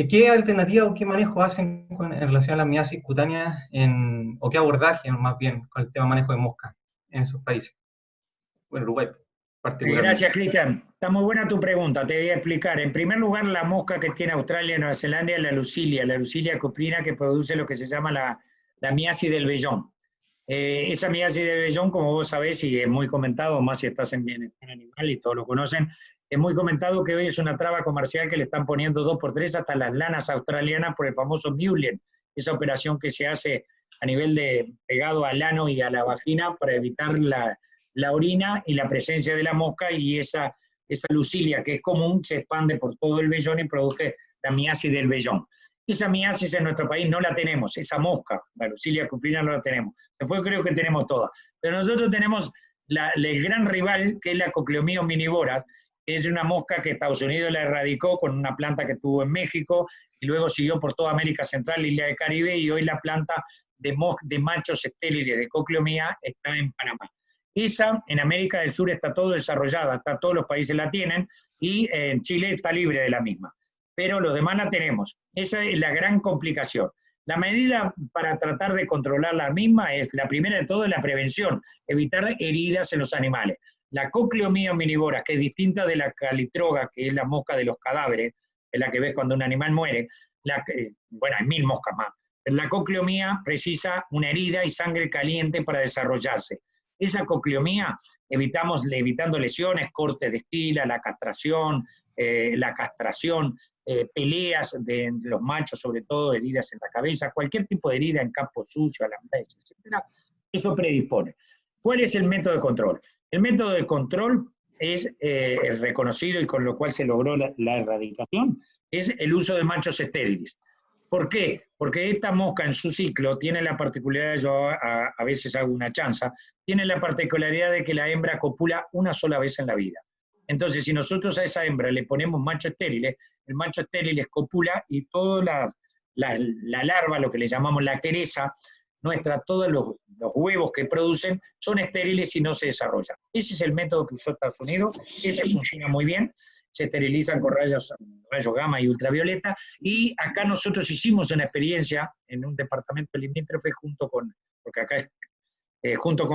Speaker 4: ¿qué alternativa o qué manejo hacen en relación a la miasis cutánea, o qué abordaje más bien con el tema manejo de mosca en esos países? Bueno, Uruguay particularmente.
Speaker 2: Gracias, Cristian. Está muy buena tu pregunta, te voy a explicar. En primer lugar, la mosca que tiene Australia y Nueva Zelanda es la Lucilia cuprina, que produce lo que se llama la miasis del vellón. Esa miasis del vellón, como vos sabés, y es muy comentado, más si estás en bienestar animal y todos lo conocen, es muy comentado que hoy es una traba comercial que le están poniendo 2x3 hasta las lanas australianas por el famoso mulling, esa operación que se hace a nivel de pegado al ano y a la vagina para evitar la orina y la presencia de la mosca, y esa lucilia que es común se expande por todo el vellón y produce la miasis del vellón. Esa miasis en nuestro país no la tenemos, esa mosca, la lucilia cuprina no la tenemos. Después creo que tenemos todas. Pero nosotros tenemos el gran rival, que es la Cocleomia omnivora, que es una mosca que Estados Unidos la erradicó con una planta que tuvo en México, y luego siguió por toda América Central y la Caribe, y hoy la planta de machos estériles de Cocleomia está en Panamá. Esa en América del Sur está todo desarrollada, todos los países la tienen, y en Chile está libre de la misma. Pero los demás la tenemos. Esa es la gran complicación. La medida para tratar de controlar la misma es, la primera de todo, es la prevención, evitar heridas en los animales. La Cocleomia omnivora, que es distinta de la calitroga, que es la mosca de los cadáveres, es la que ves cuando un animal muere, bueno, hay 1000 moscas más. La Cocleomia precisa una herida y sangre caliente para desarrollarse. Esa Cocleomia, evitando lesiones, cortes de esquila, la castración, peleas de los machos, sobre todo heridas en la cabeza, cualquier tipo de herida en campo sucio, alambres, etc. Eso predispone. ¿Cuál es el método de control? El método de control es reconocido y con lo cual se logró la erradicación, es el uso de machos estériles. ¿Por qué? Porque esta mosca en su ciclo tiene la particularidad, yo a veces hago una chanza, tiene la particularidad de que la hembra copula una sola vez en la vida. Entonces, si nosotros a esa hembra le ponemos machos estériles, el macho estéril copula y toda la larva, lo que le llamamos la quereza nuestra, todos los huevos que producen son estériles y no se desarrollan. Ese es el método que usó Estados Unidos, ese funciona muy bien. Se esterilizan con rayos gamma y ultravioleta, y acá nosotros hicimos una experiencia en un departamento limítrofe junto con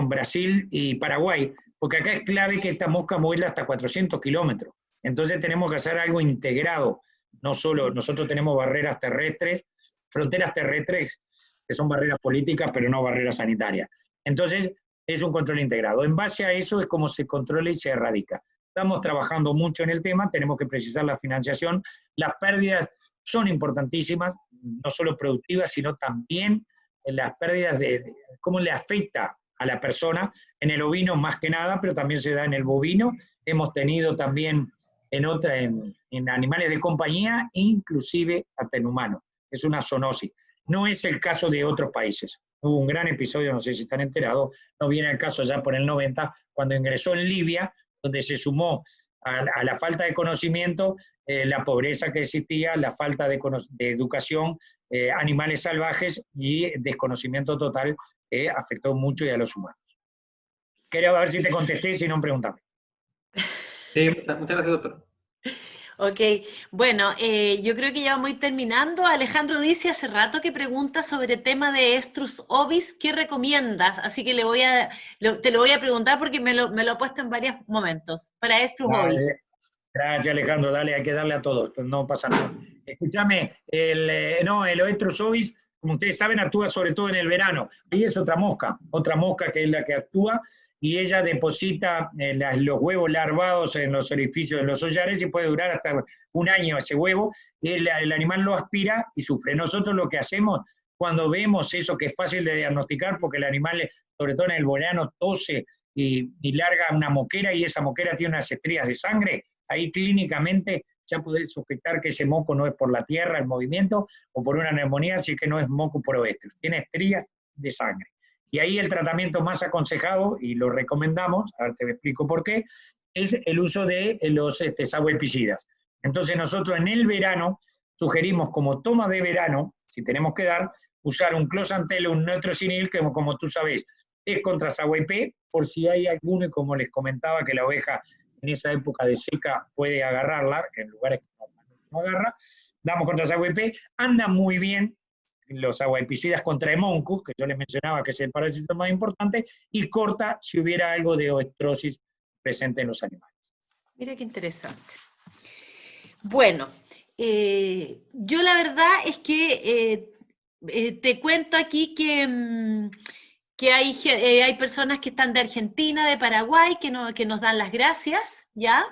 Speaker 2: Brasil y Paraguay, porque acá es clave que esta mosca vuela hasta 400 kilómetros, entonces tenemos que hacer algo integrado, no solo, nosotros tenemos barreras terrestres, fronteras terrestres, que son barreras políticas, pero no barreras sanitarias, entonces es un control integrado. En base a eso es como se controla y se erradica. Estamos trabajando mucho en el tema, tenemos que precisar la financiación. Las pérdidas son importantísimas, no solo productivas, sino también las pérdidas de cómo le afecta a la persona, en el ovino más que nada, pero también se da en el bovino. Hemos tenido también en animales de compañía, inclusive hasta en humanos. Es una zoonosis. No es el caso de otros países. Hubo un gran episodio, no sé si están enterados, no viene al caso ya por el 90, cuando ingresó en Libia, donde se sumó a la falta de conocimiento, la pobreza que existía, la falta de educación, animales salvajes y desconocimiento total que afectó mucho y a los humanos. Quería ver si te contesté, si no, pregúntame.
Speaker 4: Sí, muchas gracias, doctor.
Speaker 1: Ok, bueno, yo creo que ya vamos terminando. Alejandro dice hace rato que pregunta sobre tema de Estrus ovis, ¿qué recomiendas? Así que te lo voy a preguntar porque me lo ha puesto en varios momentos, para Estrus ovis.
Speaker 2: Gracias, Alejandro, dale, hay que darle a todos, pues no pasa nada. Escúchame, el Estrus ovis, como ustedes saben, actúa sobre todo en el verano. Ahí es otra mosca que es la que actúa, y ella deposita los huevos larvados en los orificios de los hollares y puede durar hasta un año ese huevo, y el animal lo aspira y sufre. Nosotros lo que hacemos cuando vemos eso, que es fácil de diagnosticar, porque el animal, sobre todo en el verano, tose y larga una moquera, y esa moquera tiene unas estrías de sangre, ahí clínicamente ya podés sospechar que ese moco no es por la tierra, el movimiento, o por una neumonía, así que no es moco por Estrus, tiene estrías de sangre. Y ahí el tratamiento más aconsejado, y lo recomendamos, ahora te explico por qué, es el uso de los saboepicidas. Entonces nosotros en el verano sugerimos como toma de verano, si tenemos que dar, usar un closantel o un neutrosinil, que como tú sabes, es contra saboepé, por si hay alguno, y como les comentaba que la oveja en esa época de seca puede agarrarla, en lugares que no agarra, damos contra saboepé, anda muy bien los saboepicidas contra Hemoncus, que yo les mencionaba que es el parásito más importante, y corta si hubiera algo de oestrosis presente en los animales.
Speaker 1: Mira qué interesante. Bueno, yo la verdad es que te cuento aquí que hay personas que están de Argentina, de Paraguay, que nos dan las gracias, ¿ya?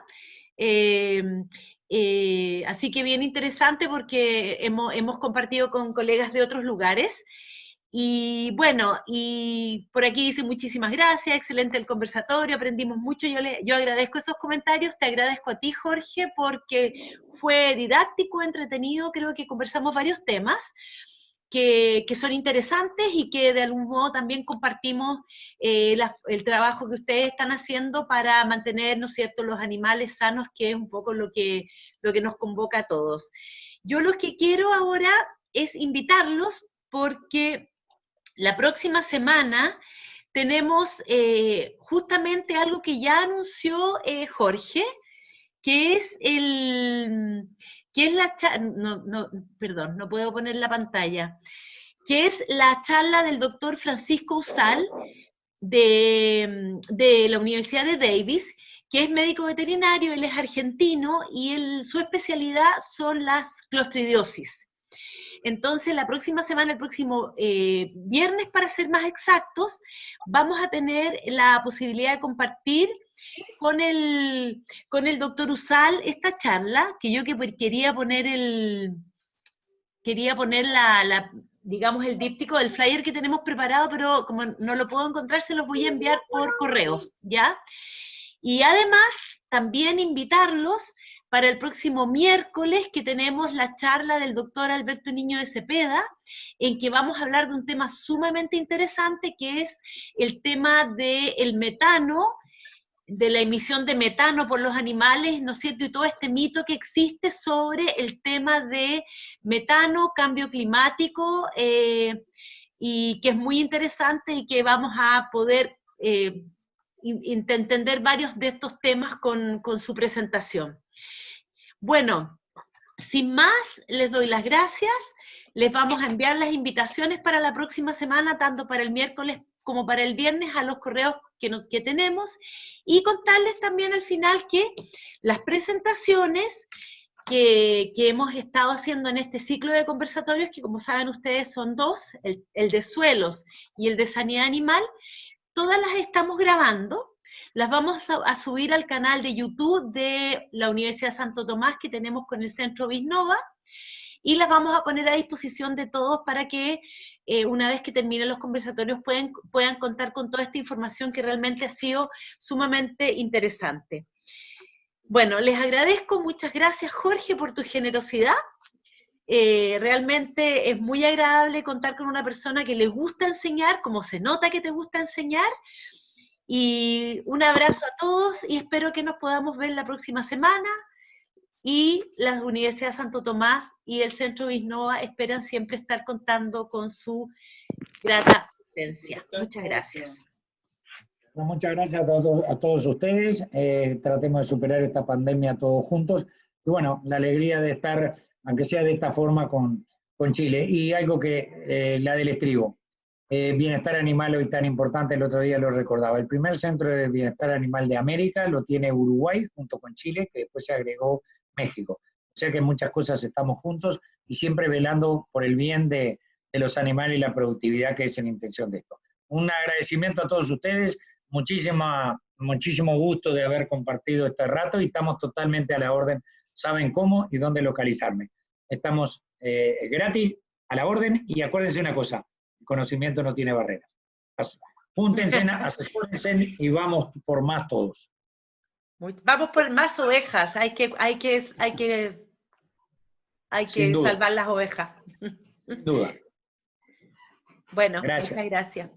Speaker 1: Así que bien interesante porque hemos compartido con colegas de otros lugares. Y bueno, y por aquí dice muchísimas gracias, excelente el conversatorio, aprendimos mucho, yo agradezco esos comentarios, te agradezco a ti, Jorge, porque fue didáctico, entretenido, creo que conversamos varios temas que son interesantes y que de algún modo también compartimos el trabajo que ustedes están haciendo para mantener, ¿no es cierto?, los animales sanos, que es un poco lo que nos convoca a todos. Yo lo que quiero ahora es invitarlos porque la próxima semana tenemos justamente algo que ya anunció Jorge, que es perdón, no puedo poner la pantalla, que es la charla del doctor Francisco Usal de la Universidad de Davis, que es médico veterinario, él es argentino y su especialidad son las clostridiosis. Entonces, la próxima semana, el próximo viernes, para ser más exactos, vamos a tener la posibilidad de compartir con el doctor Usal esta charla, que yo quería poner digamos, el díptico del flyer que tenemos preparado, pero como no lo puedo encontrar, se los voy a enviar por correo, ¿ya? Y además, también invitarlos para el próximo miércoles, que tenemos la charla del doctor Alberto Niño de Cepeda, en que vamos a hablar de un tema sumamente interesante, que es el tema del metano, de la emisión de metano por los animales, ¿no es cierto?, y todo este mito que existe sobre el tema de metano, cambio climático, y que es muy interesante y que vamos a poder entender varios de estos temas con su presentación. Bueno, sin más, les doy las gracias, les vamos a enviar las invitaciones para la próxima semana, tanto para el miércoles como para el viernes, a los correos que tenemos, y contarles también al final que las presentaciones que hemos estado haciendo en este ciclo de conversatorios, que como saben ustedes son dos, el de suelos y el de sanidad animal, todas las estamos grabando, las vamos a subir al canal de YouTube de la Universidad de Santo Tomás que tenemos con el Centro Visnova, y las vamos a poner a disposición de todos para que una vez que terminen los conversatorios puedan contar con toda esta información que realmente ha sido sumamente interesante. Bueno, les agradezco, muchas gracias Jorge por tu generosidad. Realmente es muy agradable contar con una persona que le gusta enseñar, como se nota que te gusta enseñar, y un abrazo a todos y espero que nos podamos ver la próxima semana, y la Universidad de Santo Tomás y el Centro Visnova esperan siempre estar contando con su grata presencia. Muchas gracias.
Speaker 2: Bueno, muchas gracias a todos ustedes, tratemos de superar esta pandemia todos juntos, y bueno, la alegría de estar, aunque sea de esta forma, con Chile. Y algo que, la del estribo, bienestar animal hoy tan importante, el otro día lo recordaba, el primer centro de bienestar animal de América lo tiene Uruguay junto con Chile, que después se agregó México. O sea que en muchas cosas estamos juntos y siempre velando por el bien de los animales y la productividad, que es la intención de esto. Un agradecimiento a todos ustedes, muchísimo gusto de haber compartido este rato y estamos totalmente a la orden, saben cómo y dónde localizarme. Estamos gratis, a la orden, y acuérdense una cosa, el conocimiento no tiene barreras. Júntense, asesórense y vamos por más todos.
Speaker 1: Vamos por más ovejas, hay que salvar las ovejas.
Speaker 2: Sin duda.
Speaker 1: Bueno,
Speaker 2: gracias.
Speaker 1: muchas gracias.